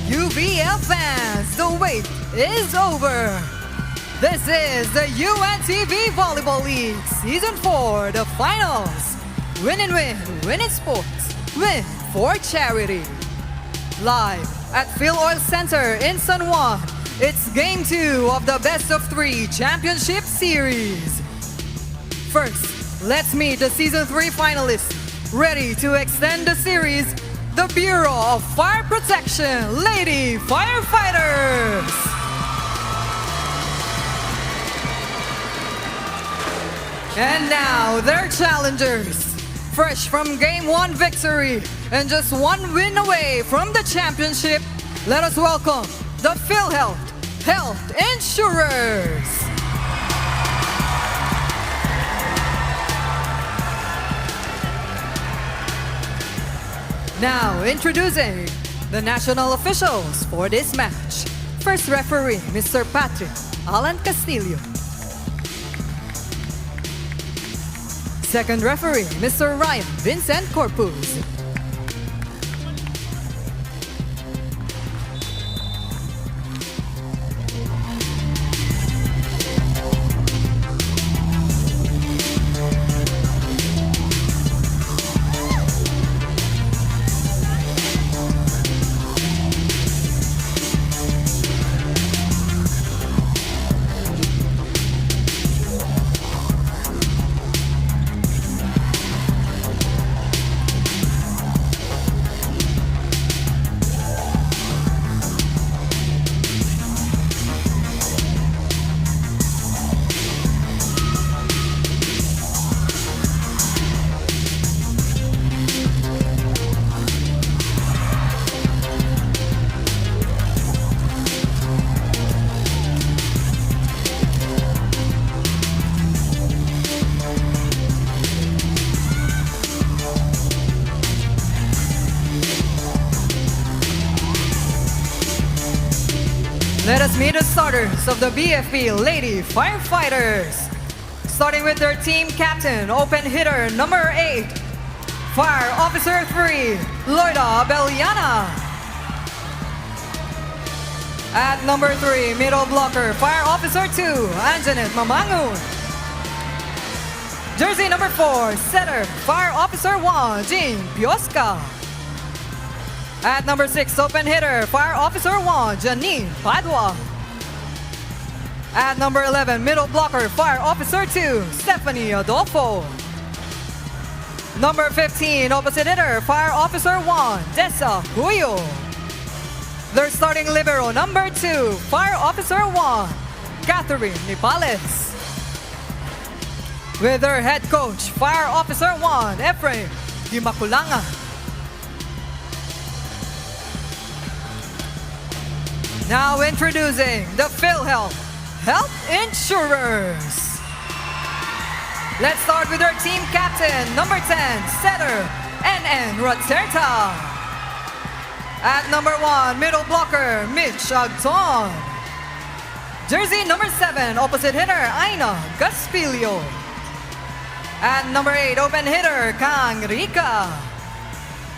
UVL fans, the wait is over. This is the UNTV Volleyball League Season 4, the finals. Win and win, win in sports, win for charity. Live at FilOil Center in San Juan, it's Game 2 of the Best-of-3 Championship Series. First, let's meet the Season 3 finalists. Ready to extend the series, the Bureau of Fire Protection Lady Firefighters. And now their challengers. Fresh from Game 1 victory and just one win away from the championship, let us welcome the PhilHealth Insurers. Now introducing the national officials for this match. First referee, Mr. Patrick Alan Castillo. Second referee, Mr. Ryan Vincent Corpus. Let us meet the starters of the BFP Lady Firefighters. Starting with their team captain, open hitter number 8, Fire Officer 3, Loida Abeliana. At number 3, middle blocker, Fire Officer 2, Anjanet Mamangun. Jersey number 4, setter, Fire Officer 1, Jean Piosca. At number 6, open hitter, Fire Officer 1, Janine Padua. At number 11, middle blocker, Fire Officer 2, Stephanie Adolfo. Number 15, opposite hitter, Fire Officer 1, Dessa Huyo. Their starting libero, number 2, Fire Officer 1, Catherine Nipales. With their head coach, Fire Officer 1, Efrain Gimakulanga. Now introducing the PhilHealth Insurers. Let's start with our team captain, number 10, setter, NN Raterta. At number 1, middle blocker, Mitch Agton. Jersey number 7, opposite hitter, Aina Gaspilio. At number 8, open hitter, Kang Rica.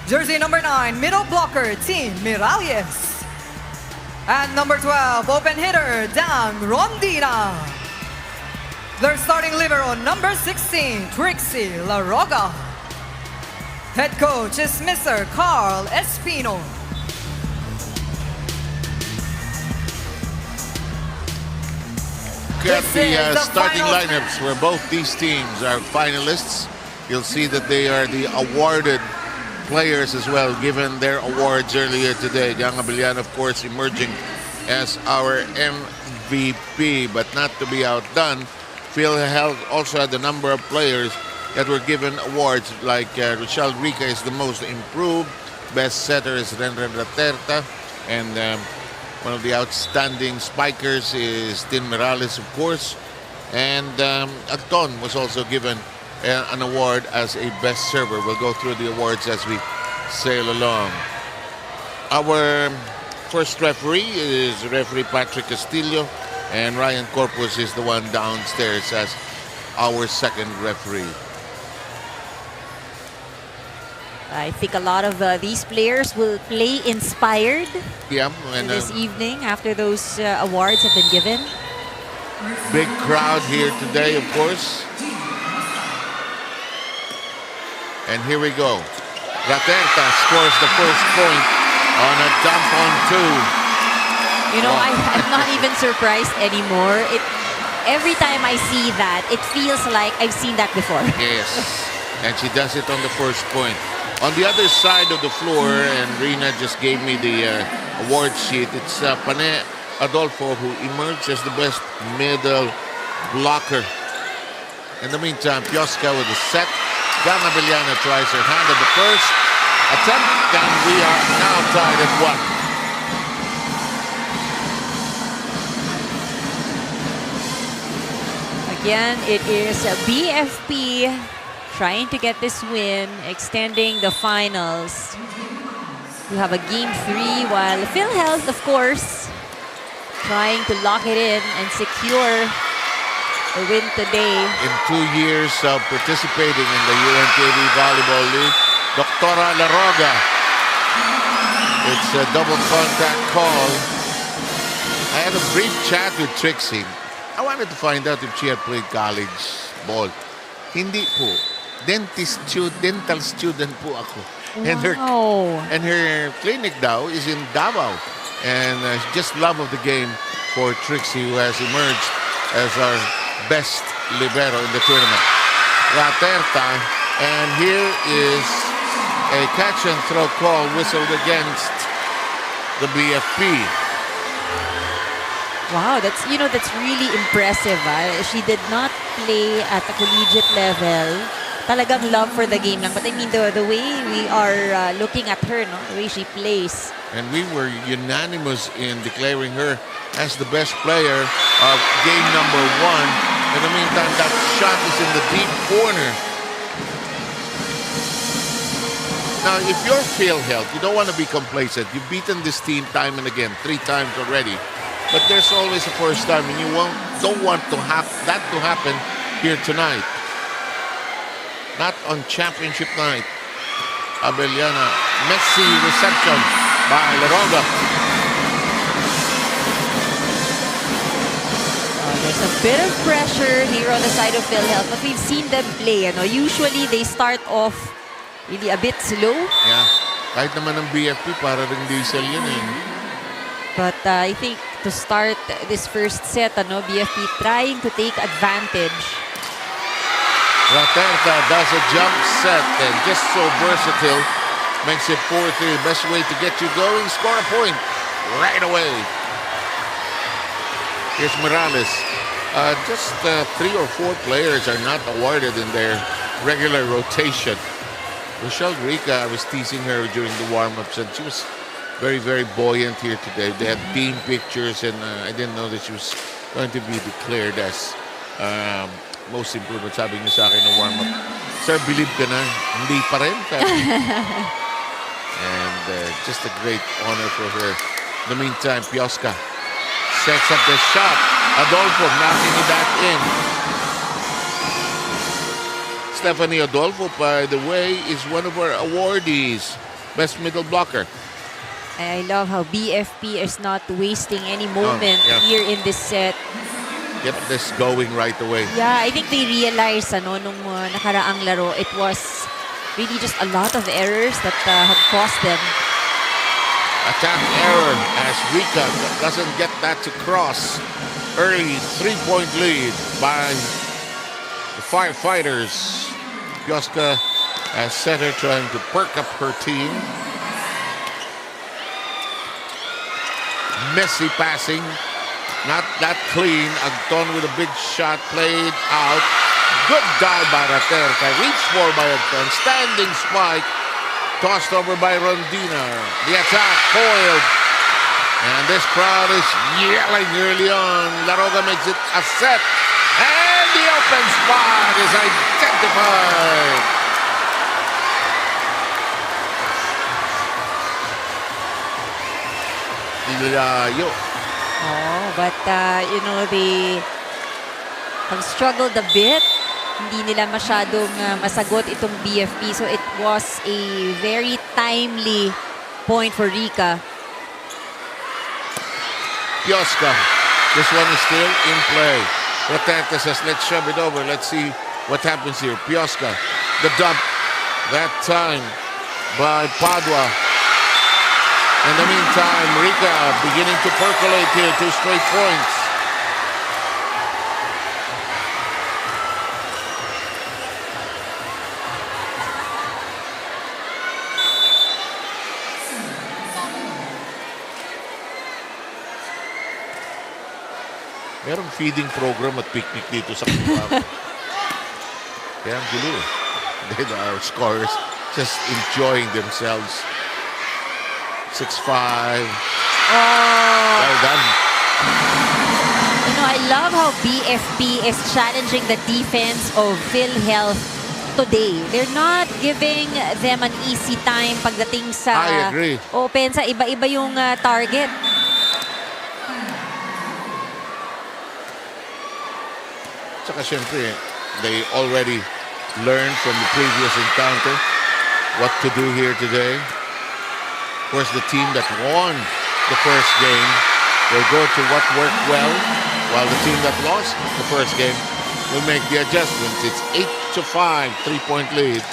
Jersey number 9, middle blocker, Team Miralles. At number 12, open hitter, Dan Rondina. Their starting libero, number 16, Trixie Laroga. Head coach is Mr. Carl Espino. At This the is the starting final lineups where both these teams are finalists, you'll see that they are the awarded players as well, given their awards earlier today. Gang Abelian, of course, emerging as our MVP, but not to be outdone. PhilHealth also had a number of players that were given awards, like Rochelle Rica is the most improved, best setter is Renren Raterta, and one of the outstanding spikers is Tin Morales, of course, and Agton was also given an award as a best server. We'll go through the awards as we sail along. Our first referee is referee Patrick Castillo, and Ryan Corpus is the one downstairs as our second referee. I think a lot of these players will play inspired Yeah, and this evening after those awards have been given. big crowd here today, of course. And here we go. 𝗘𝗫𝗧𝗜𝗓𝗏 scores the first point on a dump on 2. You know, I'm not even surprised anymore. Every time I see that, it feels like I've seen that before. Yes, and she does it on the first point. On the other side of the floor, and Rina just gave me the award sheet, it's Pane Adolfo who emerged as the best middle blocker. In the meantime, 𝗘𝗫𝗛𝗧𝗜𝗓𝗏 with the set. 𝗘𝗫𝗛𝗔𝗟𝗦 tries her hand at the first attempt, and we are now tied at 1. Again, it is BFP trying to get this win, extending the finals. We have a game 3, while PhilHealth, of course, trying to lock it in and secure the win today. In 2 years of participating in the UNTV Volleyball League, 𝗘𝗫𝗛𝗕𝗓𝗏, it's a double contact call. I had a brief chat with Trixie. I wanted to find out if she had played college ball. Hindi po. Dental student po ako. Wow. And her clinic daw is in Davao. And just love of the game for Trixie, who has emerged as our best libero in the tournament. 𝗘𝗫𝗛𝗓𝗏, and here is a catch and throw call whistled against the BFP. Wow, that's really impressive. She did not play at the collegiate level. Talagang love for the game lang. But I mean, the way we are looking at her, no, the way she plays. And we were unanimous in declaring her as the best player of game number 1. In the meantime, that shot is in the deep corner. Now, if you're PhilHealth, you don't want to be complacent. You've beaten this team time and again, 3 times already. But there's always a first time, and you don't want to have that to happen here tonight. Not on championship night. Abellana, messy reception by Laroga. There's a bit of pressure here on the side of PhilHealth, but we've seen them play. Usually, they start off really a bit slow. Yeah. Kahit naman ng BFP, para rin diesel yun eh. But I think to start this first set, BFP trying to take advantage. 𝗘𝗫𝗛𝗓𝗏 does a jump set and just so versatile. Makes it 4-3. Best way to get you going, score a point right away. Here's Morales. Just 3 or 4 players are not awarded in their regular rotation. Rochelle Rica, I was teasing her during the warm-ups, and she was very, very buoyant here today. They had team pictures, and I didn't know that she was going to be declared as most improved. Sabi niya sa akin ng warm-up, "Sir, believe ka na?" Hindi pa rin. And just a great honor for her. In the meantime, 𝗘𝗫𝗛𝗏 sets up the shot. Adolfo knocking it back in. Stephanie Adolfo, by the way, is one of our awardees. Best middle blocker. I love how BFP is not wasting any moment here in this set. Get this going right away. Yeah, I think they realized nung nakaraang laro, it was really just a lot of errors that had cost them. Attack error as Rica doesn't get that to cross. Early 3-point lead by the Firefighters. 𝗘𝗫𝗛𝗏 as setter trying to perk up her team. Messy passing, not that clean. Agton with a big shot played out. Good dive by 𝗘𝗫𝗛𝗏. Reached for by Agton. Standing spike. Tossed over by Rondina. The attack foiled. And this crowd is yelling early on. Laroga makes it a set. And the open spot is identified. Ilayo. Oh, but they have struggled a bit hindi nila masyadong masagot itong BFP. So it was a very timely point for Rika. Pioska. This one is still in play. Protector says, let's shove it over. Let's see what happens here. Pioska, the dump. That time by Padua. In the meantime, Rika beginning to percolate here. 2 straight points. Merong feeding program at picnic dito sa Kapam. Kaya ang gulo. Then our scorers just enjoying themselves. 6-5. Well done. You know, I love how BFP is challenging the defense of PhilHealth today. They're not giving them an easy time pagdating sa I agree. offense. Iba-iba yung target. Saka syempre, they already learned from the previous encounter what to do here today. Of course, the team that won the first game will go to what worked well, while the team that lost the first game will make the adjustments. It's 8-5, 3-point lead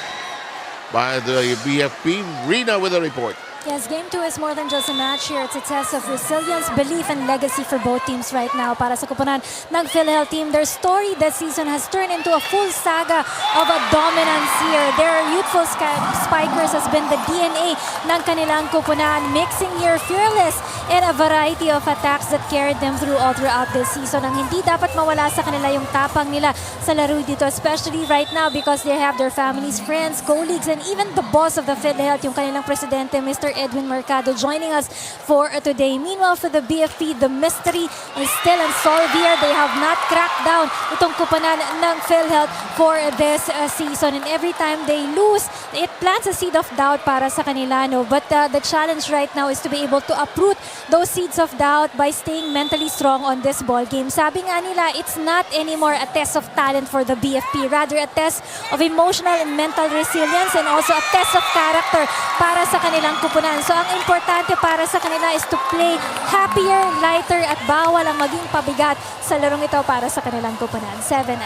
by the BFP. Rina with a report. Yes, Game 2 is more than just a match here. It's a test of resilience, belief, and legacy for both teams right now. Para sa kupunan ng PhilHealth team, their story this season has turned into a full saga of a dominance here. Their youthful spikers has been the DNA ng kanilang kupunan, mixing here fearless and a variety of attacks that carried them through all throughout this season. Ang hindi dapat mawala sa kanila yung tapang nila sa laro dito, especially right now because they have their families, friends, colleagues, and even the boss of the PhilHealth, yung kanilang presidente, Mr. 𝗘𝗫𝗛𝗏𝗔𝗠𝗘, joining us for today. Meanwhile, for the BFP, the mystery is still unsolved here. They have not cracked down itong kupanan ng PhilHealth for this season. And every time they lose, it plants a seed of doubt para sa kanila. No? But the challenge right now is to be able to uproot those seeds of doubt by staying mentally strong on this ball game. Sabi nga nila, it's not anymore a test of talent for the BFP, rather a test of emotional and mental resilience and also a test of character para sa kanilang kupunan. So ang importante para sa kanila is to play happier, lighter at bawal ang maging pabigat sa larong ito para sa kanilang kupunan. 7-9.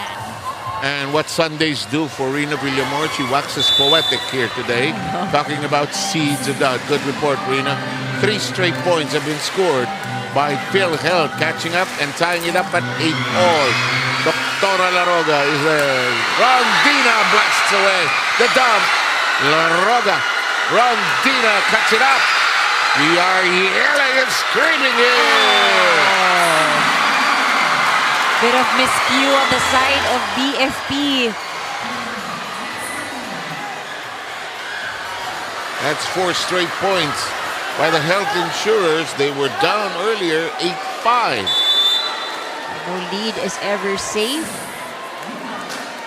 And what Sundays do for Rina Villamor, she waxes poetic here today, talking about seeds of doubt. Good report, Rina. 3 straight points have been scored by PhilHealth, catching up and tying it up at 8-all. Doctora Laroga is there. Rondina blasts away the dump. Laroga. Rondina cuts it up. We are yelling and screaming here. Bit of miscue on the side of BFP. That's 4 straight points by the Health Insurers. They were down earlier, 8-5. No lead is ever safe.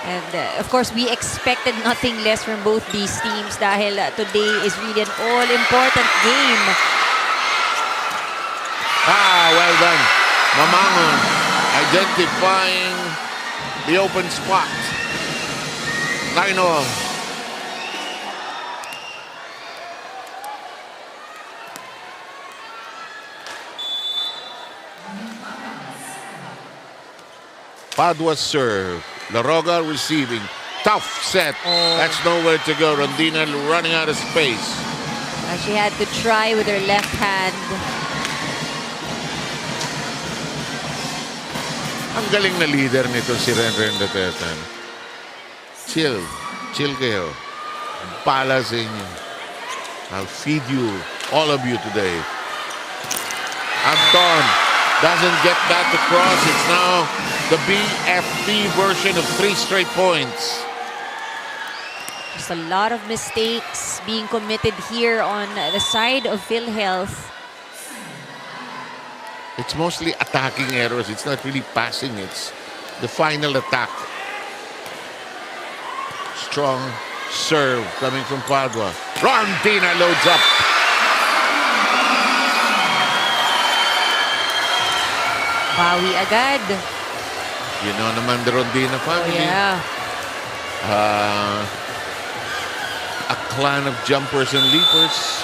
And of course, we expected nothing less from both these teams dahil today is really an all-important game. Well done. Mamangon identifying the open spot. 9-all. Padua's serve. Laroga receiving. Tough set. That's nowhere to go. Rondina running out of space. She had to try with her left hand. Ang galing na leader nito si Renren Datetan. Chill. Chill kayo. Pala sa inyo. I'll feed you, all of you today. Anton doesn't get that across. It's now the BFP version of 3 straight points. There's a lot of mistakes being committed here on the side of PhilHealth. It's mostly attacking errors. It's not really passing. It's the final attack. Strong serve coming from Padua. Rondina loads up. Bawi agad. You know naman the Rondina family. Yeah. a clan of jumpers and leapers.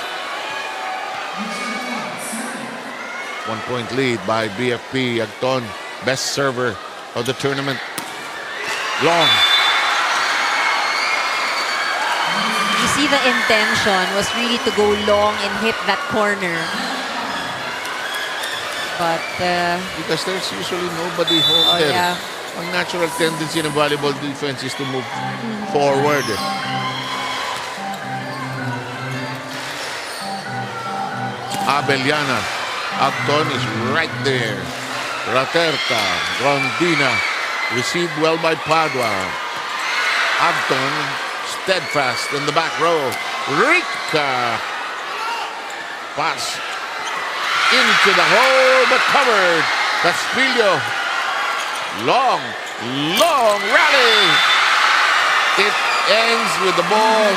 1-point lead by BFP. Agton, best server of the tournament. Long. You see the intention was really to go long and hit that corner. But, because there's usually nobody home there. yeah. Ang natural tendency ng volleyball defense is to move forward. Abellana. Agton is right there. Raterta. Rondina. Received well by Padua. Agton steadfast in the back row. Rica. Pass into the hole, but covered. Castillo. Long rally. It ends with the ball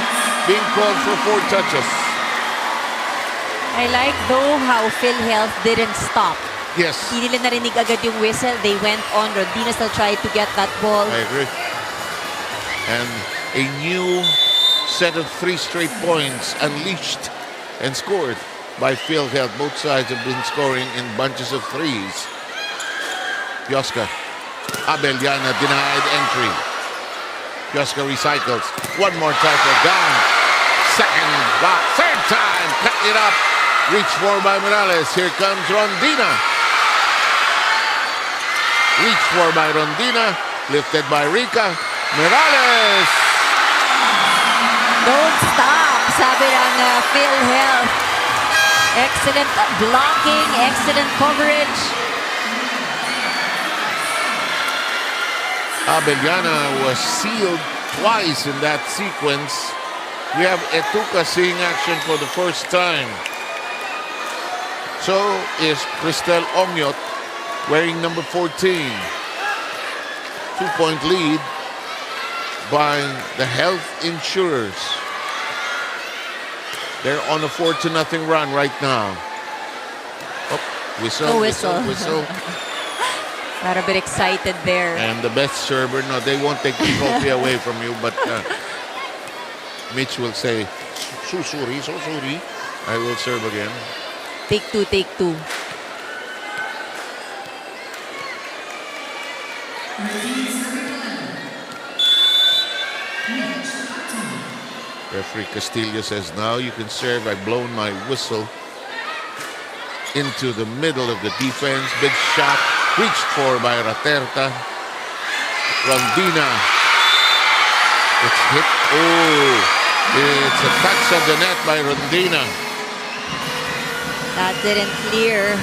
being called for 4 touches. I like though how PhilHealth didn't stop. Yes, Hindi nila narinig agad yung whistle. They went on. Rondina still tried to get that ball. I agree. And a new set of 3 straight points unleashed and scored by PhilHealth. Both sides have been scoring in bunches of 3s. Pioska. Abellana denied entry. Pioska recycles. One more tackle. Gone. Second block. Third time. Cut it up. Reach for by Morales. Here comes Rondina. Reach for by Rondina. Lifted by Rica. Morales. Don't stop, sabi ng PhilHealth. Excellent blocking, excellent coverage. Abellana was sealed twice in that sequence. We have Etuka seeing action for the first time. So is Cristel Omyot wearing number 14. 2-point lead by the Health Insurers. They're on a 4-0 run right now. Oh, whistle, whistle. whistle. Got a bit excited there. And the best server, no, they won't take the trophy away from you, but Mitch will say, so sorry. I will serve again. Take two. Referee Castillo says, now you can serve. I've blown my whistle into the middle of the defense. Big shot. Reached for by Raterta. Rondina. It's hit. Oh, it's a touch of the net by Rondina. That didn't clear.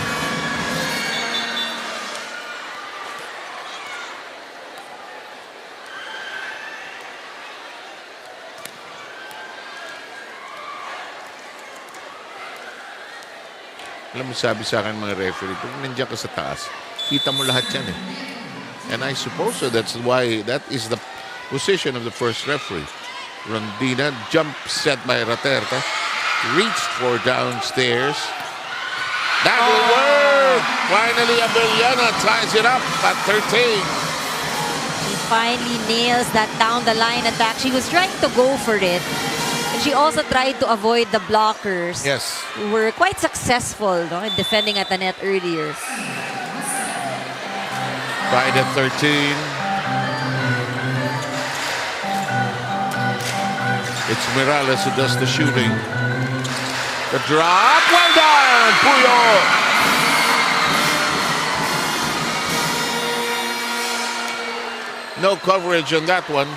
Alam mo, sabi sa akin mga referee, pag nandiyan ka sa taas, kita mo lahat yan eh. And I suppose so that is the position of the first referee. Rondina, jump set by Raterta, reached for downstairs. That will work! Finally, Abellana ties it up at 13. She finally nails that down the line attack. She was trying to go for it. And she also tried to avoid the blockers. Yes. Who were quite successful in defending at the net earlier. Tied at 13. It's Morales who does the shooting. The drop. Well done, Puyo. No coverage on that one.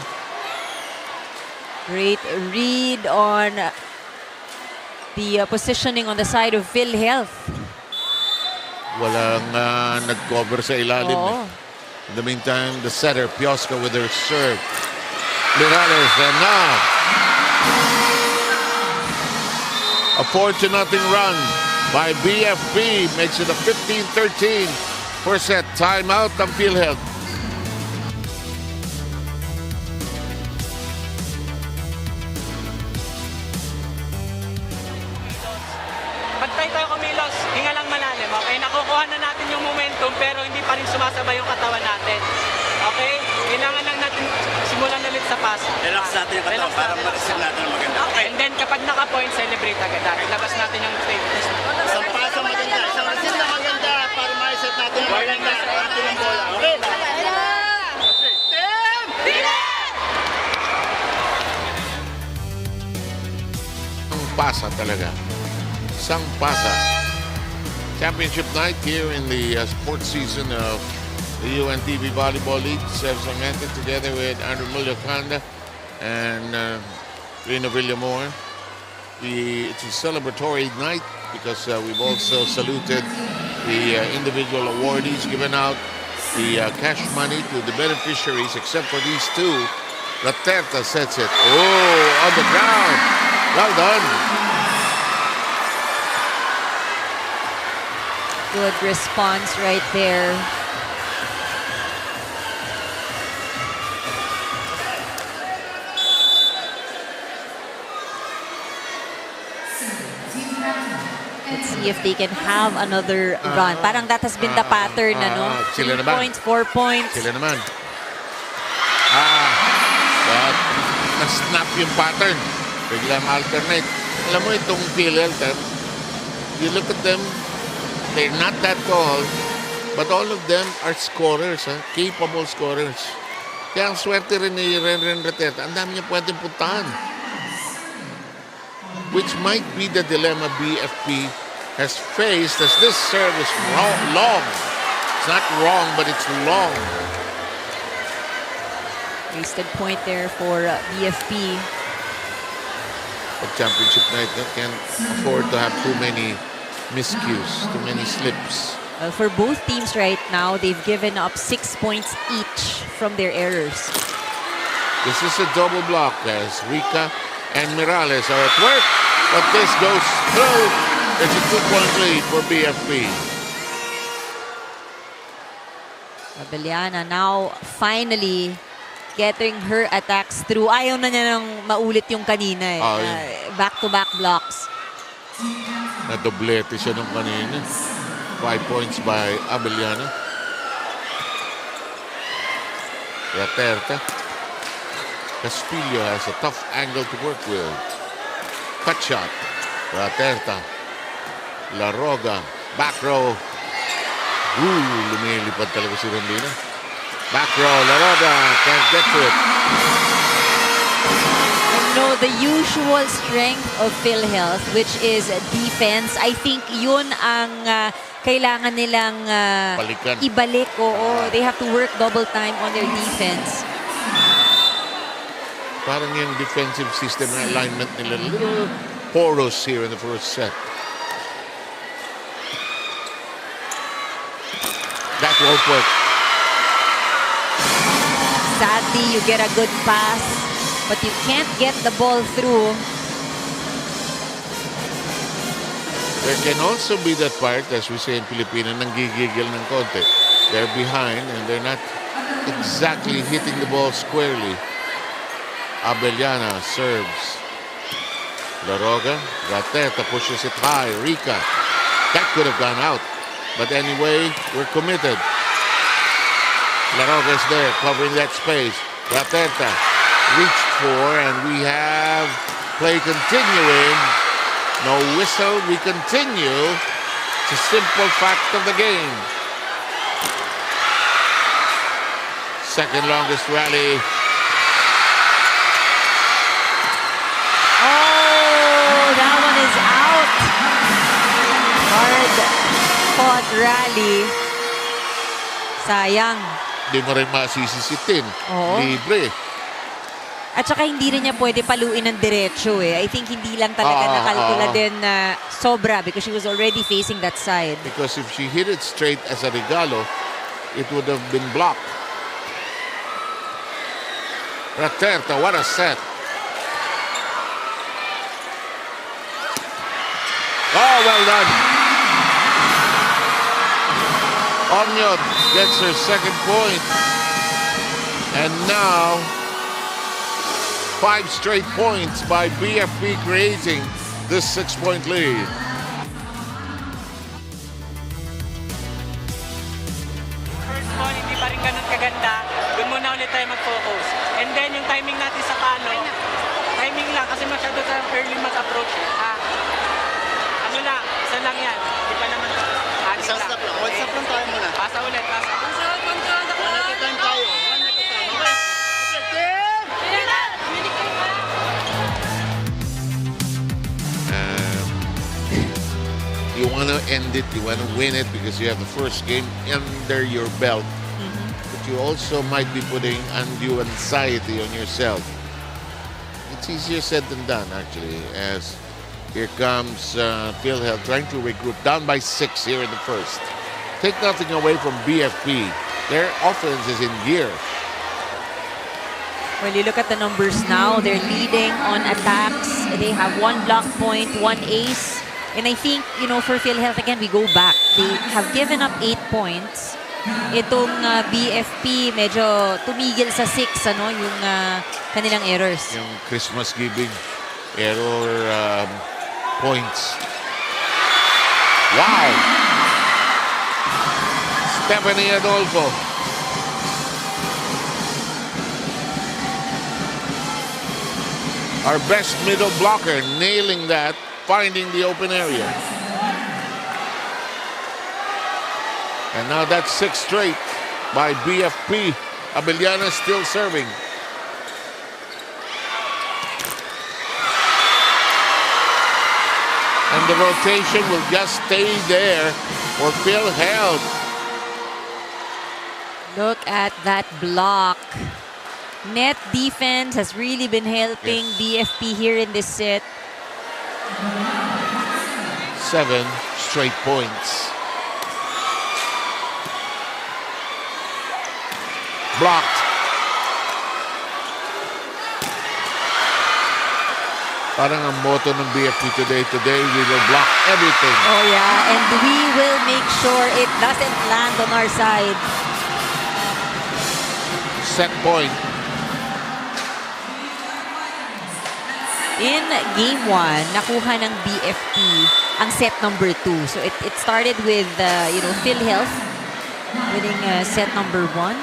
Great read on the positioning on the side of PhilHealth. Walang nag-cover sa ilalim. Oo. In the meantime, the setter, Pioska, with her serve. Morales, and now a 4-0 run by BFP makes it a 15-13 first set. Timeout ng PhilHealth. Pagtay tayo kumilos, hinga lang malalim, okay? Nakukuha na natin yung momentum pero hindi pa rin sumasabay yung katawan natin. Okay? Kailangan lang natin simulan ulit sa pass. Relax natin yung katawan para ma-receive natin ang maganda. Okay. And then kapag naka-point, celebrate agad. Labas natin yung status. Isang pass ang maganda, isang receive na maganda para ma-set natin ang maganda. Atin ang bola. Okay? Sang pasa talaga. Sang pasa. Championship night here in the sports season of the UNTV Volleyball League. 𝗘𝗫𝗛𝗘𝗓 together with 𝗚𝗔𝗠𝗘𝗓𝗜𝗔𝗠𝗔𝗟𝗦 and Rina Villamor. It's a celebratory night because we've also saluted the individual awardees, given out the cash money to the beneficiaries, except for these two. 𝗚𝗏𝗘𝗏𝗧 sets it. Oh, on the ground. Well done. Good response right there. Let's see if they can have another run. Parang that has been the pattern, ano? 3 sila naman. points, 4 points. Sila naman. But na-snap yung pattern. Bigla ma-alternate. Alam mo itong PhilHealth, you look at them, they're not that tall, but all of them are scorers, capable scorers. Kaya ang swerte rin ni Ren Rateta, ang dami niya pwedeng puntahan. Which might be the dilemma BFP has faced, as this serve is long. It's not wrong, but it's long. Wasted point there for BFP. A championship night that can't afford to have too many miscues, too many slips. Well, for both teams right now, they've given up 6 points each from their errors. This is a double block as Rika and Mirales are at work, but this goes through. It's a 2-point lead for BFP. Abellana now finally getting her attacks through. Ayaw na niya nang maulit yung kanina eh. Back-to-back blocks. Nadoblete siya nung kanina. 5 points by Abellana. 𝗚𝗏𝗘𝗏𝗧. Castillo has a tough angle to work with. Cut shot. 𝗚𝗏𝗘𝗏𝗧. La Roga. Back row. Lumilipad talaga si Rondina. Back row. La Roga can't get to it. No, the usual strength of PhilHealth, which is defense, I think yun ang kailangan nilang Balikan. ibalik. Oo, they have to work double time on their defense. Parang yung defensive system na alignment nila, little porous here in the first set. That won't work. Sadly, you get a good pass, but you can't get the ball through. There can also be that part, as we say in Filipino, nanggigigil ng konti. They're behind and they're not exactly hitting the ball squarely. Abellana serves. La Roga. 𝗚𝗏𝗘𝗏𝗧 pushes it high. Rika. That could have gone out. But anyway, we're committed. La Roga is there, covering that space. 𝗚𝗏𝗘𝗏𝗧 reached for, and we have play continuing. No whistle, we continue. It's a simple fact of the game. Second longest rally. Oh, that one is out. Hard fought rally. Sayang. Hindi mo rin masisisitin. Oo. Libre. At saka hindi rin niya pwede paluin ng diretso eh. I think hindi lang talaga nakalkula din na sobra because she was already facing that side. Because if she hit it straight as a regalo, it would have been blocked. 𝗚𝗏𝗘𝗏𝗧, what a set. Oh, well done. Onyot gets her second point. And now 5 straight points by BFP, creating this 6-point lead. First ball, hindi pa rin ganun kaganda. Doon muna ulit tayo mag-focus. And then yung timing natin sa palo, timing lang kasi masyado tayong early mag-approach. Ano lang, isa lang yan. Di pa naman anim Isang stop lang. One stop lang tayo muna. Pasa ulit, pasa. One at a time tayo. One at a time. Okay. You want to end it, you want to win it because you have the first game under your belt. But you also might be putting undue anxiety on yourself. It's easier said than done, actually, as here comes PhilHealth trying to regroup, down by 6 here in the first. Take nothing away from BFP. Their offense is in gear. Well, you look at the numbers now. They're leading on attacks. They have 1 block point, 1 ace. And I think, you know, for PhilHealth, again, we go back. They have given up 8 points. Itong BFP, medyo tumigil sa 6, ano, yung kanilang errors. Yung Christmas giving error points. Wow! Stephanie Adolfo. Our best middle blocker, nailing that, finding the open area. And now that's 6 straight by BFP. Abellana still serving. And the rotation will just stay there for PhilHealth. Look at that block. Net defense has really been helping BFP here in this set. 7 straight points. Blocked. Parang ang motto ng BFP today, we will block everything. Oh yeah, and we will make sure it doesn't land on our side. Set point. In game 1, nakuha ng BFP ang set number 2. So it started with you know, PhilHealth winning set number 1.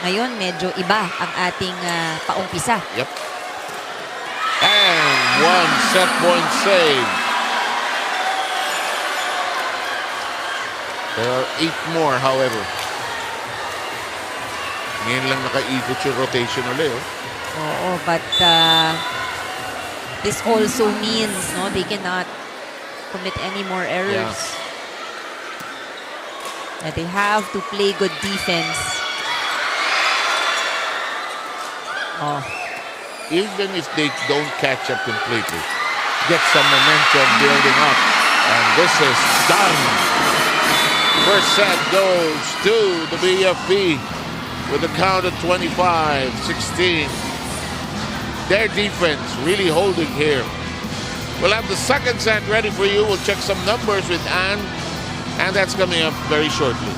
Ngayon medyo iba ang ating paumpisa. Yep. And 1 set point save. There are 8 more, however. Ngayon lang nakaikot yung rotation ulit. Oo, but this also means no, they cannot commit any more errors. That they have to play good defense. Oh. Even if they don't catch up completely, get some momentum building up. And this is done. First set goes to the BFP with a count of 25-16. Their defense really holding here. We'll have the second set ready for you. We'll check some numbers with Ann, and that's coming up very shortly.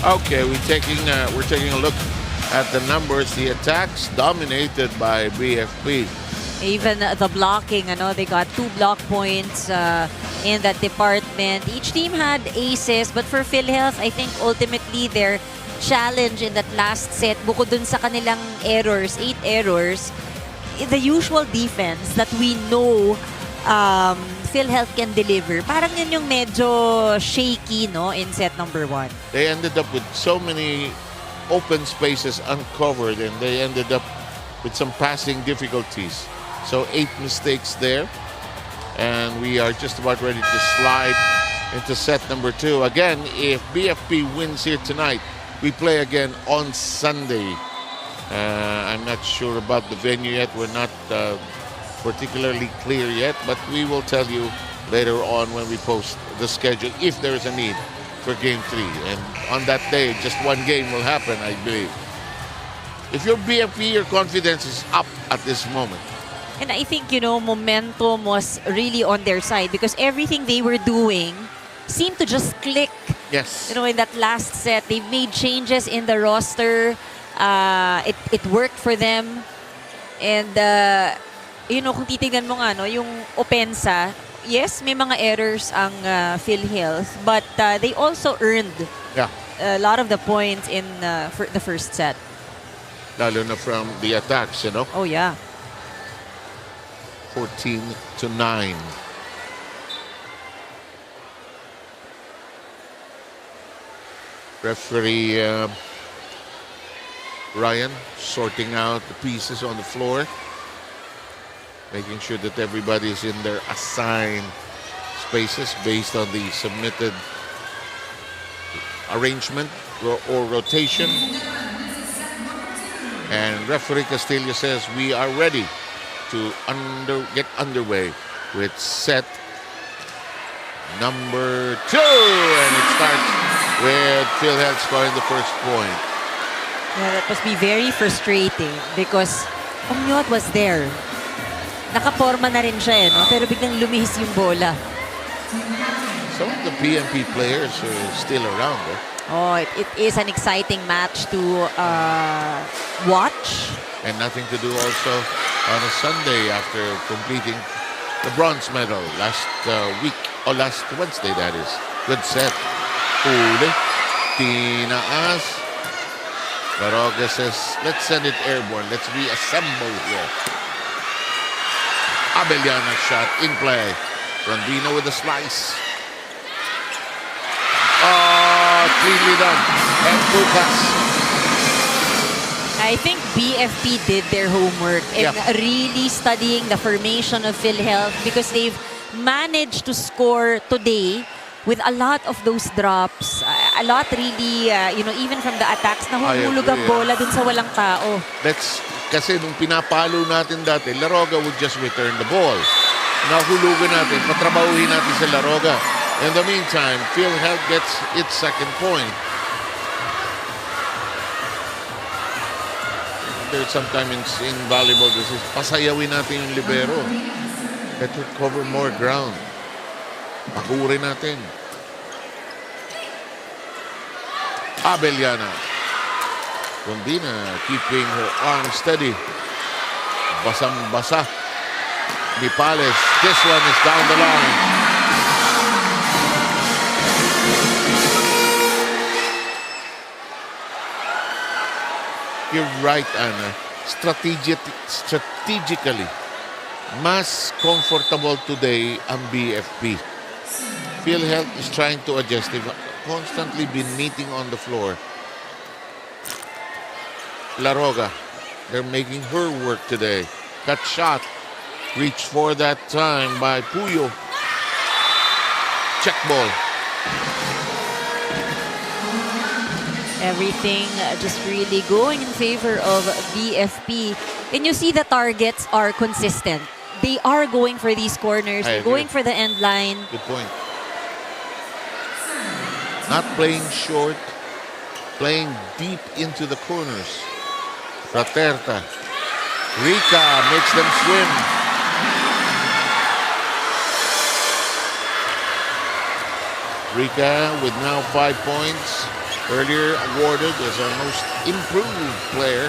Okay, we're taking a look at the numbers. The attacks dominated by BFP. Even the blocking, ano, they got 2 block points in that department. Each team had aces, but for PhilHealth, I think ultimately their challenge in that last set, bukod dun sa kanilang errors, 8 errors, the usual defense that we know PhilHealth can deliver. Parang yun yung medyo shaky, no, in set number 1. They ended up with so many open spaces uncovered, and they ended up with some passing difficulties. So 8 mistakes there, and we are just about ready to slide into set number 2. Again, if BFP wins here tonight, we play again on Sunday. I'm not sure about the venue yet. We're not particularly clear yet, but we will tell you later on when we post the schedule if there is a need for Game 3. And on that day, just one game will happen, I believe. If you're BFP, your confidence is up at this moment. And I think, you know, momentum was really on their side because everything they were doing seemed to just click. Yes. You know, in that last set, they made changes in the roster. It worked for them. And, you know, kung titignan mo nga, no, yung opensa, yes, may mga errors ang PhilHealth, but they also earned a lot of the points in for the first set. Lalo na from the attacks, you know. Oh, yeah. 14-9. Referee Ryan sorting out the pieces on the floor, making sure that everybody is in their assigned spaces based on the submitted arrangement or rotation. And referee Castillo says we are ready to get underway with set number 2, and it starts with PhilHealth scoring the first point. Yeah, that must be very frustrating because Omyot was there. Nakaporma na rin siya, no? Pero biglang lumihis yung bola. Some of the PNP players are still around. Oh, it is an exciting match to watch. And nothing to do also on a Sunday after completing the bronze medal last week, or last Wednesday, that is. Good set. Uli. Tinaas. Baroga says, let's send it airborne. Let's reassemble here. Abellana shot in play. Rondino with a slice. Oh, cleanly done. And Lucas. I think BFP did their homework in really studying the formation of PhilHealth because they've managed to score today with a lot of those drops. A lot really, you know, even from the attacks, nahuhulog ang bola dun sa walang tao. Kasi nung pinapalo natin dati, Laroga would just return the ball. Nahulugan natin, patrabahuhin natin sa Laroga. In the meantime, PhilHealth gets its second point. There's sometimes in volleyball, this is pasayawin natin yung libero. Let it cover more ground. Pakurin natin. Abellana. Rondina keeping her arm steady. Basang-basa. Nipales. This one is down the line. You're right, Anna. Strategically, mas comfortable today ang BFP. PhilHealth is trying to adjust. They've constantly been meeting on the floor. Laroga, they're making her work today. Cut shot. Reached for that time by Puyo. Check ball. Everything just really going in favor of BFP. And you see the targets are consistent. They are going for these corners. They're going for the end line. Good point. Not playing short, playing deep into the corners. Fraterta. Rica makes them swim. Rica with now 5 points. Earlier awarded as our most improved player.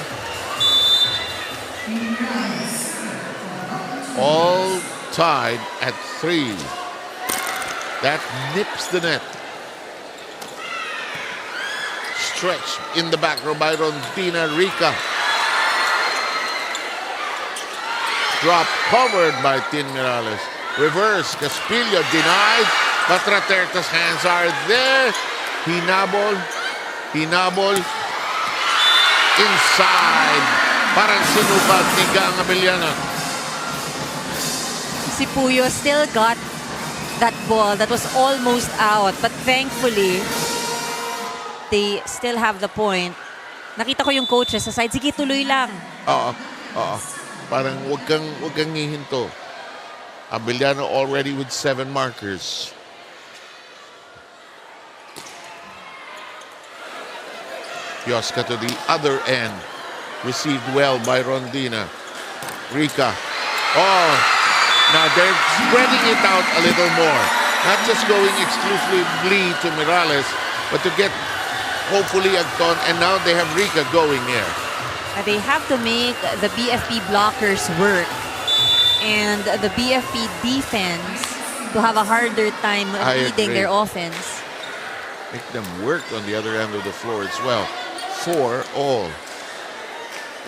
All tied at 3. That nips the net. Stretch in the back row by Rondina. Rica. Drop covered by Tin Morales. Reverse. Caspillo denied. But Raterta's hands are there. Hinabol. Inside. Parang sinupat ni Gang Abellana. Si Puyo still got that ball that was almost out. But thankfully, they still have the point. Nakita ko yung coaches sa side. Sige, tuloy lang. Oo. Parang wag kang hihinto. Abiliano already with 7 markers. 𝗘𝗫𝗛𝗧𝗜𝗓 to the other end. Received well by Rondina. Rika. Oh, now they're spreading it out a little more. Not just going exclusively to Mirales, but to get hopefully Agton. And now they have Rika going there. They have to make the BFP blockers work and the BFP defense to have a harder time leading their offense. Make them work on the other end of the floor as well. 4 all.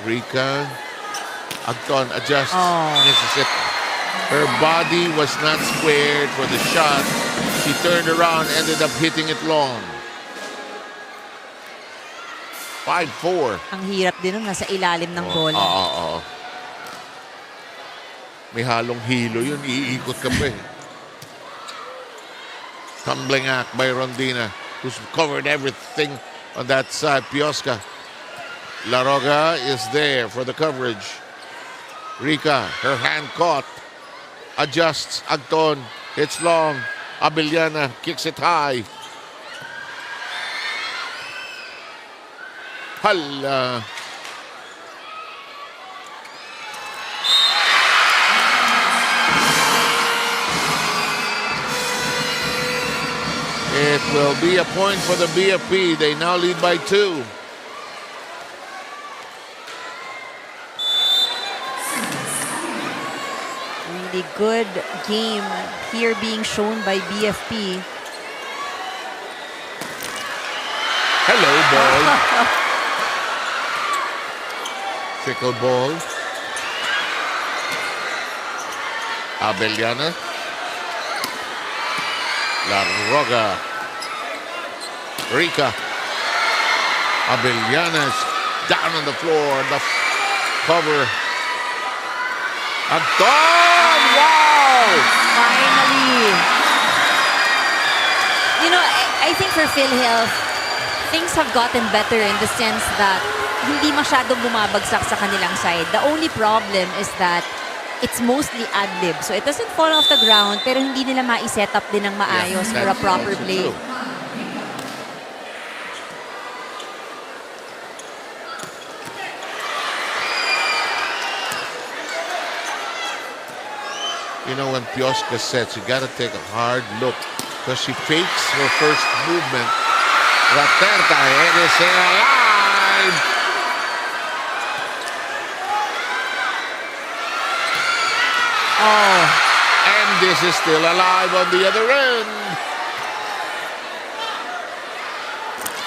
Rika. Agton adjusts. Misses it. Her body was not squared for the shot. She turned around, ended up hitting it long. 5-4. Ang hirap din nung nasa ilalim ng bola. Oo. May halong hilo yun. Iikot ka pa eh. Tumbling act by Rondina, who's covered everything on that side. 𝗘𝗫𝗛𝗧𝗏. Laroga is there for the coverage. Rika, her hand caught. Adjusts. Agton. It's long. Abiliana kicks it high. Hala. It will be a point for the BFP. They now lead by 2. Really good game here being shown by BFP. Hello, ball. Fickle ball. Abellana. Laroga. Rika. Abellana's down on the floor. The cover. Agton! Wow! Finally! You know, I think for PhilHealth, things have gotten better in the sense that hindi masyadong bumabagsak sa kanilang side. The only problem is that it's mostly ad-lib. So it doesn't fall off the ground, pero hindi nila ma-set up din ng maayos for a proper play. True. You know, when 𝗘𝗫𝗛𝗧𝗏 sets, you got to take a hard look because she fakes her first movement. Raterta, it is alive! Oh, and this is still alive on the other end.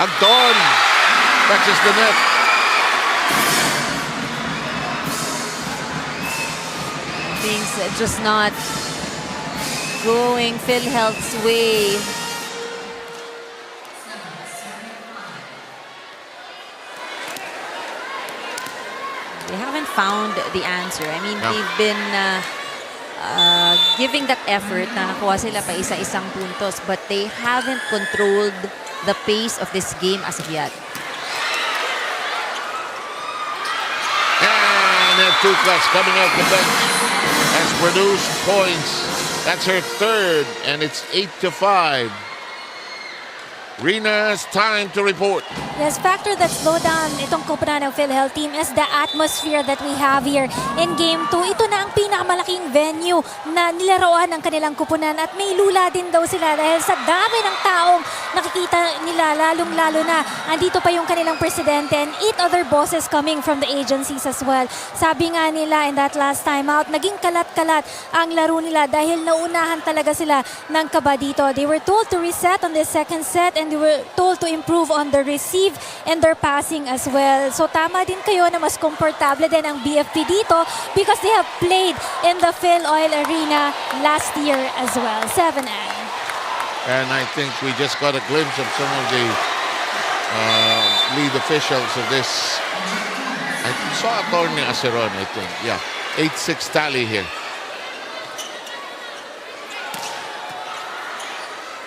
Agton touches the net. Things just not going PhilHealth's way. They haven't found the answer. I mean, they've been giving that effort na nakuha sila pa isa-isang puntos, but they haven't controlled the pace of this game as of yet. And Tukas coming off the bench has produced points. That's her 3rd, and it's 8-5. Rina's time to report. Yes, factor that slow down itong kupunan ng PhilHealth team is the atmosphere that we have here in Game 2. Ito na ang pinakamalaking venue na nilaroan ng kanilang kupunan at may lula din daw sila dahil sa dami ng taong nakikita nila, lalong-lalo na andito pa yung kanilang presidente and 8 other bosses coming from the agencies as well. Sabi nga nila in that last time out, naging kalat-kalat ang laro nila dahil naunahan talaga sila ng kaba dito. They were told to reset on the second set and they were told to improve on the receive and their passing as well. So tama din kayo na mas komportable din ang BFP dito because they have played in the FilOil arena last year as well. 7-9. And I think we just got a glimpse of some of the lead officials of this. I saw Atty. Aceron, I think. Yeah, 8-6 tally here.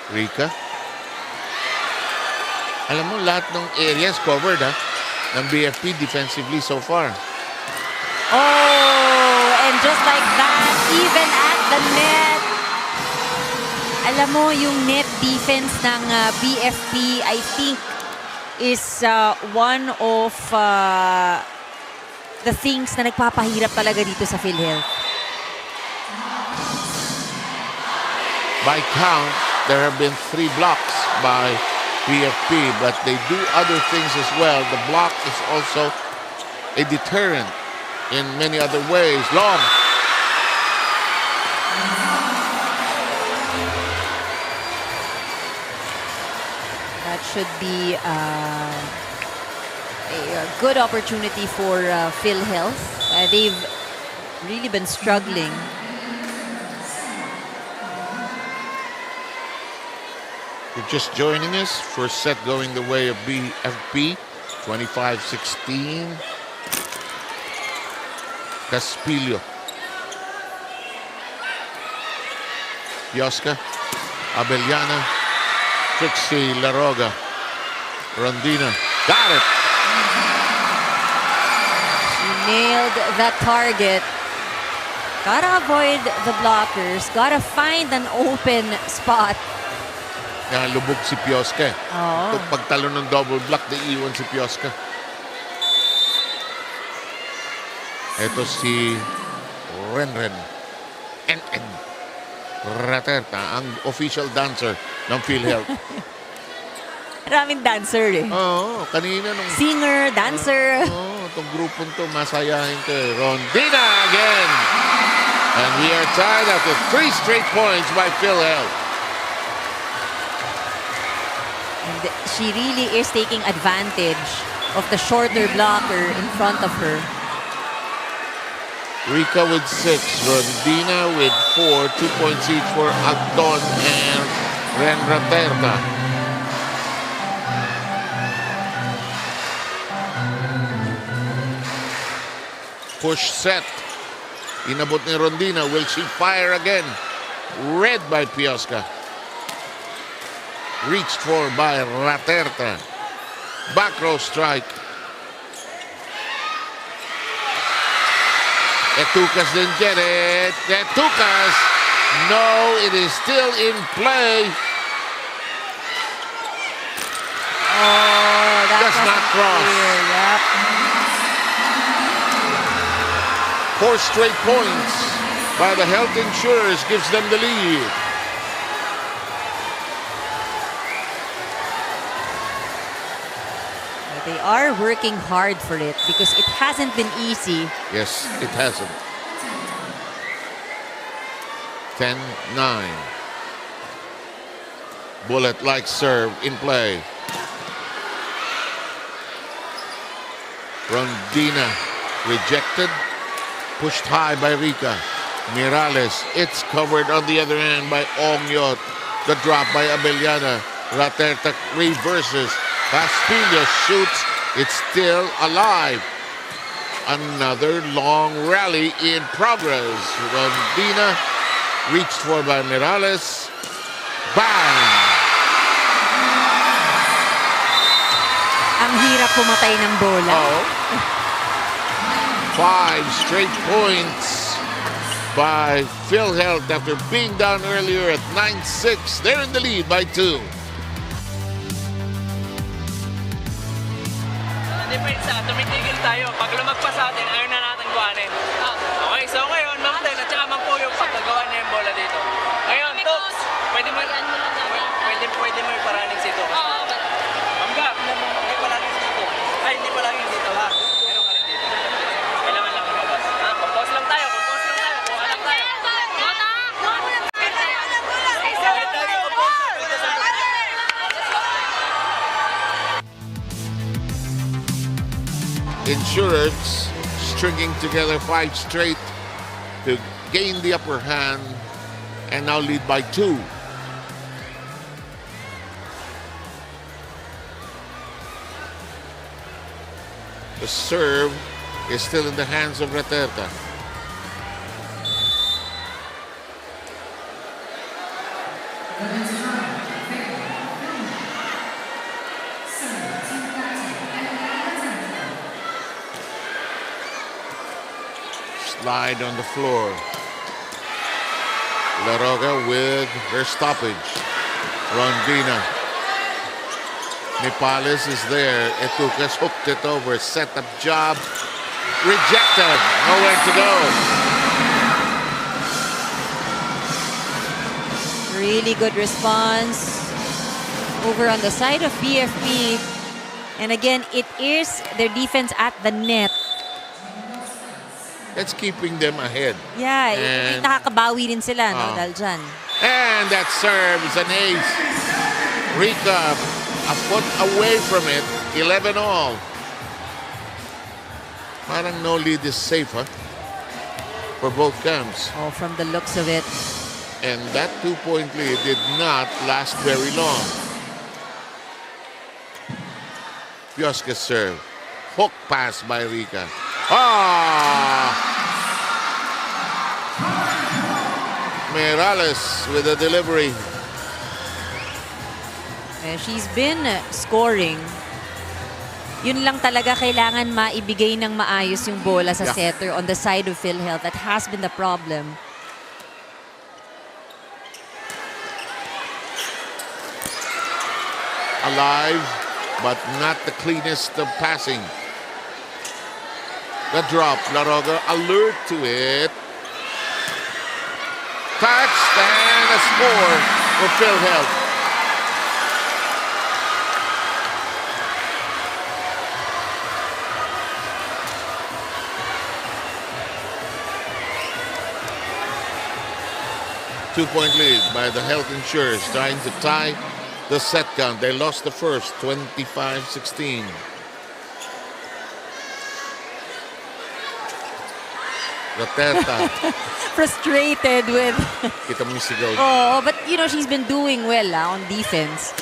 Rika. Alam mo, lahat ng areas covered ng BFP defensively so far. Oh! And just like that, even at the net. Alam mo, yung net defense ng BFP, I think, is one of the things na nagpapahirap talaga dito sa PhilHealth. By count, there have been 3 blocks by BFP, but they do other things as well. The block is also a deterrent in many other ways. Long. That should be a good opportunity for PhilHealth. They've really been struggling. If you're just joining us, first set going the way of BFP, 25-16. 𝗘𝗫𝗛𝗕𝗚𝗓. 𝗘𝗫𝗛𝗕𝗚𝗓. Trixie Laroga. Rondina. Got it! She nailed that target. Gotta avoid the blockers. Gotta find an open spot. Yan, lubog si 𝗘𝗫𝗛𝗃𝗓. Oo. Ito pagtalo ng double block, naiiwan si 𝗘𝗫𝗛𝗃𝗓. Ito si Renren. Raterta, ang official dancer ng PhilHealth. Maraming dancer eh. Oo, kanina nung... Singer, dancer. Oo, itong grupong to, masayahin to eh. Rondina again! And we are tied after 3 straight points by PhilHealth. And she really is taking advantage of the shorter blocker in front of her. Rica with 6, Rondina with 4, 2 points each for Agdon and Ren Raterta. Push set. Inabot ni Rondina. Will she fire again? Read by 𝗘𝗫𝗛𝗃𝗓. Reached for by Raterta. Back row strike. 𝗘𝗫𝗛𝗃𝗓 didn't get it. 𝗘𝗫𝗃𝗛. No, it is still in play. Oh, that Does not cross. clear. Yep. 4 straight points by the Health Insurers gives them the lead. They are working hard for it because it hasn't been easy. Yes, it hasn't. 10-9. Bullet-like serve in play. Rondina rejected. Pushed high by Rica. Mirales. It's covered on the other end by Ongyot. The drop by Abellana. Raterta reverses. 𝗘𝗫𝗛𝗃𝗓𝗏 shoots. It's still alive. Another long rally in progress. Rondina reached for by Mirales. Bang! Ang hirap pumatay ng bola. Oh. 5 straight points by PhilHealth after being down earlier at 9-6. They're in the lead by 2. Depensa, tumitigil tayo. Pag lumagpas sa atin, ayaw na natin kuhanin. Okay, so ngayon, Ma'am Ten at saka Ma'am Puyo, pagkagawa niya yung bola dito. Ngayon, Tops, pwede mo iparaning dito. Ma'am Gab, hindi palaging dito. Ay, hindi palaging dito, ha? Meron ka rin dito. Kailangan lang lumabas. Ha? Compose lang tayo. Kuha lang tayo. Insurers stringing together 5 straight to gain the upper hand and now lead by 2. The serve is still in the hands of Raterta. slide on the floor. 𝗘𝗫𝗓𝗏 with her stoppage. Rondina. Nepales is there. 𝗘𝗫𝗓𝗏 hooked it over. Set up job. Rejected. Nowhere to go. Really good response over on the side of BFP. And again, it is their defense at the net. That's keeping them ahead. Yeah, And- nakakabawi din sila, no, dahil dyan. And that serve is an ace. Rika a foot away from it. 11-all. Parang no lead is safe, huh? For both camps. Oh, from the looks of it. And that 2-point lead did not last very long. Piosca's serve. Hook pass by Rika. Morales with a delivery. She's been scoring. Yun lang talaga kailangan maibigay ng maayos yung bola sa setter on the side of PhilHealth. That has been the problem. Alive, but not the cleanest of passing. The drop, 𝗘𝗫𝗓𝗏 alert to it. Touched and a score for PhilHealth. Two-point lead by the Health Insurers, trying to tie the set count. They lost the first, 25-16. Rateta. Frustrated with... Kita mo yung sigaw. Oh, but you know, she's been doing well on defense.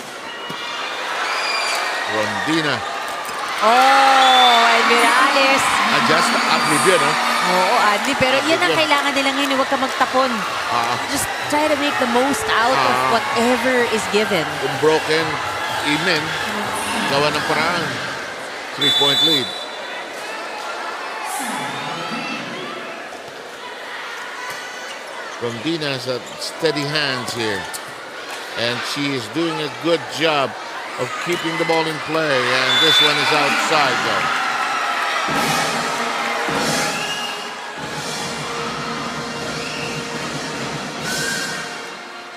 Rondina. Oh, and Morales. Adjust Adlib yun, no? Oo, Adli. Pero yan ang kailangan nila ngayon. Huwag ka magtapon. Just try to make the most out of whatever is given. Kung broken, Imen, gawa ng paraan. 3-point lead. Rondina has steady hands here. And she is doing a good job of keeping the ball in play. And this one is outside, though.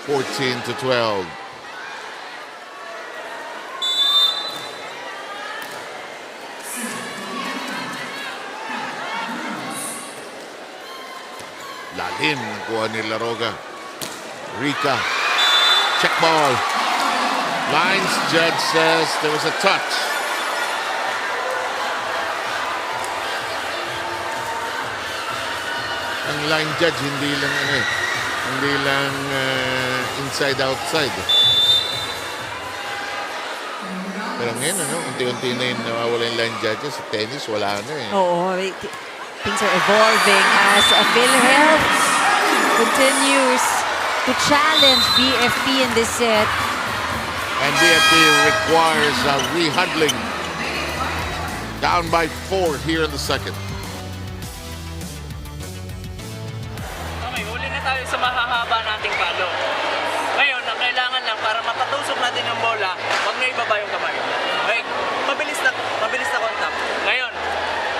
(14-12). Lalim nakuha ni 𝗘𝗫𝗓𝗏. Rika. Check ball. Lines judge says there was a touch. Ang line judge hindi lang inside outside. Pero ngayon unti-unti na yung nawawala yung line judges sa tennis, wala na eh. Oo, things are evolving as PhilHealth continues to challenge BFP in this set. And BFP requires a rehuddling. Down by 4 here in the second. Okay, huli na tayo sa mahahaba nating palo. Ngayon, ang kailangan lang para mapatusok natin yung bola, huwag na ibaba yung kamay. Okay, mabilis na contact. Ngayon,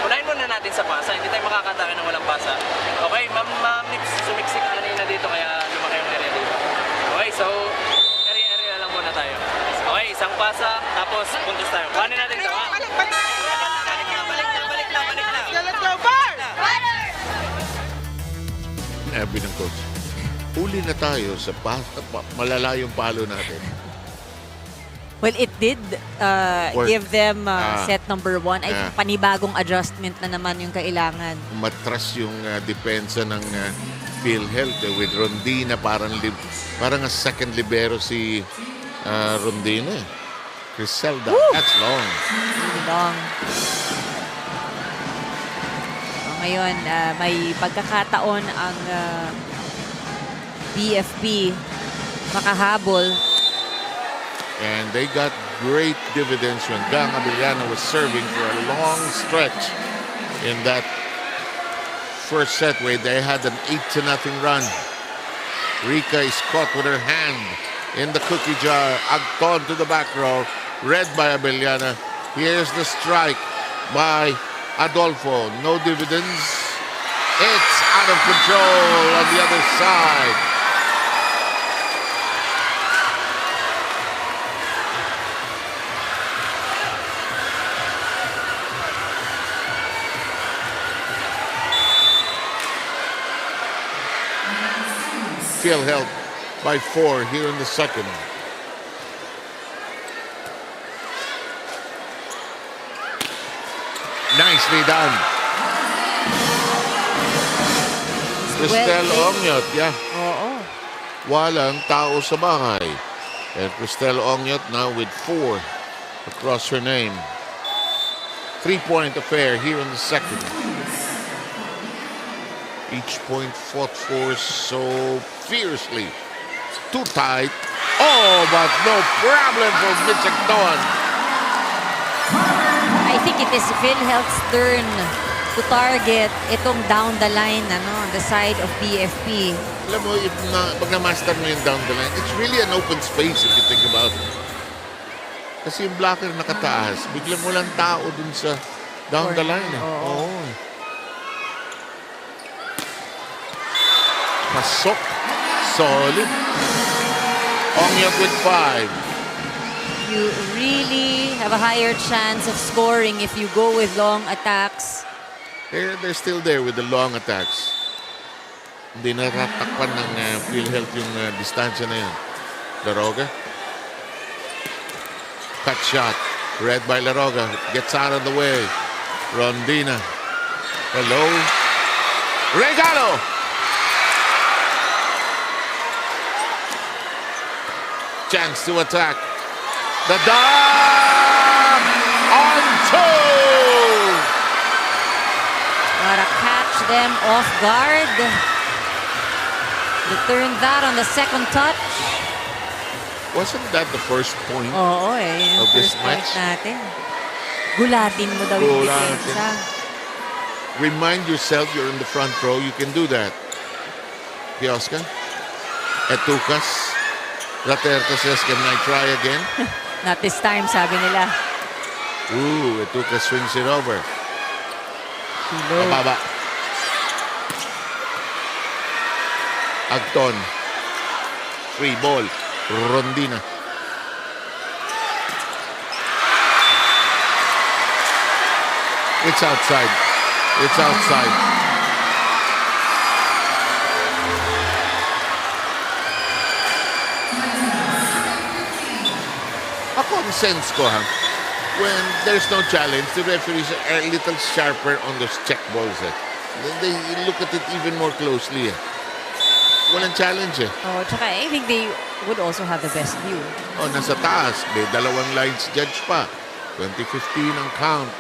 unahin muna natin sa pasa. Hindi tayo makakatake ng walang pasa. Okay, Ma'am Nips, sumiksik kanina dito kaya lumaki yung area dito. Okay, so area lang muna tayo. Okay, isang pasa, tapos puntos tayo. Kuhanin natin ito, ha? Balik na. Let's go, Sabi ng coach, huli na tayo sa malalayong palo natin. Well, it did give them set number 1. I think panibagong adjustment na naman yung kailangan. Matras yung depensa ng PhilHealth with Rondina. Parang a second libero si Rondina. Griselda. That's long. Really long. So, ngayon, may pagkakataon ang BFP makahabol. And they got great dividends when 𝗘𝗫𝗛𝗏 was serving for a long stretch in that first set where they had an 8-0 run. Rika is caught with her hand in the cookie jar. Agton to the back row, read by Abellana. Here's the strike by Adolfo. No dividends. It's out of control on the other side. PhilHealth by 4 here in the second. Nicely done. Cristel Ongniot, yeah. Oo. Walang tao sa bahay. And Cristel Ongniot now with 4 across her name. 3-point affair here in the second. Each point fought for so fiercely. Too tight. Oh, but no problem for Mitch Agton. I think it is PhilHealth's turn to target itong down the line, the side of BFP. Alam mo, pag na-master mo yung down the line, it's really an open space if you think about it. Kasi yung blocker nakataas, biglang walang tao dun sa down the line. Oo. Pasok. Solid. Ongniot with 5. You really have a higher chance of scoring if you go with long attacks. They're still there with the long attacks. Hindi natatakpan ng PhilHealth yung distansya na yan. Laroga. Cut shot. Read by Laroga. Gets out of the way. Rondina. Hello. Regalo! Chance to attack. The dog on 2! Gotta catch them off guard. Return that on the second touch. Wasn't that the first point? Oo yung Of this first point match? natin. Gulatin mo daw yung Gulatin. depensa. Remind yourself you're in the front row. You can do that. Piosca. Etukas. Raterta says, can I try again? Not this time, sabi nila. Ooh, Etukas swings it over. Mababa. Agton. Free ball. Rondina. It's outside. It's outside. Ako ang sense ko when there's no challenge, the referees are a little sharper on those check balls. They look at it even more closely. Walang challenge Oh, tsaka I think they would also have the best view. Oh, nasa taas. May dalawang lines judge pa. 2015 ang count.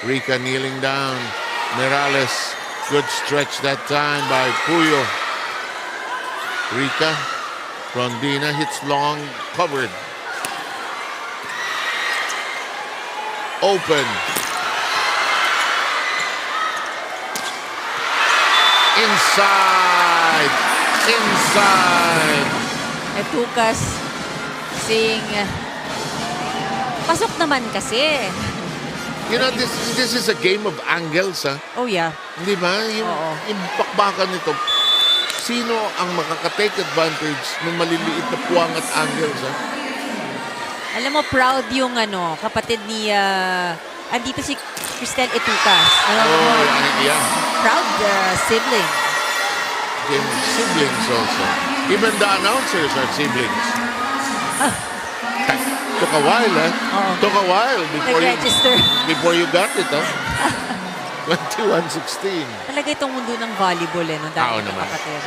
Rika kneeling down. Morales. Good stretch that time by Puyo. Rika. Rondina hits long. Covered. Open. Inside. Inside. Etukas saying, pasok naman kasi. You know, this is a game of angles, Oh yeah. Di ba? Yung bakbakan nito, sino ang makaka-take advantage ng maliliit na puwang at angles, Alam mo, proud yung kapatid ni, andito si Cristel Etukas. Yeah. Proud sibling. Game of siblings also. Even the announcers are siblings. Took a while, Took a while before you got it, 21-16. Talaga itong mundo ng volleyball, no? Dahil naman. kapatid.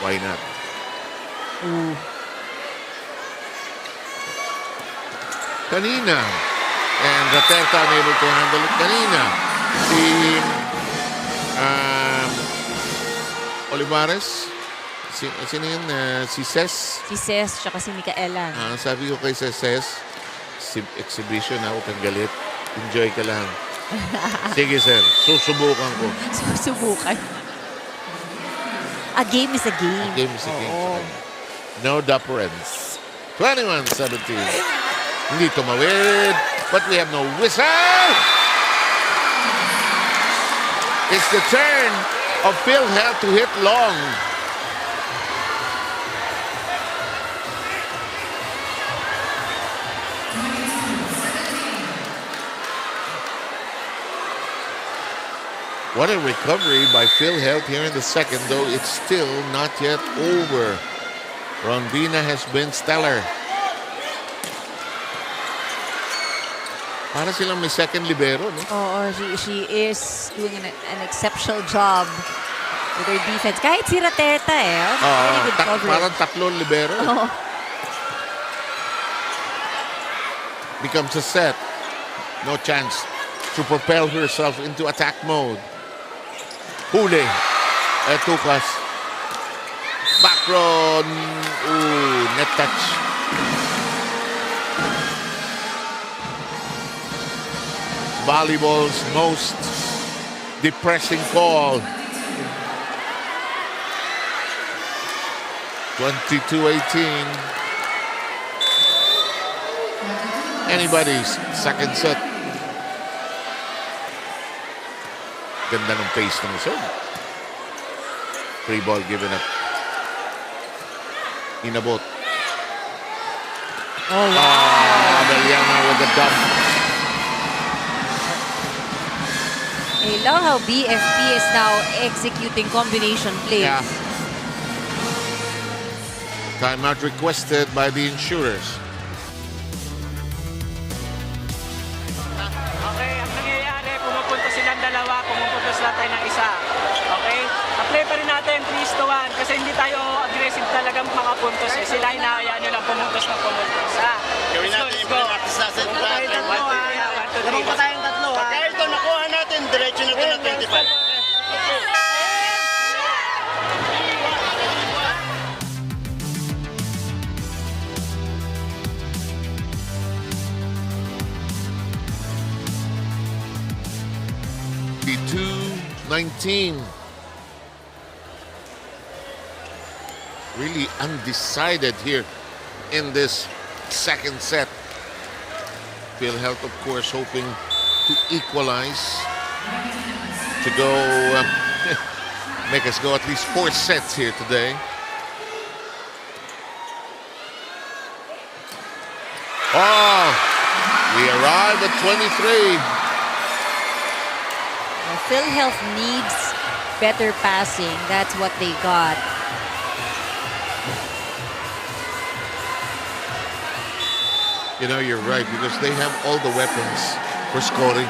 Why not? Ooh. Kanina. And Raterta unable to handle it kanina. Si Olivares. Sino yun? Si Ses. Si Ces, tsaka si Micaela. Sabi ko kay Ses, exhibition, huwag kang galit. Enjoy ka lang. Sige, sir. Susubukan ko. Susubukan. A game is a game. Game is a game. Oo. No difference. 21-17. Hindi tumawid. But we have no whistle. It's the turn of PhilHealth to hit long. What a recovery by PhilHealth here in the second, though it's still not yet over. Rondina has been stellar. Para silang may second libero, no? Oo, she is doing an exceptional job with her defense. Kahit si Rateta very good coverage. Parang tatlong libero. Oo. Becomes a set. No chance to propel herself into attack mode. Huli. Tukas. Backron. Ooh, net touch. Volleyball's most depressing call. 22-18. Anybody's second set. Ganda ng pace ng serve. Free ball given up. Inabot. Oh, wow. Abeliana with the dump. I love how BFP is now executing combination plays. Yeah. Timeout requested by the Insurers. Okay, ang nangyayari, pumupunto silang dalawa, pumupunto sila tayo ng isa. Okay? Apply pa rin natin 3-1 kasi hindi tayo aggressive talagang makapuntos. Sila hinahayaan nyo lang pumuntos ng pumuntos. Gawin natin yung practice sa set Pumunta tayo tatlo, Labang pa tayong tatlo, Pagka ito nakuha natin, diretso na ito ng 25. The 2-19. Really undecided here in this second set. PhilHealth, of course, hoping to equalize, to go, make us go at least 4 sets here today. Oh, we arrive at 23. PhilHealth needs better passing. That's what they got. You know, you're right, because they have all the weapons for scoring.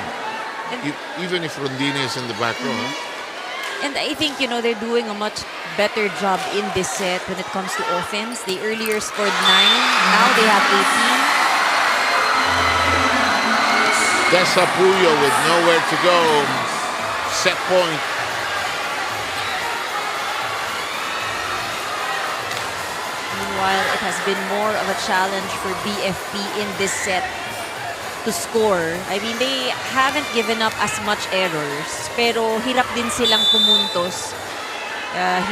Even if Rondina is in the back row. Huh? And I think, they're doing a much better job in this set when it comes to offense. They earlier scored 9. Now they have 18. Desapuyo with nowhere to go. Set point. Meanwhile, it has been more of a challenge for BFP in this set to score. I mean, they haven't given up as much errors, pero hirap din silang pumuntos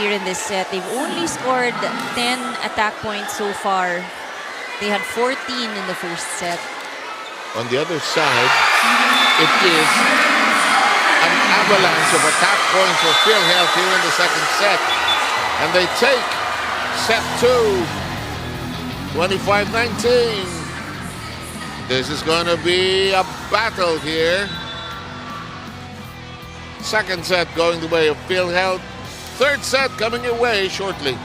here in this set. They've only scored 10 attack points so far. They had 14 in the first set. On the other side, it is an avalanche of attack points for PhilHealth here in the second set. And they take set 2, 25-19. This is going to be a battle here. Second set going the way of PhilHealth. Third set coming your way shortly.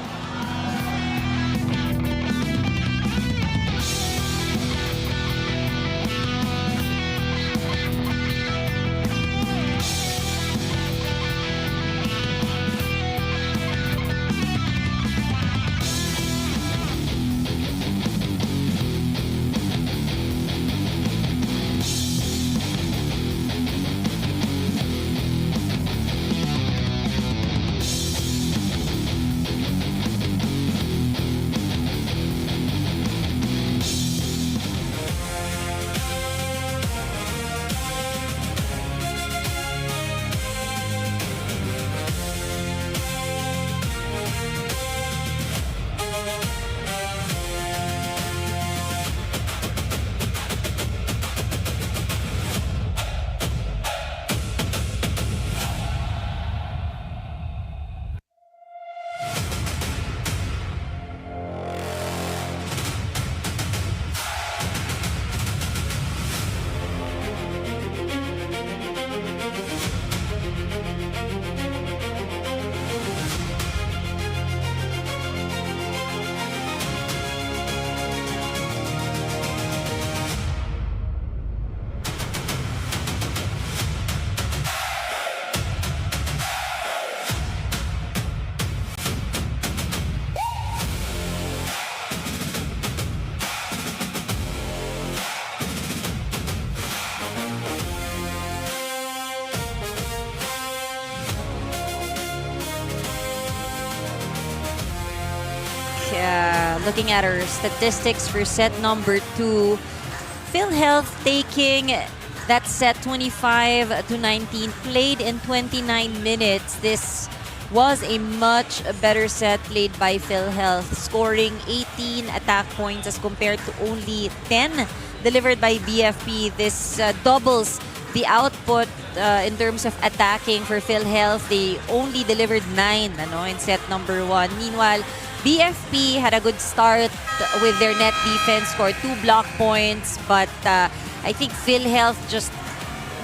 looking at our statistics for set number 2. PhilHealth taking that set 25-19, played in 29 minutes. This was a much better set played by PhilHealth, scoring 18 attack points as compared to only 10 delivered by BFP. This doubles the output in terms of attacking for PhilHealth. They only delivered 9 in set number 1. Meanwhile, BFP had a good start with their net defense, scored 2 block points, but I think PhilHealth just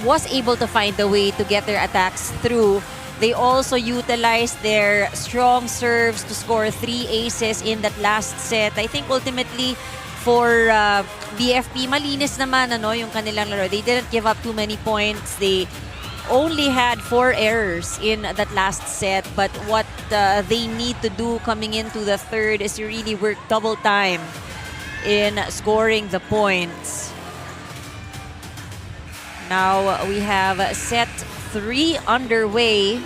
was able to find a way to get their attacks through. They also utilized their strong serves to score 3 aces in that last set. I think ultimately for BFP, malinis naman yung kanilang laro. They didn't give up too many points. They only had 4 errors in that last set, but what they need to do coming into the third is to really work double time in scoring the points. Now we have set 3 underway.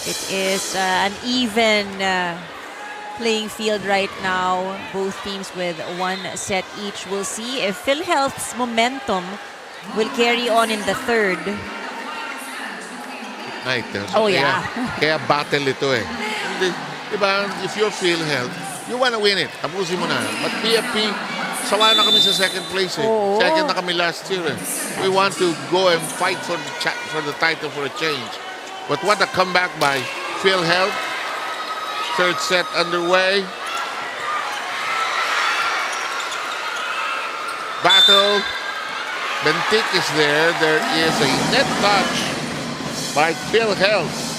It is an even playing field right now. Both teams with 1 set each. We'll see if PhilHealth's momentum will carry on in the third. Night. Oh, yeah. Kaya battle ito eh. Diba, if you're PhilHealth, you wanna win it. Tapusin mo na. But BFP, sawa na kami sa second place eh. Oo. Second na kami last year eh. We want to go and fight for the title for a change. But what a comeback by PhilHealth. Third set underway. Battle. 𝗘𝗫𝗧𝗜𝗓 is there. There is a net touch by PhilHealth.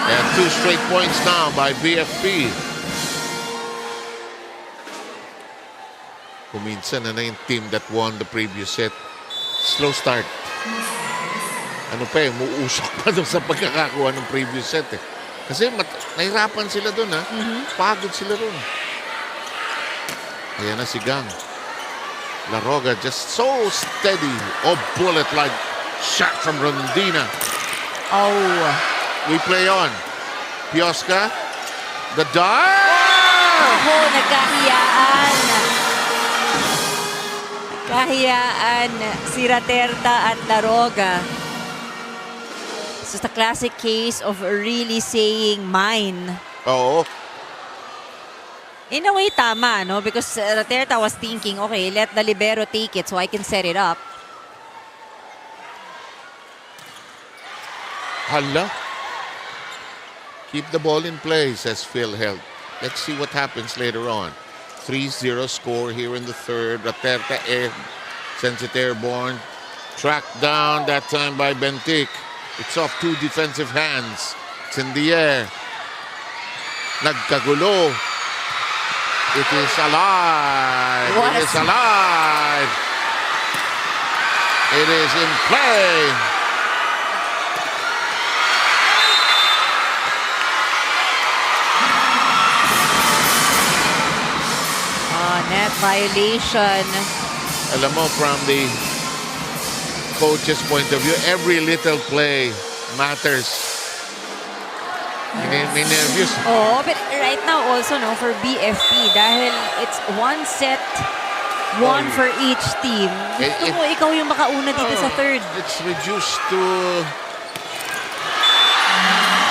And 2 straight points now by BFP. Kuminsan na yung team that won the previous set. Slow start. Ano pa eh, muusok pa doon sa pagkakakuha ng previous set eh. Kasi nahirapan sila doon ha. Pagod sila doon. Ayan na si Gang. 𝗘𝗫𝗓𝗏 just so steady. Oh, bullet-like shot from Rondina. Oh. We play on. Piosca. The dive! Oh, nagkahiyaan. Kahiyaan si Raterta at 𝗘𝗫𝗓𝗏. It's just a classic case of really saying mine. Oo. In a way, tama, no? Because Raterta was thinking, okay, let the libero take it so I can set it up. Hala. Keep the ball in play, says PhilHealth. Let's see what happens later on. 3-0 score here in the third. Raterta sends it airborne. Tracked down that time by 𝗘𝗫𝗓𝗏. It's off 2 defensive hands. It's in the air. Nagkagulo. It is alive. What? It is alive. It is in play. Net violation. Alam mo, from the coach's point of view, every little play matters. May nervous. Oh, but right now also, no, for BFP, dahil it's 1 set, 1 for each team. Gusto mo ikaw yung makauna dito sa third. It's reduced to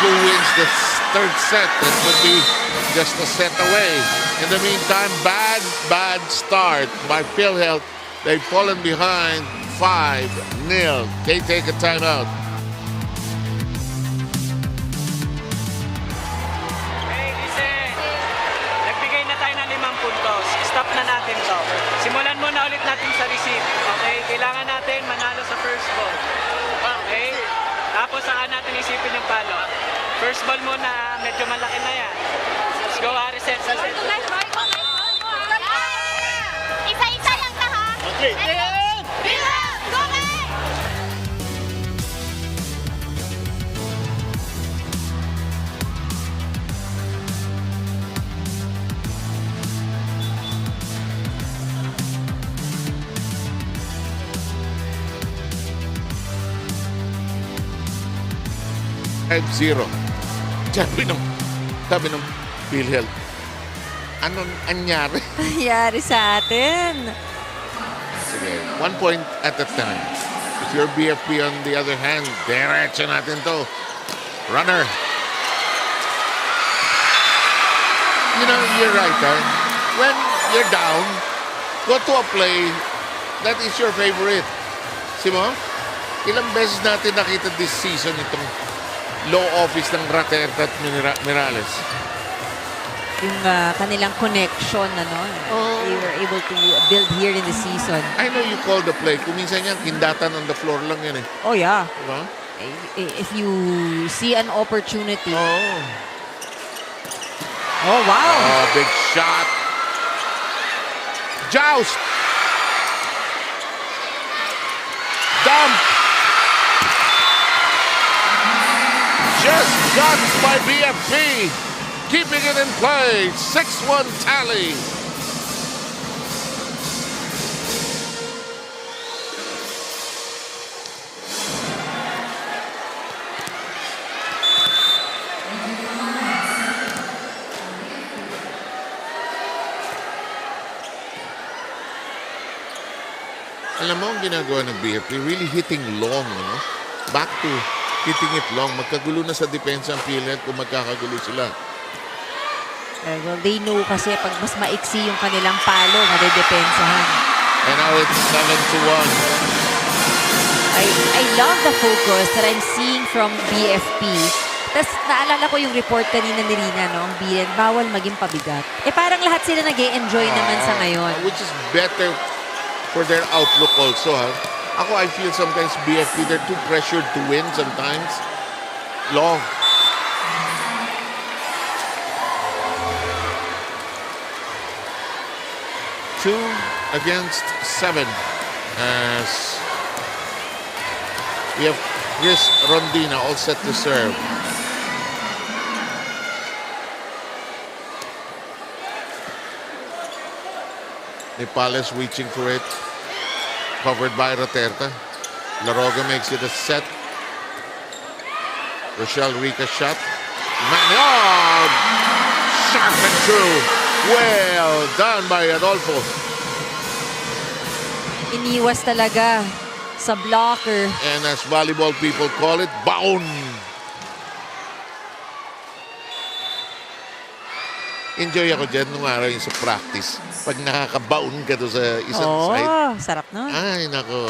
who wins the third set. It would be just a set away. In the meantime, bad start by PhilHealth. They've fallen behind 5-0. They take a timeout. Okay, listen. Nagbigay na tayo ng 5 puntos. Stop na natin to. Simulan muna ulit natin sa receive. Okay? Kailangan natin manalo sa first ball. Okay? Tapos saka natin isipin yung palo. First ball muna, medyo malaki na yan. Let's go, reset. Isa-isa lang na ha. Okay. 5-0. Sabi ng PhilHealth. Anong anyari? Nangyari sa atin. Sige, 1 point at a time. If your BFP on the other hand, diretso natin to. Runner. You know, you're right, huh? When you're down, go to a play that is your favorite. Simo, ilang beses natin nakita this season itong low office ng 𝗘𝗫𝗏𝗧𝗏 at Mirales. Yung kanilang connection, ano? They were able to build here in the season. I know you call the play. Kung minsan yan, kindatan on the floor lang yan eh. Oh, yeah. Diba? If you see an opportunity. Oh. Oh, wow. Oh, big shot. Joust. Dump. Just got by BFP. Keeping it in play. 6-1 tally. Alam mo ang ginagawa ng BFP, really hitting long, ano? Back to hitting it long. Magkagulo na sa depensa ang PhilHealth kung magkakagulo sila. Well, they know kasi pag mas maiksi yung kanilang palo, madedepensahan. And now it's 7-1. I love the focus that I'm seeing from BFP. Tapos naalala ko yung report kanina ni Rina, no? Ang BN, bawal maging pabigat. Parang lahat sila nag-e-enjoy naman sa ngayon. Which is better for their outlook also, ha? Ako, I feel sometimes BFP, they're too pressured to win sometimes. Long. Two against 7 as we have Chris Rondina all set to serve. Nepales reaching for it. Covered by 𝗘𝗫𝗏𝗧𝗏. 𝗘𝗫𝗏𝗧𝗏 makes it a set. Rochelle Rica shot. Oh, sharp and true. Well done by Adolfo. Iniwas talaga sa blocker. And as volleyball people call it, baon. Enjoy ako dyan nung araw yung sa practice. Pag nakakabaon ka doon sa isang side. Oh, sarap nun. Ay, nako.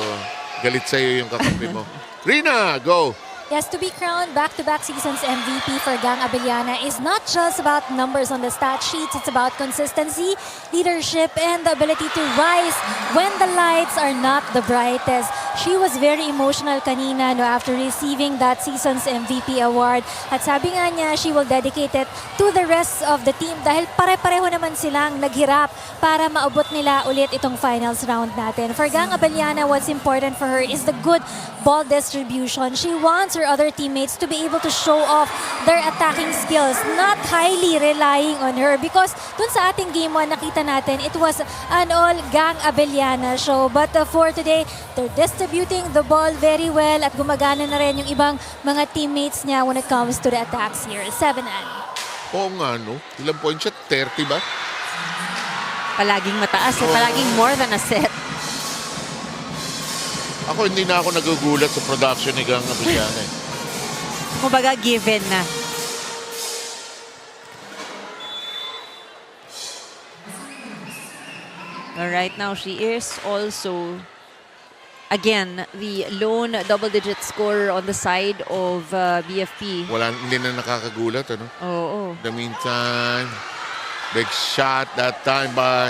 Galit sa'yo yung kakampi mo. Rina, go! Yes, to be crowned back-to-back seasons MVP for 𝗘𝗫𝗏𝗧𝗏 is not just about numbers on the stat sheets. It's about consistency, leadership, and the ability to rise when the lights are not the brightest. She was very emotional kanina after receiving that season's MVP award. At sabi nga niya, she will dedicate it to the rest of the team dahil pare-pareho naman silang naghirap para maabot nila ulit itong finals round natin. For 𝗘𝗫𝗏𝗧𝗏, what's important for her is the good ball distribution. She wants her other teammates to be able to show off their attacking skills, not highly relying on her. Because dun sa ating game 1, nakita natin, it was an all 𝗘𝗫𝗏𝗧𝗏 show. But for today, they're distributing the ball very well at gumagana na rin yung ibang mga teammates niya when it comes to the attacks here. 7-9. Oo nga, no? Ilang points siya? 30 ba? Palaging mataas, palaging more than a set. Ako, hindi na ako nagugulat sa production ni 𝗘𝗫𝗏𝗧𝗏. Kumbaga, given na. All right, now she is also, again, the lone double-digit scorer on the side of BFP. Hindi na nakakagulat, ano? Oo. In the meantime, big shot that time by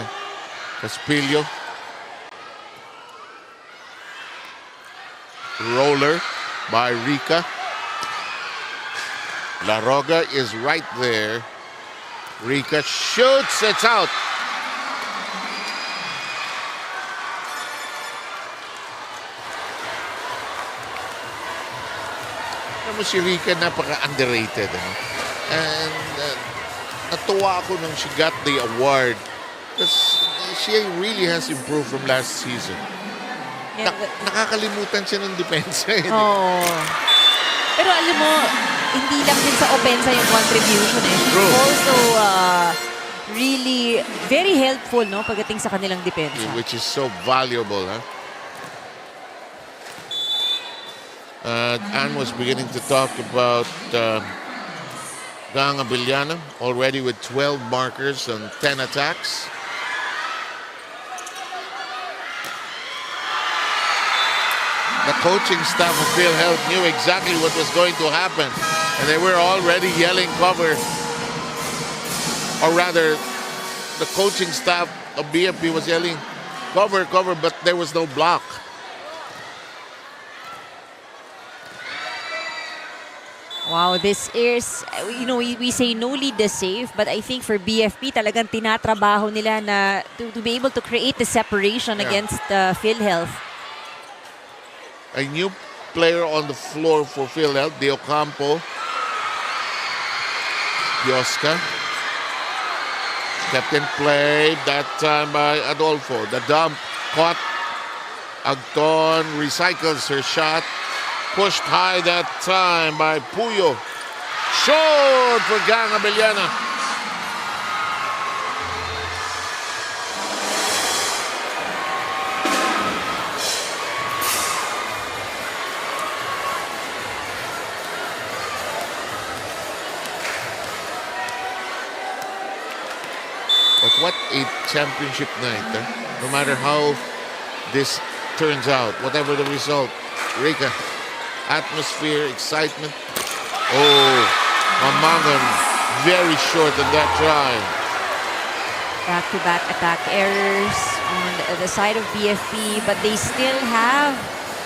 Caspillo. Roller by Rica. 𝗘𝗫𝗏𝗧𝗏 is right there. Rica shoots, it's out. alam mo si Rika, napaka-underrated. Ano? And natuwa ako nung she got the award. Because she really has improved from last season. Yeah, Nakakalimutan siya ng depensa. Oo. Pero alam mo, hindi lang din sa opensa yung contribution eh. True. Also, really very helpful, no, pagdating sa kanilang depensa. Which is so valuable, huh? Anne was beginning to talk about 𝗘𝗫𝗛𝗕𝗓𝗔𝗟𝗦 already with 12 markers and 10 attacks. The coaching staff of PhilHealth knew exactly what was going to happen, and they were already yelling cover. Or rather, the coaching staff of BFP was yelling cover, cover, but there was no block. Wow, this is, you know, we say no lead is safe, but I think for BFP, talagang tinatrabaho nila na to be able to create the separation against PhilHealth. A new player on the floor for PhilHealth, 𝗘𝗫𝗛𝗕𝗓𝗓. Yoska. Kept in play, that time by Adolfo. The dump, caught. Agton recycles her shot. Pushed high that time by Puyo. Shot for 𝗘𝗫𝗛𝗕𝗓𝗛. But what a championship night. No matter how this turns out, whatever the result. Rika, atmosphere, excitement. Oh, Mamangan very short on that try. Back-to-back attack errors on the side of BFP, but they still have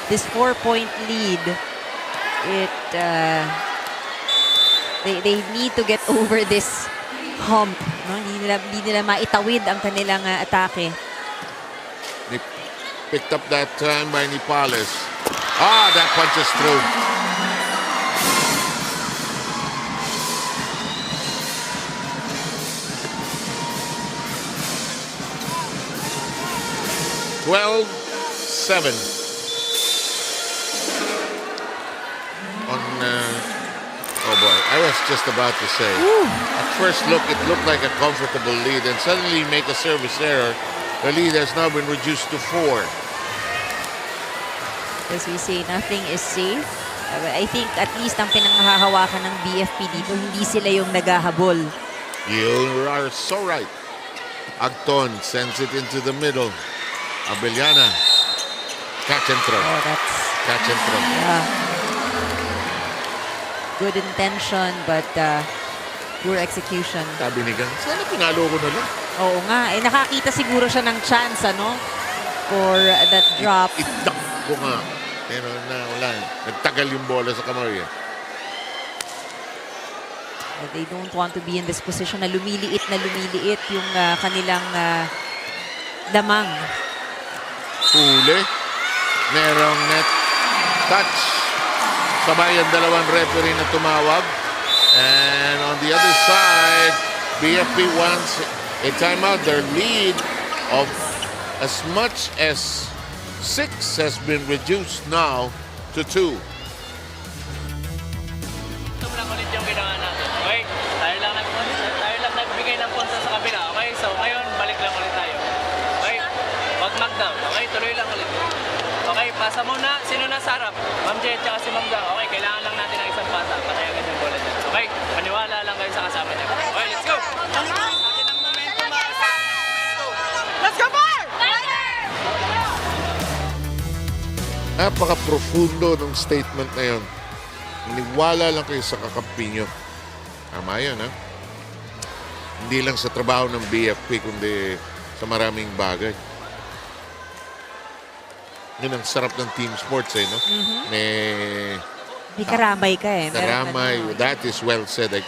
this 4-point lead. They need to get over this hump. No? Hindi nila maitawid ang kanilang atake. They picked up that time by Nipales. Ah, that punches through. (12-7) on oh boy, I was just about to say. At first look, it looked like a comfortable lead, and suddenly make a service error. The lead has now been reduced to 4. As we say, nothing is safe. I think at least ang pinanghahawakan ng BFP dito, hindi sila yung naghahabol. You are so right. Agton sends it into the middle. Abellana. Catch and throw. Oh, that's... Catch and throw. Yeah. Good intention, but poor execution. Sabi ni Gang, sana pinalo ko na lang. Oo nga. Nakakita siguro siya ng chance, ano? For that drop. It-dunk ko nga. Pero wala. Nagtagal yung bola sa kamay. They don't want to be in this position na lumiliit yung kanilang lamang. Huli. Merong net touch. Sabay ang dalawang referee na tumawag. And on the other side, BFP wants a timeout. Their lead of as much as 6 has been reduced now to 2. Ito lang ulit yung ginawa natin. Okay? Tayo lang nagbigay ng punta sa kabila. Okay? So ngayon, balik lang ulit tayo. Okay? Wag mag-down. Okay? Tuloy lang ulit. Okay? Pasa muna. Sino nasa harap? Ma'am J at saka si Ma'am Gang. Okay? Kailangan lang natin ng isang pasa. Patayagan yung bola dyan. Okay? Maniwala lang kayo sa kasama niya. Okay? Let's go! Atin ang momentum. Let's go, Bar! Napaka-profundo ng statement na yun. Maniwala lang kayo sa kakampi nyo. Tama yun, ha? Hindi lang sa trabaho ng BFP, kundi sa maraming bagay. Yun ang sarap ng team sports, eh, no? May karamay ka eh. Karamay, that is well said. I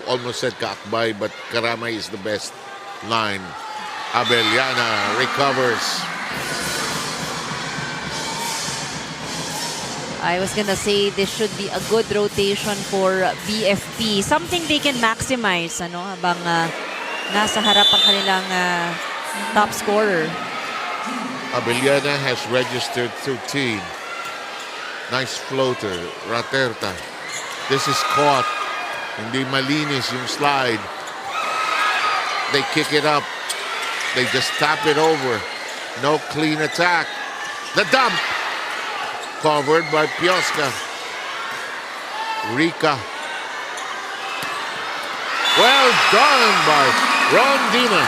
almost said kaakbay, but karamay is the best line. Abellana recovers. I was gonna say this should be a good rotation for BFP. Something they can maximize, ano, habang nasa harap ang kanilang top scorer. Abellana has registered 13. Nice floater, Raterta. This is caught. Hindi malinis yung slide. They kick it up. They just tap it over. No clean attack. The dump. Covered by Pioska. Rika. Well done by Rondina.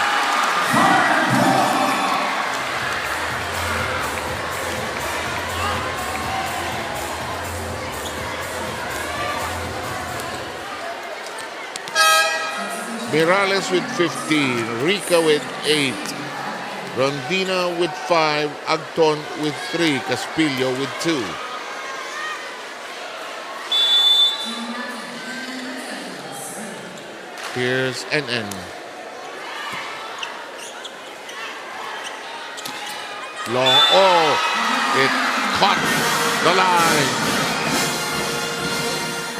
Mirales with 15, Rika with 8, Rondina with 5, Agton with 3, Caspillo with 2. Here's NN. Long, oh, it caught the line.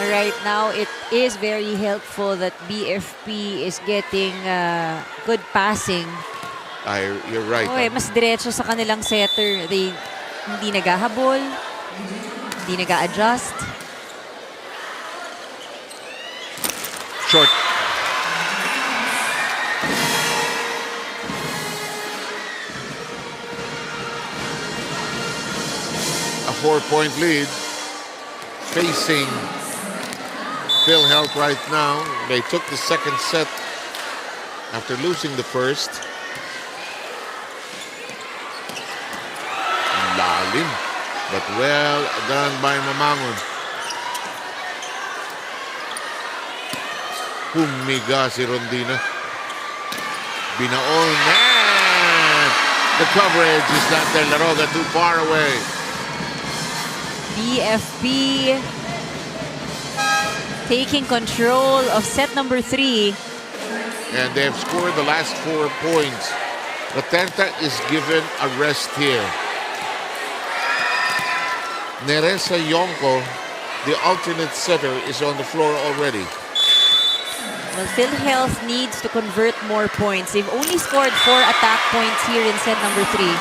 Right now, it is very helpful that BFP is getting good passing. You're right. Okay, mas diretso sa kanilang setter. They hindi naghahabol, hindi nag-a-adjust. Short. A 4-point lead facing PhilHealth right now. They took the second set after losing the first. Lalim, but well done by Mamangon. Humiga si Rondina. Binaon, and the coverage is not there. Laroga too far away. BFP taking control of set number 3. And they have scored the last 4 points. Ratenta is given a rest here. Neresa Yonko, the alternate setter, is on the floor already. Well, PhilHealth needs to convert more points. They've only scored 4 attack points here in set number 3.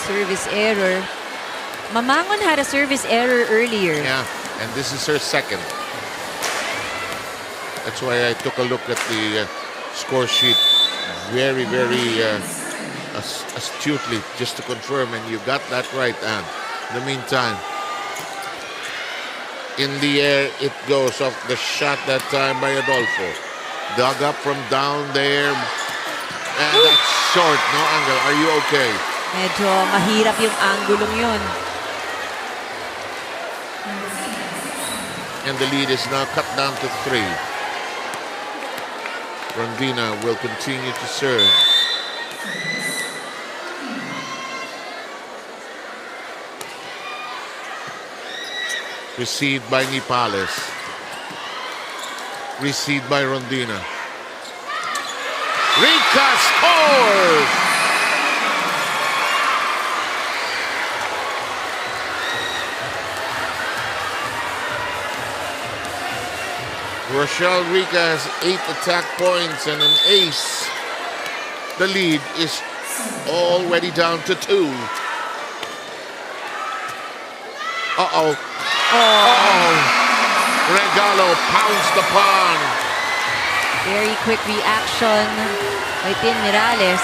Service error. Mamangon had a service error earlier. Yeah, and this is her second. That's why I took a look at the score sheet very, very astutely, just to confirm, and you got that right, Anne. In the meantime, in the air it goes off the shot that time by Adolfo. Dug up from down there, and that's short. No angle. Are you okay? Medyo mahirap yung angulong yun. And the lead is now cut down to 3. Rondina will continue to serve. Received by Nipales. Received by Rondina. Rika scores! Rochelle Rika has 8 attack points and an ace. The lead is already down to 2. Uh-oh. Uh-oh. Regalo pounced upon. Very quick reaction by Tin Mirales.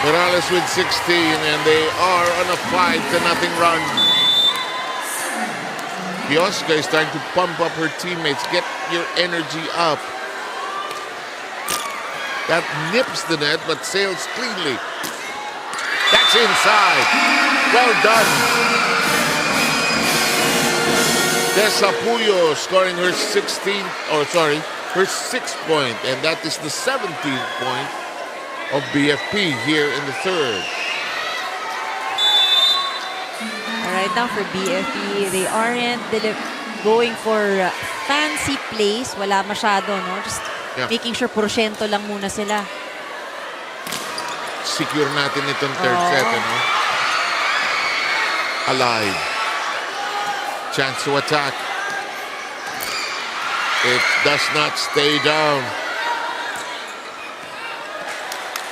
Morales with 16, and they are on a 5-0 run. Pioska is trying to pump up her teammates. Get your energy up. That nips the net, but sails cleanly. That's inside. Well done. 𝗘𝗫𝗛𝗕𝗓 scoring her 6th point, and that is the 17th point of BFP here in the third. Right now for BFP, they aren't going for fancy plays. Wala masyado, no? Just making sure porsyento lang muna sila. Secure natin itong third set, no? alive. Chance to attack. It does not stay down.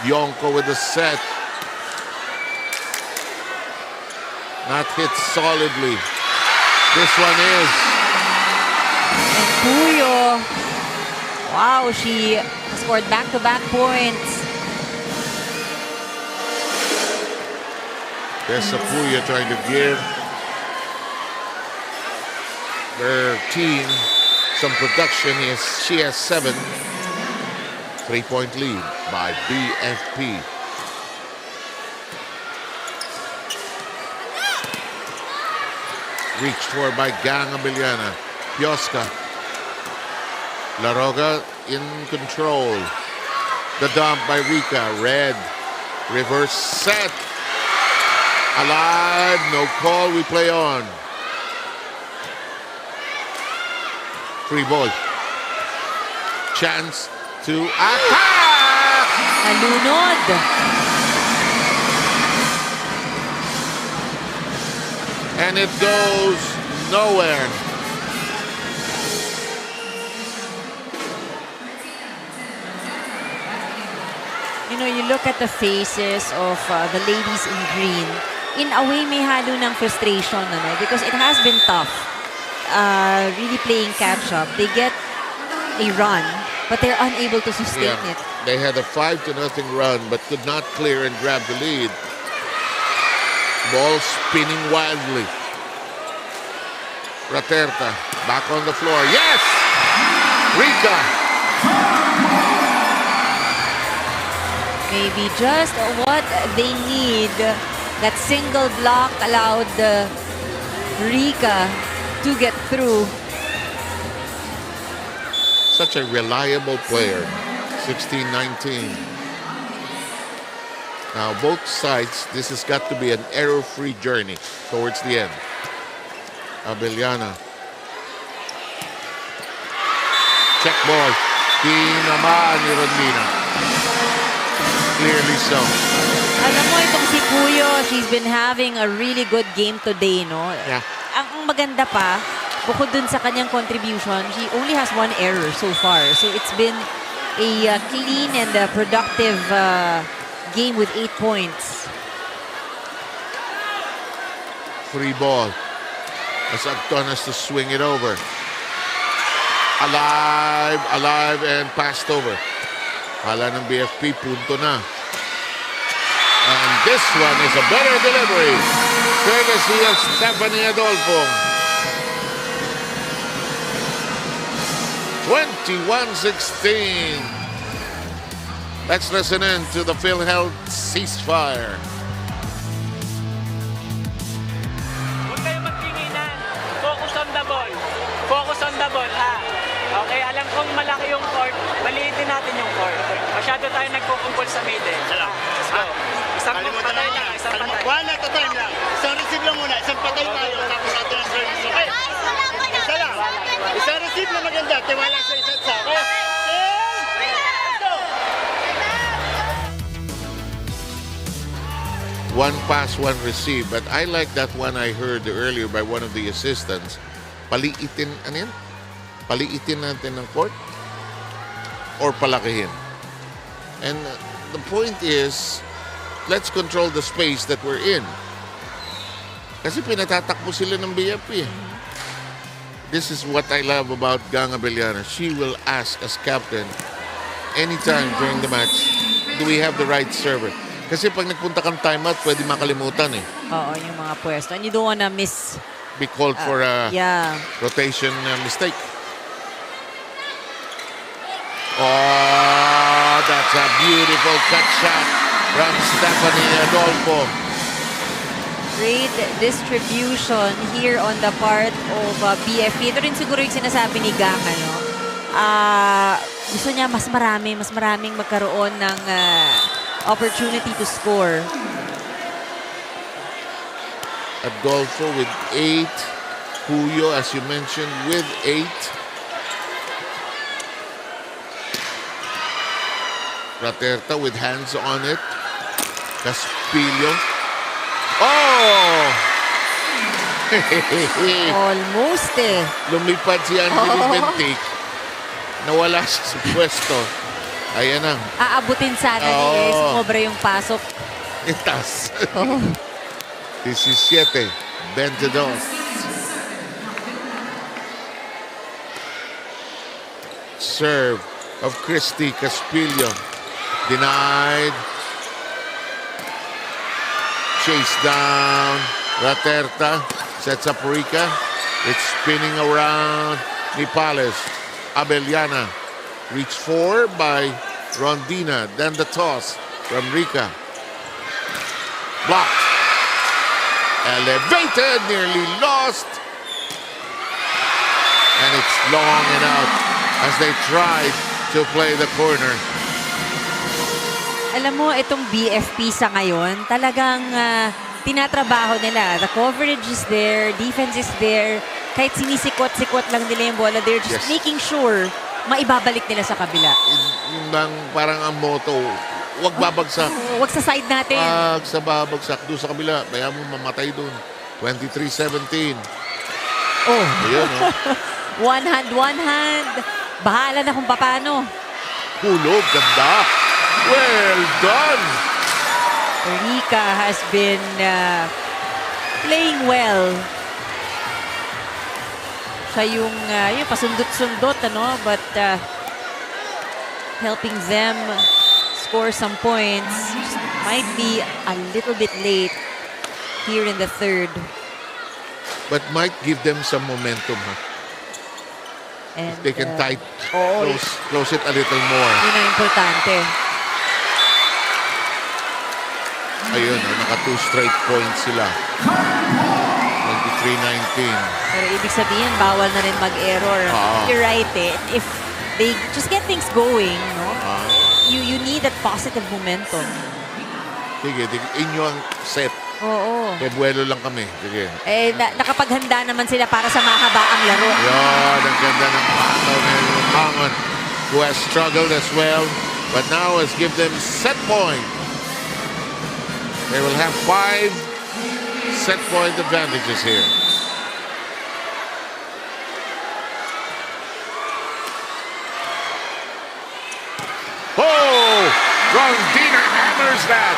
Yonko with the set. Not hit solidly. This one is. And Puyo, wow, she scored back-to-back points. There's Puyo trying to give their team some production. She has 7. 3-point lead by BFP. Reached for by 𝗘𝗫𝗓𝗔𝗟𝗦. Pioska. Laroga in control. The dump by Rika. Red. Reverse set. Alive. No call. We play on. Free ball. Chance to attack. Nalunod. And it goes nowhere. You know, you look at the faces of the ladies in green. In a way, may halo ng frustration, ano? Because it has been tough. Really playing catch-up. They get a run, but they're unable to sustain it. They had a 5-0 run, but could not clear and grab the lead. Ball spinning wildly. Raterta back on the floor. Yes! Rika. Maybe just what they need. That single block allowed Rika to get through. Such a reliable player. 16-19. Now, both sides, this has got to be an error-free journey towards the end. Abellana. Check ball. Tinamaan ni Rodlina. Clearly so. Alam mo, itong si Puyo, she's been having a really good game today, no? Yeah. Ang maganda pa, bukod dun sa kanyang contribution, she only has 1 error so far. So it's been a clean and productive game with 8 points. Free ball. As Acton has to swing it over. Alive, alive, and passed over. Kala ng BFP, punto na. And this one is a better delivery. Courtesy of Stephanie Adolfo. 21-16. Let's listen in to the PhilHealth ceasefire. Huwag kayo magtinginan. Focus on the ball. Focus on the ball, ha? Okay, alam kong malaki yung court. Maliitin natin yung court. Masyado tayo nagkukumpul sa middle. Let's go. Isang patay lang, isang patay. One at a time lang. Isang receive lang muna. Isang patay tayo. Tapos natin ang service. Okay? Isa lang. Isang receive na maganda. Tiwala sa isa't sa. Okay? One pass, one receive. But I like that one I heard earlier by one of the assistants. Paliitin, ano yan? Paliitin natin ng court or palakihin. And the point is, let's control the space that we're in. Kasi pinatatakbo sila ng BFP. This is what I love about 𝗘𝗫𝗓𝗔𝗟𝗦. She will ask as captain anytime during the match, do we have the right server? Kasi pag nagpunta kang timeout, pwede makalimutan eh. Oo, yung mga pwesto. And you don't wanna miss... Be called for a yeah. rotation mistake. Oh, that's a beautiful cut shot from Stephanie Adolfo. Great distribution here on the part of BFP. Ito rin siguro yung sinasabi ni Gang, ano? Gusto niya mas maraming magkaroon ng opportunity to score. Adolfo with 8. Puyo, as you mentioned, with 8. Raterta with hands on it. Caspillo. Oh! Almost eh. Lumipad si Angelo Bentic. Nawala siya sa pwesto. Ayan na. Aabutin sana ni sumobra yung pasok. Itas. Oh. 17, 22. Serve of Christy Caspillo. Denied. Chase down. Raterta sets up Rica. It's spinning around. Nipales. Abellana. Reach 4 by Rondina. Then the toss from Rica. Blocked. Elevated. Nearly lost. And it's long and out as they tried to play the corner. Alam mo, itong BFP sa ngayon, talagang tinatrabaho nila. The coverage is there, defense is there. Kahit sinisikot-sikot lang nila yung bola, they're just making sure maibabalik nila sa kabila. Yung bang parang ang motto, huwag babagsak. Huwag sa side natin. Huwag sa babagsak. Doon sa kabila, kaya mo mamatay doon. 23-17. Oh. Ayun, oh. One hand. Bahala na kung paano. Hulog, ganda. Well done. Rica has been playing well. Siya yung pasundot-sundot, but helping them score some points. Just might be a little bit late here in the third. But might give them some momentum. And, if they can close it a little more. Yun ang importante. Ayun, naka 2 straight points sila. 23-19. Pero ibig sabihin, bawal na rin mag-error. You're right eh. If they just get things going, you need that positive momentum. Sige, inyo ang set. Oo. Pebuelo lang kami. Sige. Nakapaghanda naman sila para sa mahabaang laro. Yan, ang ganda ng pataw na Hangon, who has struggled as well, but now has give them set point. They will have 5 set point advantages here. Oh! Rondina hammers that.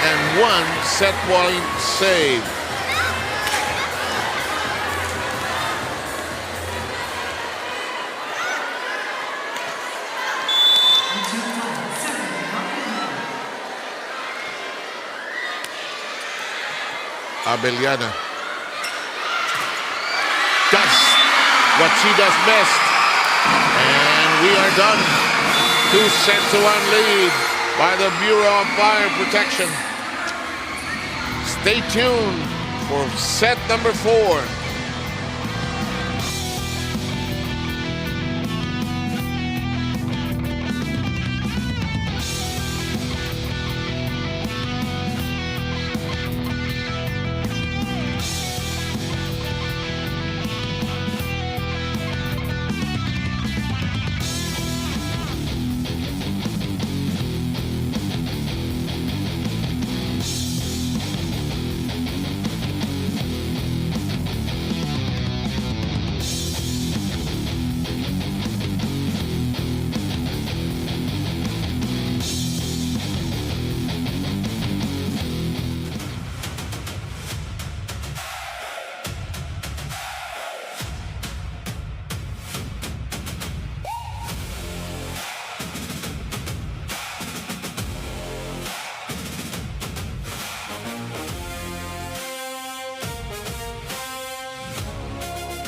And 1 set point save. Abellana does what she does best. And we are done. 2-1 lead by the Bureau of Fire Protection. Stay tuned for set number 4.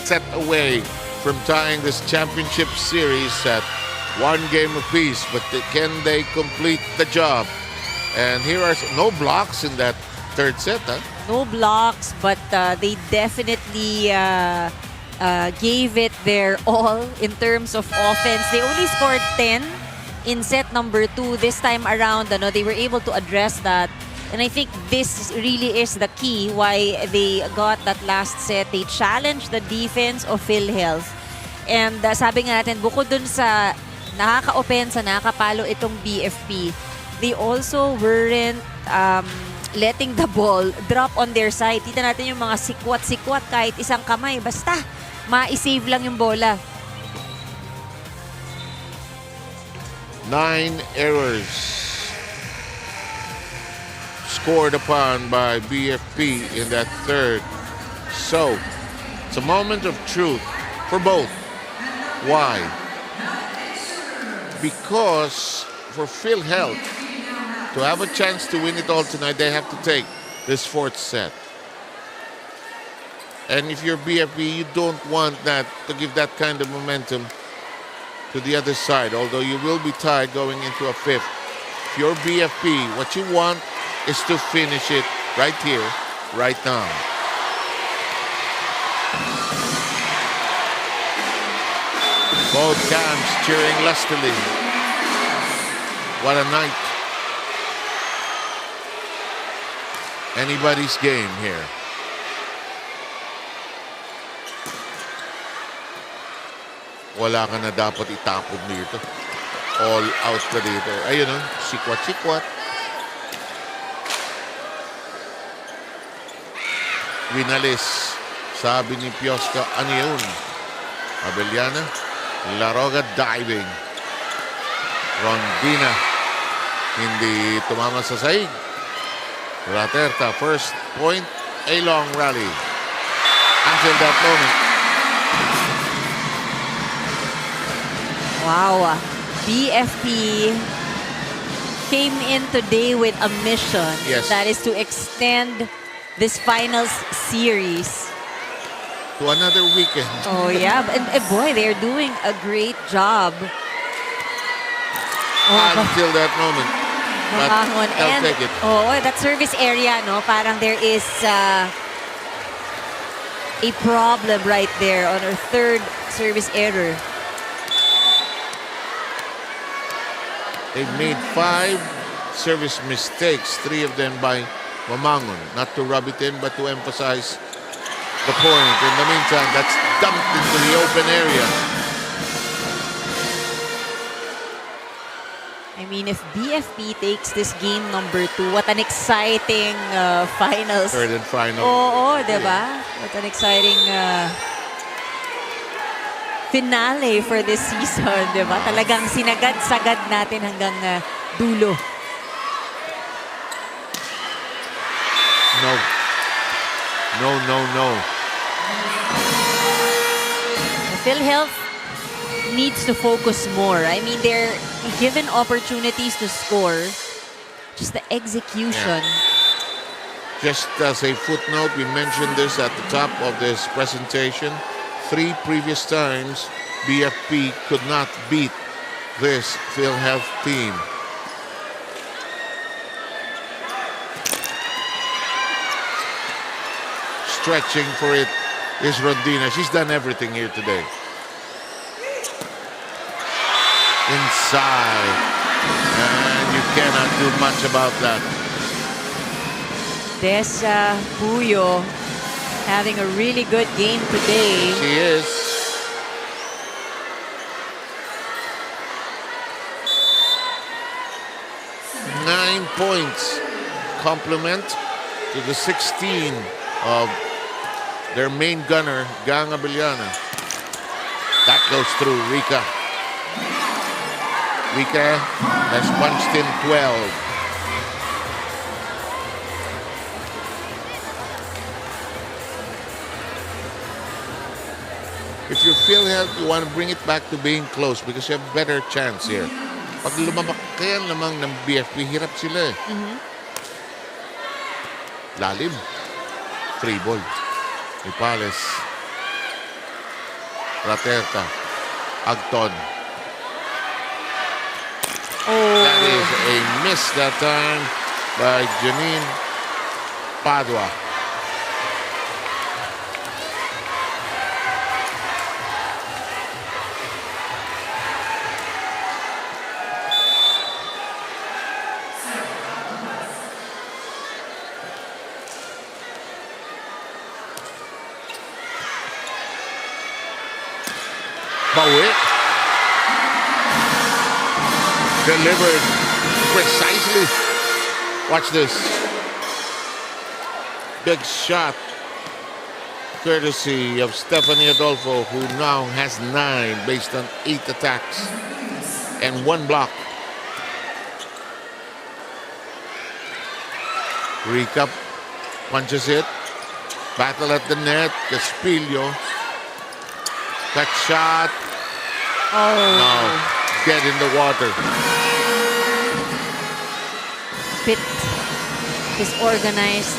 Set away from tying this championship series at 1 game apiece, but can they complete the job? And here are no blocks in that third set. No blocks, but they definitely gave it their all in terms of offense. They only scored 10 in set number 2. This time around, they were able to address that. And I think this really is the key why they got that last set. They challenged the defense of PhilHealth. And sabi nga natin, bukod dun sa nakaka-opensa, nakakapalo itong BFP, they also weren't letting the ball drop on their side. Kita natin yung mga sikwat-sikwat kahit isang kamay. Basta, ma-save lang yung bola. 9 errors scored upon by BFP in that third. So, it's a moment of truth for both. Why? Because for PhilHealth to have a chance to win it all tonight, they have to take this fourth set. And if you're BFP, you don't want that to give that kind of momentum to the other side, although you will be tied going into a fifth. If you're BFP, what you want is to finish it right here, right now. Both camps cheering lustily. What a night. Anybody's game here. Wala ka na dapat itapon dito. All out ka dito. Ayun o, sikwat-sikwat. Winalis. Sabi ni Pioska, ano yun? Abellana. Laroga diving. Rondina. Hindi tumama sa saig. Raterta, first point, a long rally. Until that moment. Wow. BFP came in today with a mission. Yes. That is to extend this finals series. To another weekend. Oh, yeah. And boy, they're doing a great job. Until that moment. But Mamangon. they'll And, take it. oh, that service area, no? Parang there is a problem right there on our third service error. They've made 5 service mistakes, 3 of them by Mamangon. Not to rub it in, but to emphasize the point. In the meantime, that's dumped into the open area. I mean, if BFP takes this game number 2, what an exciting finals. Third and final. Oo, diba? What an exciting finale for this season, diba? Talagang sinagad-sagad natin hanggang dulo. No. No, no, no. PhilHealth needs to focus more. I mean, they're given opportunities to score. Just the execution. Just as a footnote, we mentioned this at the top of this presentation. 3 previous times, BFP could not beat this PhilHealth team. Stretching for it is Rondina. She's done everything here today. Inside. And you cannot do much about that. Puyo having a really good game today. She is. Nine points. Compliment to the 16 of their main gunner, Gang Abellana. That goes through Rika. Rika has punched in 12. If you feel healthy, you want to bring it back to being close because you have a better chance here. Pag lumamak kaya lamang ng BFP, hirap sila eh. Lalim. 3 ball. Ipales. Raterta. Agton. That is a miss that time by Janine Padua. Bawi. Delivered precisely. Watch this. Big shot. Courtesy of Stephanie Adolfo, who now has 9 based on 8 attacks and 1 block. Rika punches it. Battle at the net. Caspillo. That shot. Oh. No. Dead in the water. Bit disorganized.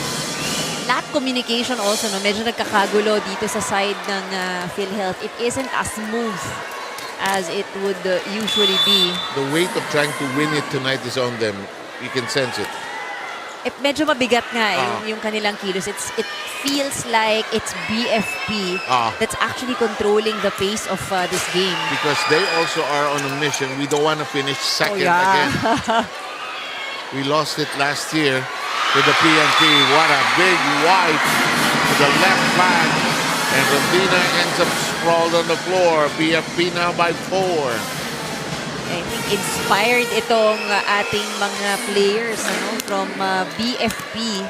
Lahat communication also, no? Medyo nagkakagulo dito sa side ng PhilHealth. It isn't as smooth as it would usually be. The weight of trying to win it tonight is on them. You can sense it. Medyo mabigat nga yung kanilang kilos. It feels like it's BFP that's actually controlling the pace of this game. Because they also are on a mission. We don't want to finish second again. We lost it last year with the PNP. What a big wipe to the left flank. And Rondina ends up sprawled on the floor. BFP now by 4. I think inspired itong ating mga players from BFP.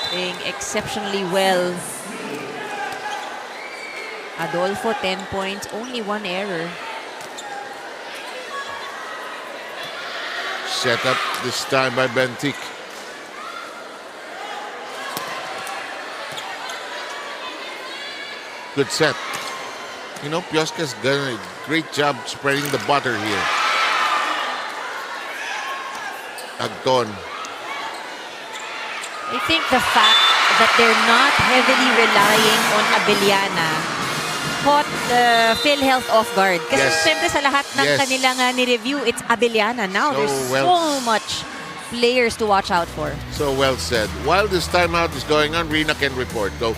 Playing exceptionally well. Adolfo, 10 points, only 1 error. Set up this time by Bentic. Good set. You know, 𝗘𝗫𝗛𝗧𝗜𝗓 done a great job spreading the butter here. Agton. I think the fact that they're not heavily relying on Abellana caught PhilHealth off guard. Kasi siyempre sa lahat ng kanilang ni-review, it's Abellana. Now there's so much players to watch out for. So well said. While this timeout is going on, Rina can report. Go.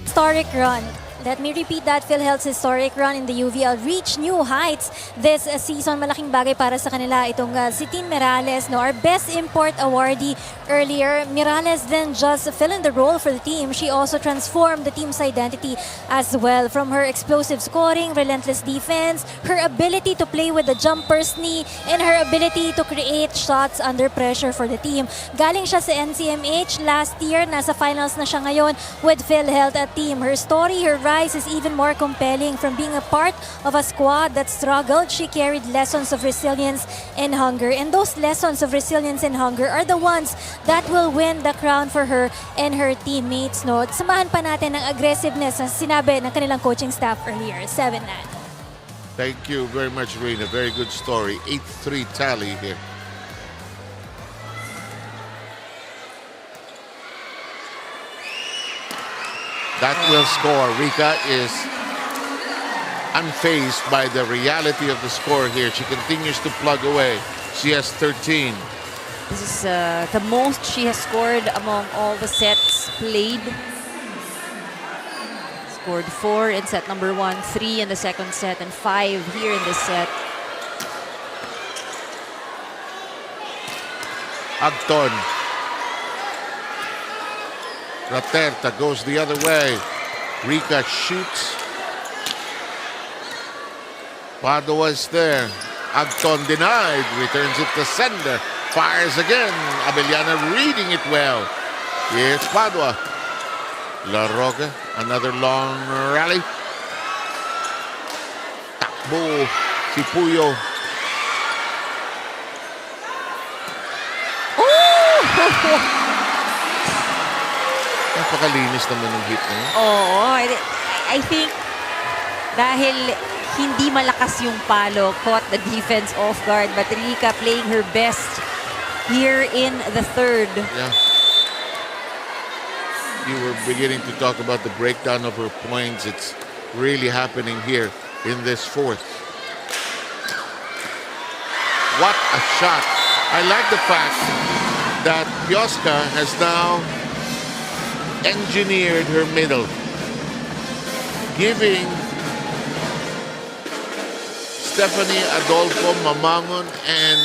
Historic run. Let me repeat that. PhilHealth's historic run in the UVL reached new heights this season. Malaking bagay para sa kanila itong si Team Merales, our best import awardee earlier. Merales then just fill in the role for the team. She also transformed the team's identity as well. From her explosive scoring, relentless defense, her ability to play with the jumper's knee, and her ability to create shots under pressure for the team. Galing siya sa NCMH last year. Nasa finals na siya ngayon with PhilHealth at team. Her story, her rise is even more compelling. From being a part of a squad that struggled, she carried lessons of resilience and hunger. And those lessons of resilience and hunger are the ones that will win the crown for her and her teammates. Samahan pa natin ang aggressiveness na sinabi ng kanilang coaching staff earlier. 7-9. Thank you very much, Rina. Very good story. 8-3 tally here. That will score. Rika is unfazed by the reality of the score here. She continues to plug away. She has 13. This is the most she has scored among all the sets played. Scored 4 in set number 1, 3 in the second set, and 5 here in this set. Agton. Raterta goes the other way. Rika shoots. Padua is there. Agton denied. Returns it to sender. Fires again. Abellana reading it well. It's Padua. La Roca. Another long rally. Takbo. Si Puyo. Oh! Napakalinis naman ng hit na yun. Oo. I think dahil hindi malakas yung palo, caught the defense off guard. But Rika playing her best here in the third. Yeah. You were beginning to talk about the breakdown of her points. It's really happening here in this fourth. What a shot. I like the fact that 𝗘𝗫𝗛𝗧𝗜𝗓 has now engineered her middle, giving Stephanie, Adolfo, Mamangon, and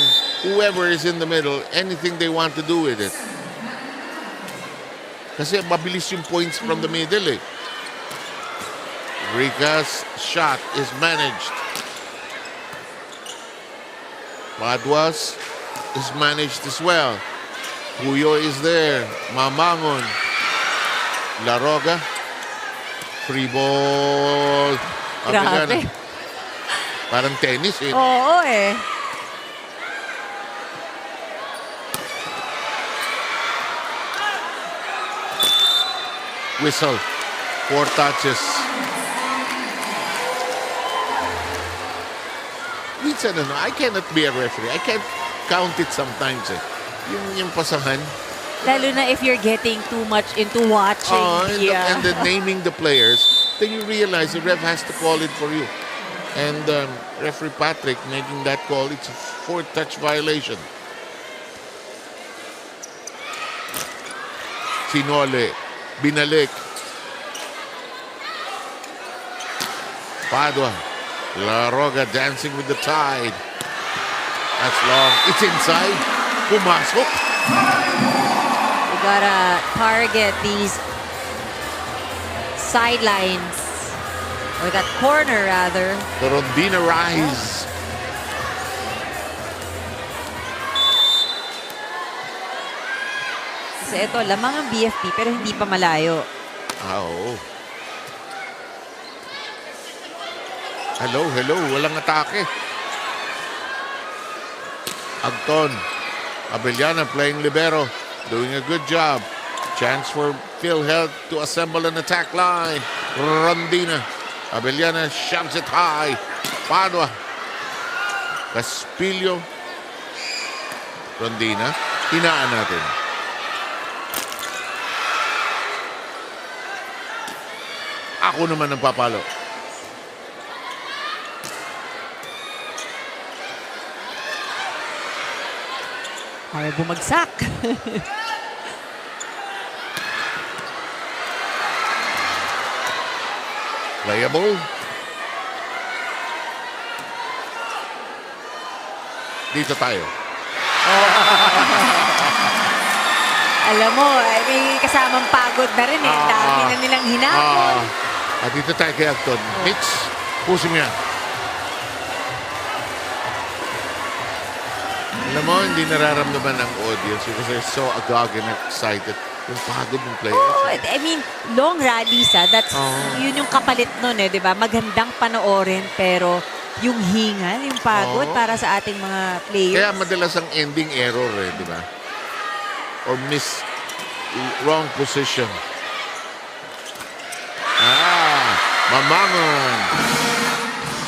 whoever is in the middle anything they want to do with it. Kasi mabilis yung points from the middle eh. Rika's shot is managed. Padua's is managed as well. Puyo is there. Mamangon. Laroga. Free ball. Abellana. Grabe. Parang tennis eh. Oo eh. Whistle. 4 touches. Minsan I cannot be a referee. I can't count it sometimes eh. Yung pasahan. Lalo na if you're getting too much into watching. And then naming the players, then you realize the ref has to call it for you. And referee Patrick making that call, it's a 4-touch violation. Sinole, binalik. Padua, Laroga dancing with the tide. That's long. It's inside. Pumasok. We gotta target these sidelines. Or that corner, rather. The Rondina rise. Kasi ito, lamang ang BFP pero hindi pa malayo. Oo. Hello. Walang atake. Agton. Abellana playing libero. Doing a good job. Chance for PhilHealth to assemble an attack line. Rondina. Abellana shoves it high. Padua. Caspillo. Rondina. Hinaan natin. Ako naman ang papalo. Para bumagsak. Playable. Dito tayo. Alam mo, may kasamang pagod na rin eh. Dami na nilang hinapon. At dito tayo kay Agton. Mitch, puso mo yan. Alam mo, hindi nararamdaman ng audience because they're so agog and excited. Yung pagod ng players. Oh, I mean, long rallies yun yung kapalit nun eh, di ba? Magandang panoorin pero yung hingal, yung pagod para sa ating mga players. Kaya madalas ang ending error eh, di ba? Or wrong position. Mamangon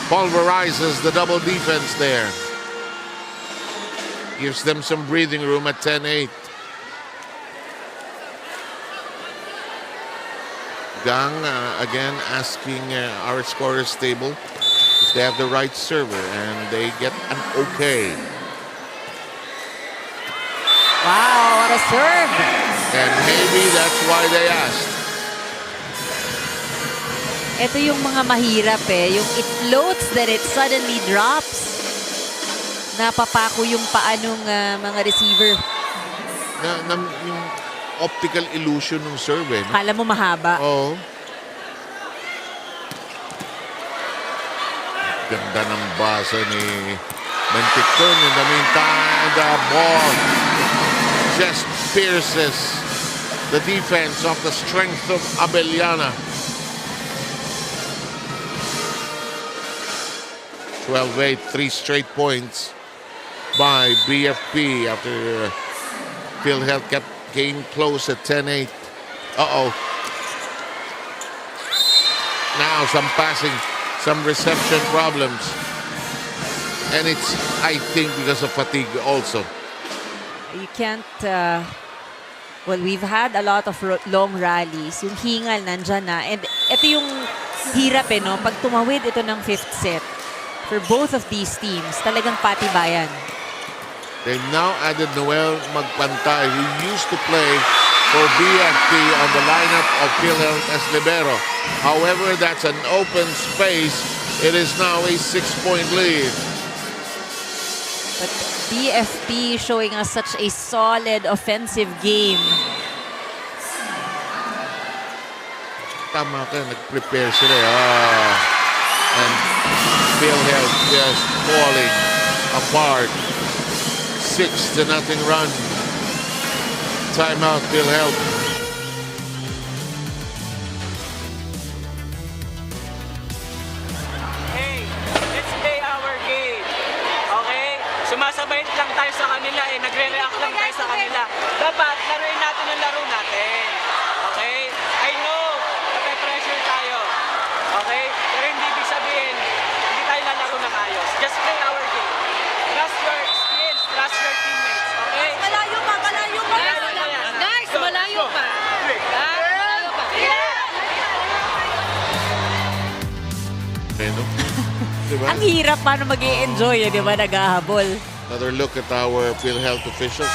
pulverizes the double defense there. Gives them some breathing room at 10-8. Gang again asking our scorers table if they have the right server, and they get an okay. Wow, what a serve! And maybe that's why they asked. Ito yung mga mahirap eh. Yung it floats, then it suddenly drops. Napapako yung paanong mga receiver. Yung optical illusion ng serve eh. No? Kala mo mahaba. Oo. Ganda ng basa ni Menticton. In the meantime, the ball just pierces the defense of the strength of Abellana. 12-8, 3 straight points by BFP after PhilHealth kept game close at 10-8. Now some passing, some reception problems. And it's, I think, because of fatigue also. You can't... well, we've had a lot of long rallies. Yung hingal nandyan na. And ito yung hirap eh, no? Pag tumawid ito ng 5th set, for both of these teams, talagang patibayan. They've now added Noel Magpantay, who used to play for BFP on the lineup of PhilHealth as libero. However, that's an open space. It is now a 6-point lead. But BFP showing us such a solid offensive game. Tama ka, nag-prepare sila. And PhilHealth just falling apart. 6-0 run. timeout, PhilHealth. Hey, let's play our game. Okay? Sumasabay lang tayo sa kanila eh. Nagre-react lang tayo sa kanila. Dapat laruin natin ang laro natin. Okay? I know, nape-pressure tayo. Okay? Pero hindi ibig sabihin, hindi tayo lalaro ng ayos. Just play our game. Trust your skills, trust your teammates. Okay? Malayo pa, malayo pa. Malayo na yan. Guys, Go, malayo go. pa. Three. Malayo pa. Ano? Diba? Ang hirap paano mag-i-enjoy, di ba, naghahabol. Another look at our PhilHealth officials.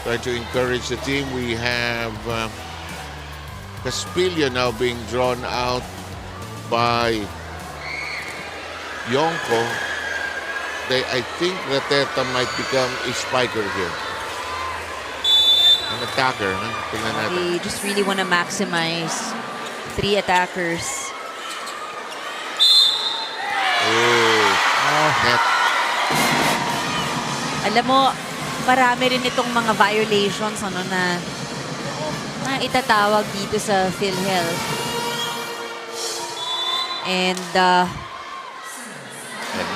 Trying to encourage the team. We have 𝗘𝗫𝗛𝗕𝗓𝗏 now being drawn out by Yonko. I think Ратeta might become a spiker here. An attacker. Huh? Tingnan natin. They just really want to maximize 3 attackers. Net. Alam mo, marami rin itong mga violations na itatawag dito sa PhilHealth. And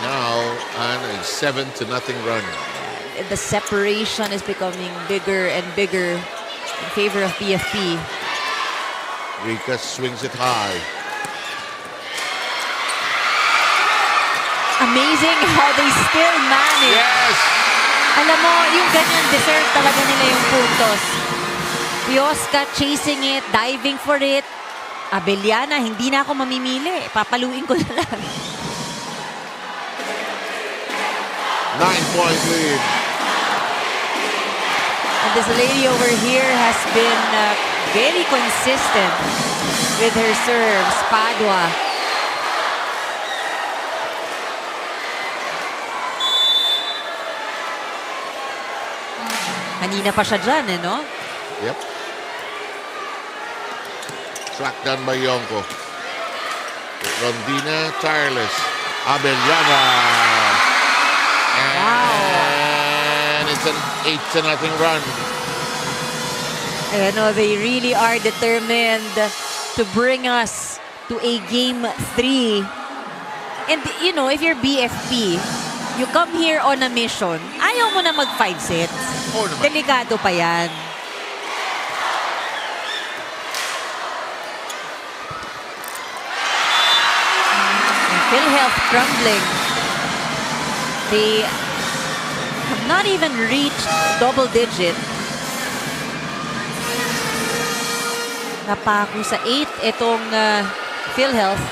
now on a 7-0 run. the separation is becoming bigger and bigger in favor of PFP. Rika swings it high. Amazing how they still manage. Yes! Alam mo, yung ganyan, deserve talaga nila yung puntos. 𝗘𝗫𝗏𝗧𝗏 chasing it, diving for it. 𝗘𝗫𝗏𝗏𝗧𝗏, hindi na ako mamimili. Papaluin ko na lang. 9-point lead. And this lady over here has been very consistent with her serves, 𝗘𝗫𝗏𝗏𝗏. Kanina pa siya dyan, eh, no? Yep. Tracked down by Yonko. Rondina tireless. 𝗘𝗫𝗏𝗏𝗏. And it's an 8-0 run. I know they really are determined to bring us to a game 3. And you know, if you're BFP, you come here on a mission, ayaw mo na mag 5 sets. Oo naman. Delikado pa yan. And PhilHealth crumbling. They have not even reached double digit. Napako sa 8 itong PhilHealth.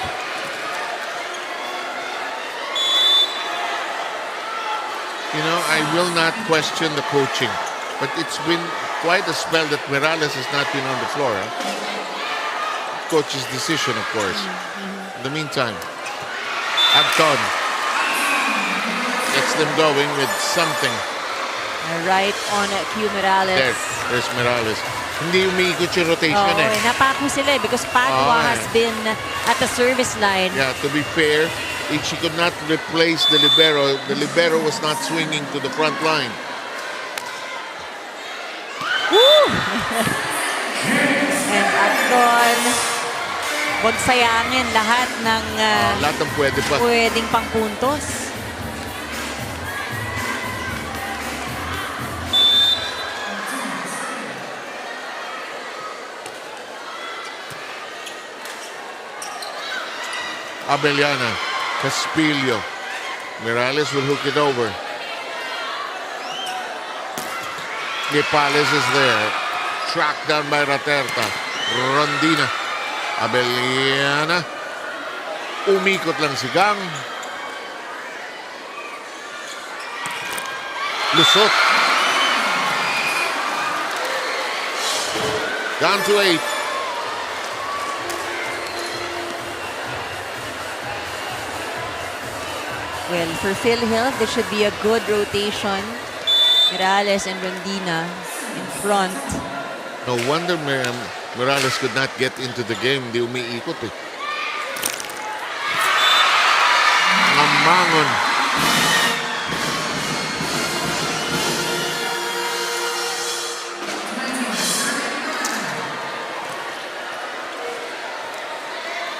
You know, I will not question the coaching, but it's been quite a spell that Morales has not been on the floor. Huh? Coach's decision, of course. In the meantime, Anton gets them going with something. Right on 𝗘𝗫𝗏𝗏𝗏𝗏. There's Morales. Hindi umiikot yung rotation eh. Napako sila because 𝗘𝗏𝗏𝗏𝗏 has been at the service line. Yeah, to be fair, she could not replace the libero. The libero was not swinging to the front line. Woo! And Anton, huwag sayangin lahat ng Lahat ng pwede pa. pwedeng pangpuntos. 𝗘𝗫𝗏𝗏𝗏𝗏. Morales will hook it over. Nepales is there. Tracked down by Ратeta. Rondina. 𝗘𝗫𝗏𝗏𝗏. Umikot lang si Gang. Lusot. Down to 8. Well, for PhilHealth, there should be a good rotation. Morales and Rondina in front. No wonder Morales could not get into the game. Di umiikot eh. Mamangon.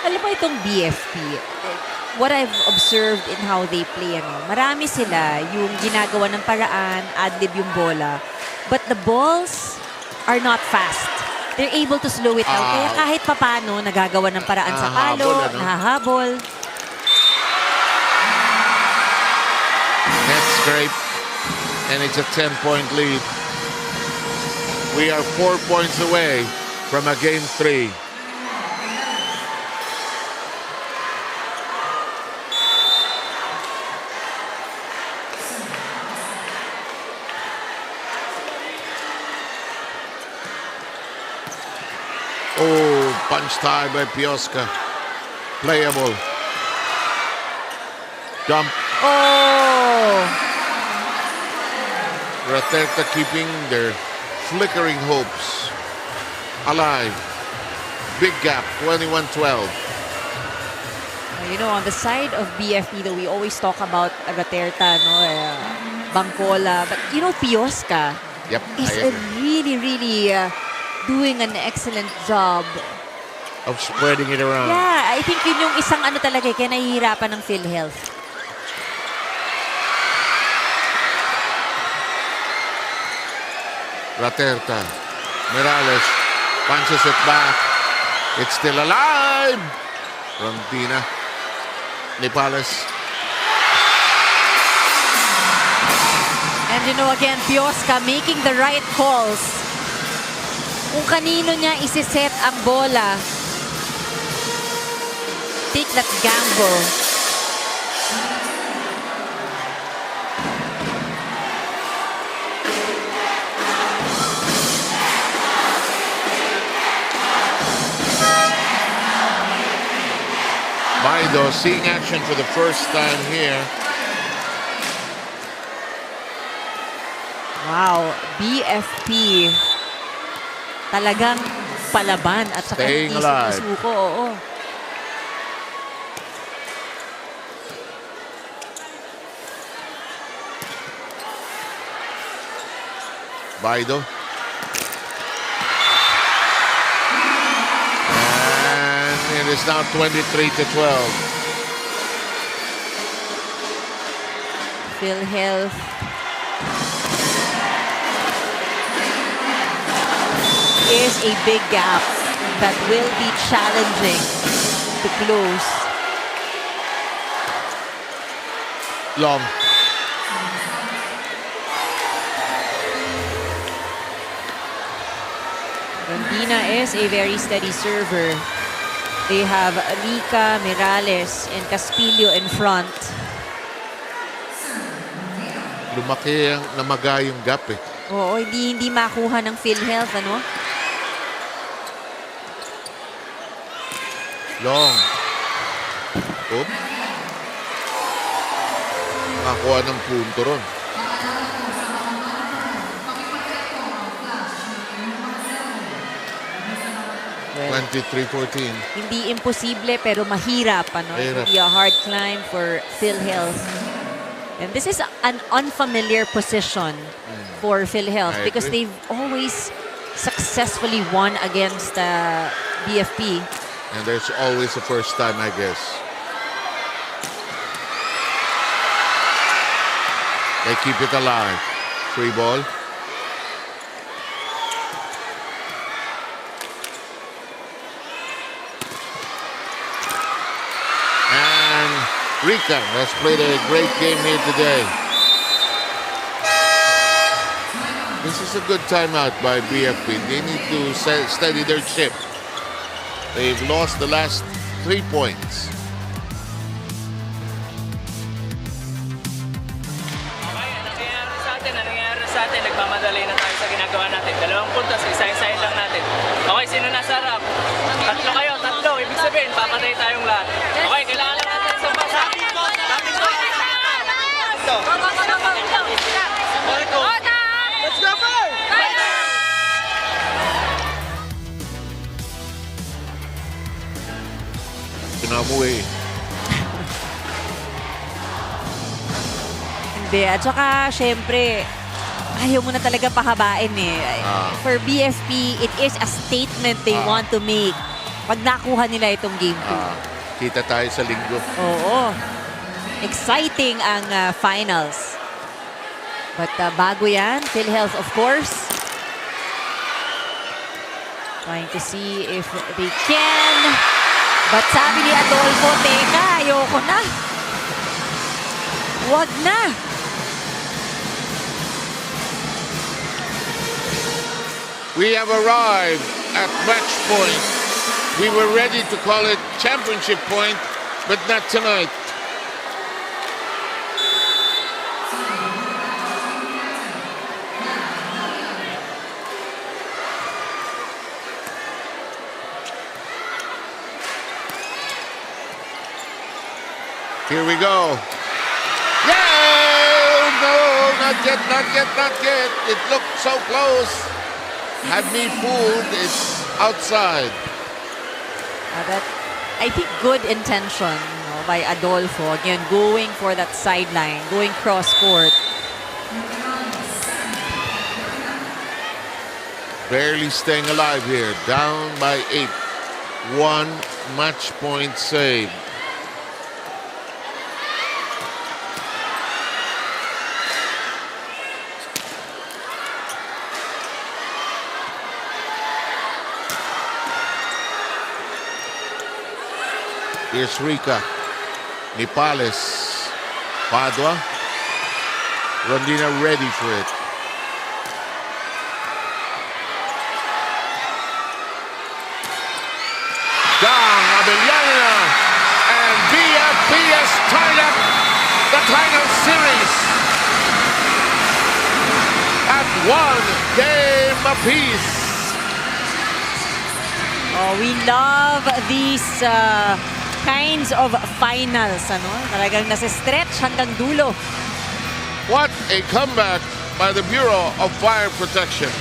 Alam mo itong BFP, what I've observed in how they play, marami sila yung ginagawa ng paraan, ad-lib yung bola. But the balls are not fast. They're able to slow it down. Kaya kahit papano, nagagawa ng paraan sa palo, nahahabol. Net scrape. And it's a 10-point lead. We are 4 points away from a game 3. Oh, punch tie by 𝗘𝗫𝗛𝗧𝗜𝗓𝗏. Playable. Jump. Oh! 𝗘𝗫𝗛𝗕𝗓 keeping their flickering hopes alive. Big gap, 21-12. You know, on the side of BFP, though, we always talk about 𝗘𝗫𝗓𝗏, Bangkola. But, you know, 𝗘𝗫𝗛𝗃 Yep, is I agree. really doing an excellent job. Of spreading it around. Yeah, I think yun yung isang talaga, kaya nahihirapan ng PhilHealth. 𝗘𝗫𝗛𝗃. Morales punches it back. It's still alive from Tina Nepales. And you know, again, 𝗘𝗫𝗛𝗃 making the right calls. Kung kanino niya isiset ang bola. Take that gamble. Baido seeing action for the first time here. Wow, BFP. Talagang palaban at saka Staying hindi alive. sumusuko. Oo. Baido. And it is now 23-12. PhilHealth. Is a big gap that will be challenging to close. Long. Rondina is a very steady server. They have Rika, Morales, and Caspillo in front. Lumaki ang namaga yung gap eh. Oo, hindi makuha ng PhilHealth, Long. Oop. Nakakuha ng punto ron. Well, 23-14. hindi imposible pero mahirap. It will be a hard climb for PhilHealth. And this is an unfamiliar position for PhilHealth because they've always successfully won against BFP. And there's always a first time, I guess. They keep it alive. Free ball. And Rika has played a great game here today. This is a good timeout by BFP. They need to steady their ship. They've lost the last 3 points. Okay, nangyayari sa atin, nagmamadali na tayo sa ginagawa natin. 2 puntos, isa-isahin lang natin. Okay, sino nasa harap? 3 kayo, 3. Ibig sabihin, papatay tayong lahat. Okay, kailangan lang natin isang basa. Let's go, boy! Pinamuwi. Hindi. At saka, syempre, ayaw mo na talaga pahabain eh. For BFP, it is a statement they want to make. pag nakuha nila itong game 2. Kita tayo sa linggo. Oo. Exciting ang finals. But bago yan, PhilHealth of course. Trying to see if they can. But sabi ni Adolfo, teka, ayoko na. Wag na. We have arrived at match point. We were ready to call it championship point, but not tonight. Here we go. Yeah! No, not yet, not yet, not yet. It looked so close. Had me fooled. It's outside. That, I think, good intention by Adolfo. Again, going for that sideline, going cross-court. Barely staying alive here. Down by 8. 1 match point save. Here's Rica. Nipales. Padua. Rondina ready for it. Down, Abellana. And BFP has tied up the final series at 1 game apiece. Oh, we love these kinds of finals, ano? Talagang nasa-stretch hanggang dulo. What a comeback by the Bureau of Fire Protection.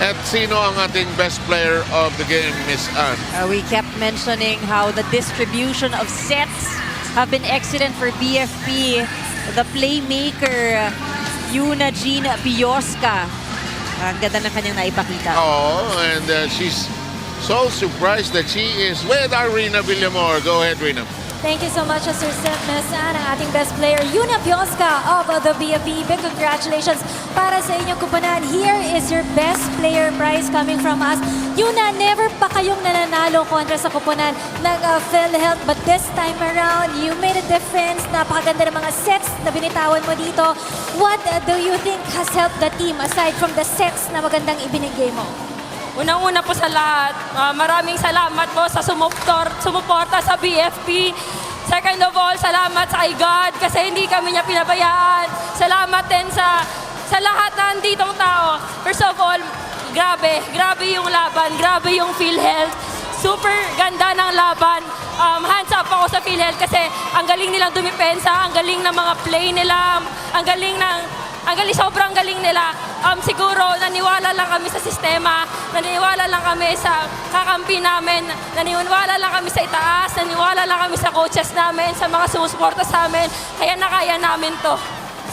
At sino ang ating best player of the game, Miss Ann? We kept mentioning how the distribution of sets have been excellent for BFP. The playmaker, 𝗘𝗫𝗛𝗕𝗓𝗏. Ang ganda ng kanyang naipakita. Oh, and she's so surprised that she is with our Rina Villamor. Go ahead, Rina. Thank you so much, Sir Miss Anne, ang ating best player, 𝗘𝗫𝗛𝗃𝗏 of the BFP. Big congratulations para sa inyong kupunan. Here is your best player prize coming from us. Yuna, never pa kayong nananalo kontra sa kupunan ng PhilHealth. But this time around, you made a difference. Napakaganda ng mga sets na binitawan mo dito. What do you think has helped the team aside from the sets na magandang ibinigay mo? Unang-una po sa lahat, maraming salamat po sa sumuporta sa BFP. Second of all, salamat sa God kasi hindi kami niya pinabayaan. Salamat din sa lahat na anditong tao. First of all, grabe yung laban, grabe yung PhilHealth. Super ganda ng laban. Hands up ako sa PhilHealth kasi ang galing nilang dumipensa, ang galing ng mga play nila, sobrang galing nila. Siguro, naniwala lang kami sa sistema, naniwala lang kami sa kakampi namin, naniwala lang kami sa itaas, naniwala lang kami sa coaches namin, sa mga sumusuporta sa amin, kaya nakaya namin to.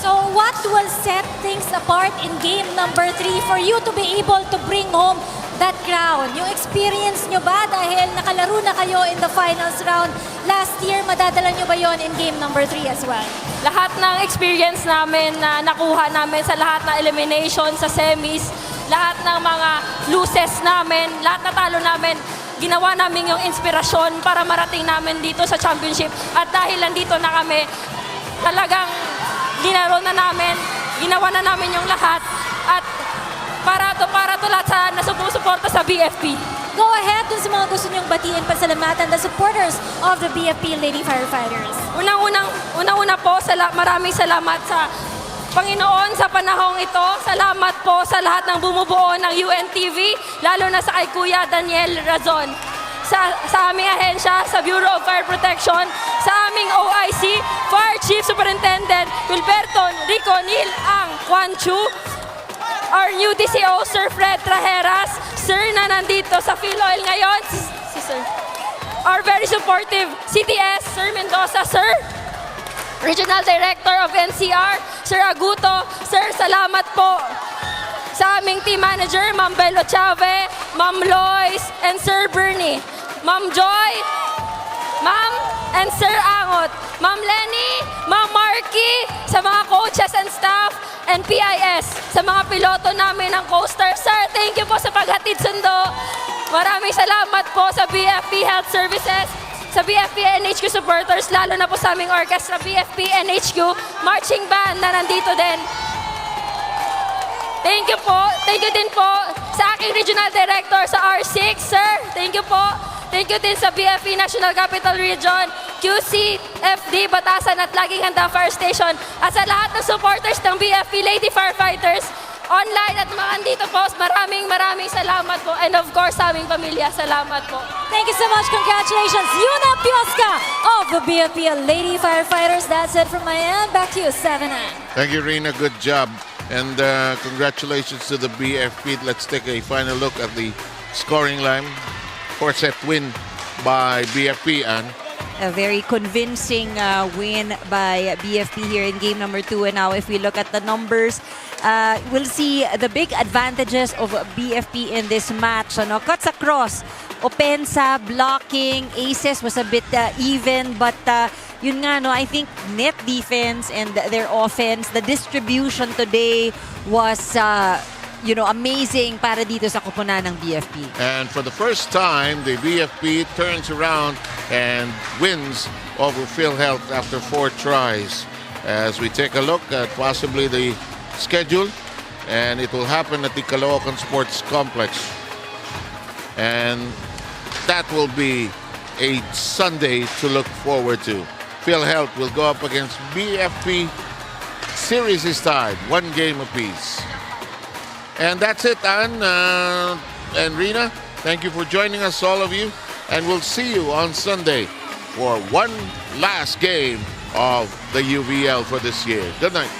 So what will set things apart in game number 3 for you to be able to bring home that crown? Yung experience nyo ba dahil nakalaro na kayo in the finals round last year, madadala nyo ba yon in game number 3 as well? Lahat ng experience namin na nakuha namin sa lahat ng elimination sa semis, lahat ng mga loses namin, lahat na talo namin, ginawa namin yung inspirasyon para marating namin dito sa championship. At dahil nandito na kami, talagang ginaro na namin, ginawa na namin yung lahat. At para to lahat sa nasumusuporta sa BFP. Go ahead dun sa mga gusto niyong batiin, pasalamatan the supporters of the BFP Lady Firefighters. Unang-una po, maraming salamat sa Panginoon sa panahong ito. Salamat po sa lahat ng bumubuo ng UNTV, lalo na sa kay Kuya Daniel Razon. Sa aming ahensya, sa Bureau of Fire Protection, sa aming OIC, Fire Chief Superintendent 𝗘𝗫𝗛𝗕𝗓𝗏, our new DCO, Sir Fred Trajeras, Sir na nandito sa FilOil ngayon, si Sir. Our very supportive CTS, Sir Mendoza, Sir. Regional Director of NCR, Sir Aguto. Sir, salamat po. sa aming team manager, Ma'am Belo Chave, Ma'am Lois, and Sir Bernie. Ma'am Joy, Ma'am and Sir Angot, Ma'am Lenny, Ma'am Marky, sa mga coaches and staff, and PIS, sa mga piloto namin ng coaster. Sir, thank you po sa paghatid sundo. Maraming salamat po sa BFP Health Services, sa BFP NHQ supporters, lalo na po sa aming orchestra, BFP NHQ Marching Band na nandito din. Thank you po. Thank you din po sa aking Regional Director sa R6, sir. Thank you po. Thank you din sa BFP National Capital Region, QC, FD, Batasan at Laging Handa Fire Station. At sa lahat ng supporters ng BFP Lady Firefighters, online at mga andito po, maraming salamat po. And of course, sa aming pamilya, salamat po. Thank you so much. Congratulations, Yuna Pioska of the BFP Lady Firefighters. That's it from my end. Back to you, 7 Thank you, Rina. Good job. And congratulations to the BFP. Let's take a final look at the scoring line. 4-set win by BFP, and a very convincing win by BFP here in game number 2. And now if we look at the numbers, we'll see the big advantages of BFP in this match. Cuts across, opensa, blocking, aces was a bit even, but yun nga, I think net defense and their offense, the distribution today was amazing para dito sa koponan ng BFP. And for the first time, the BFP turns around and wins over PhilHealth after 4 tries. As we take a look at possibly the schedule, and it will happen at the Caloocan Sports Complex. And that will be a Sunday to look forward to. PhilHealth will go up against BFP. Series is tied, 1 game apiece. And that's it, Ann and Rina. Thank you for joining us, all of you. And we'll see you on Sunday for one last game of the UVL for this year. Good night.